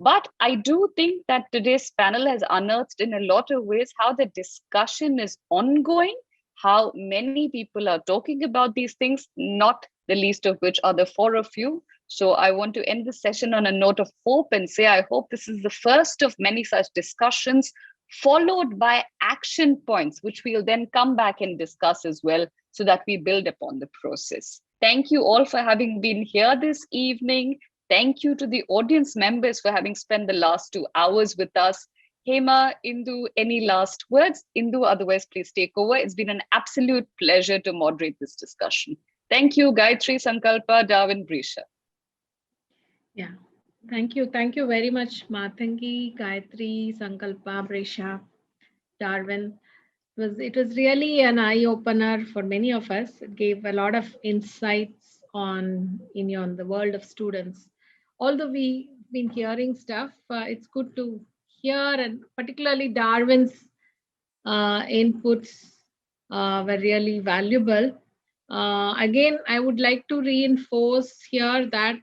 But I do think that today's panel has unearthed in a lot of ways how the discussion is ongoing, how many people are talking about these things, not the least of which are the four of you. So I want to end the session on a note of hope and say, I hope this is the first of many such discussions, followed by action points, which we'll then come back and discuss as well, so that we build upon the process. Thank you all for having been here this evening. Thank you to the audience members for having spent the last 2 hours with us. Hema, Indu, any last words? Indu, otherwise please take over. It's been an absolute pleasure to moderate this discussion. Thank you, Gayatri, Sankalpa, Darwin, Brisha. Yeah, thank you. Thank you very much, Matangi, Gayatri, Sankalpa, Brisha, Darwin. It was really an eye-opener for many of us. It gave a lot of insights on the world of students. Although we've been hearing stuff, it's good to hear, and particularly Darwin's inputs were really valuable. Again, I would like to reinforce here that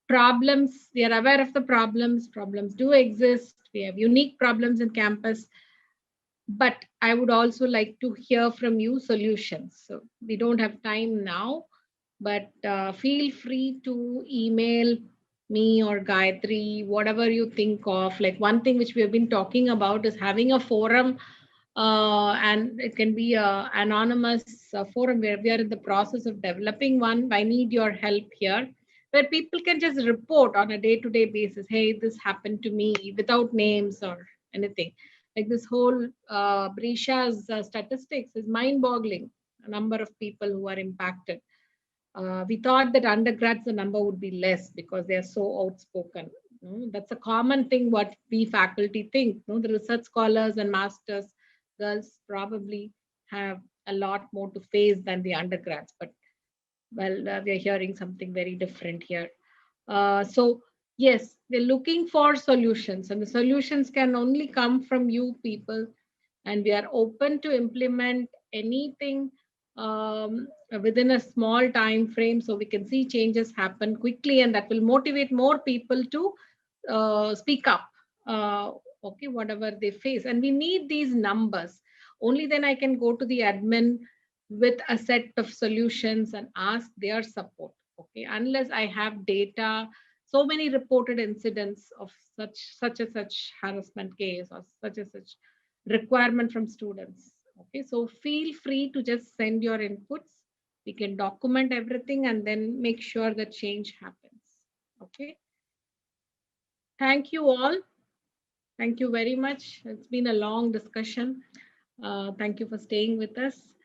we are aware of the problems do exist. We have unique problems in campus, but I would also like to hear from you solutions. So we don't have time now, but feel free to email me or Gayatri, whatever you think of. Like, one thing which we have been talking about is having a forum, and it can be an anonymous forum where we are in the process of developing one. I need your help here, where people can just report on a day-to-day basis. Hey, this happened to me, without names or anything. Like this whole Brisha's statistics is mind-boggling. A number of people who are impacted. We thought that undergrads, the number would be less because they are so outspoken. That's a common thing what we faculty think. The research scholars and masters girls probably have a lot more to face than the undergrads, but well, we are hearing something very different here. So yes, we're looking for solutions, and the solutions can only come from you people, and we are open to implement anything within a small time frame, so we can see changes happen quickly, and that will motivate more people to speak up, okay, whatever they face. And we need these numbers. Only then I can go to the admin with a set of solutions and ask their support. Okay, unless I have data, so many reported incidents of such and such harassment case or such and such requirement from students. Okay, so feel free to just send your inputs. We can document everything and then make sure that change happens. Okay. Thank you all. Thank you very much. It's been a long discussion. Thank you for staying with us.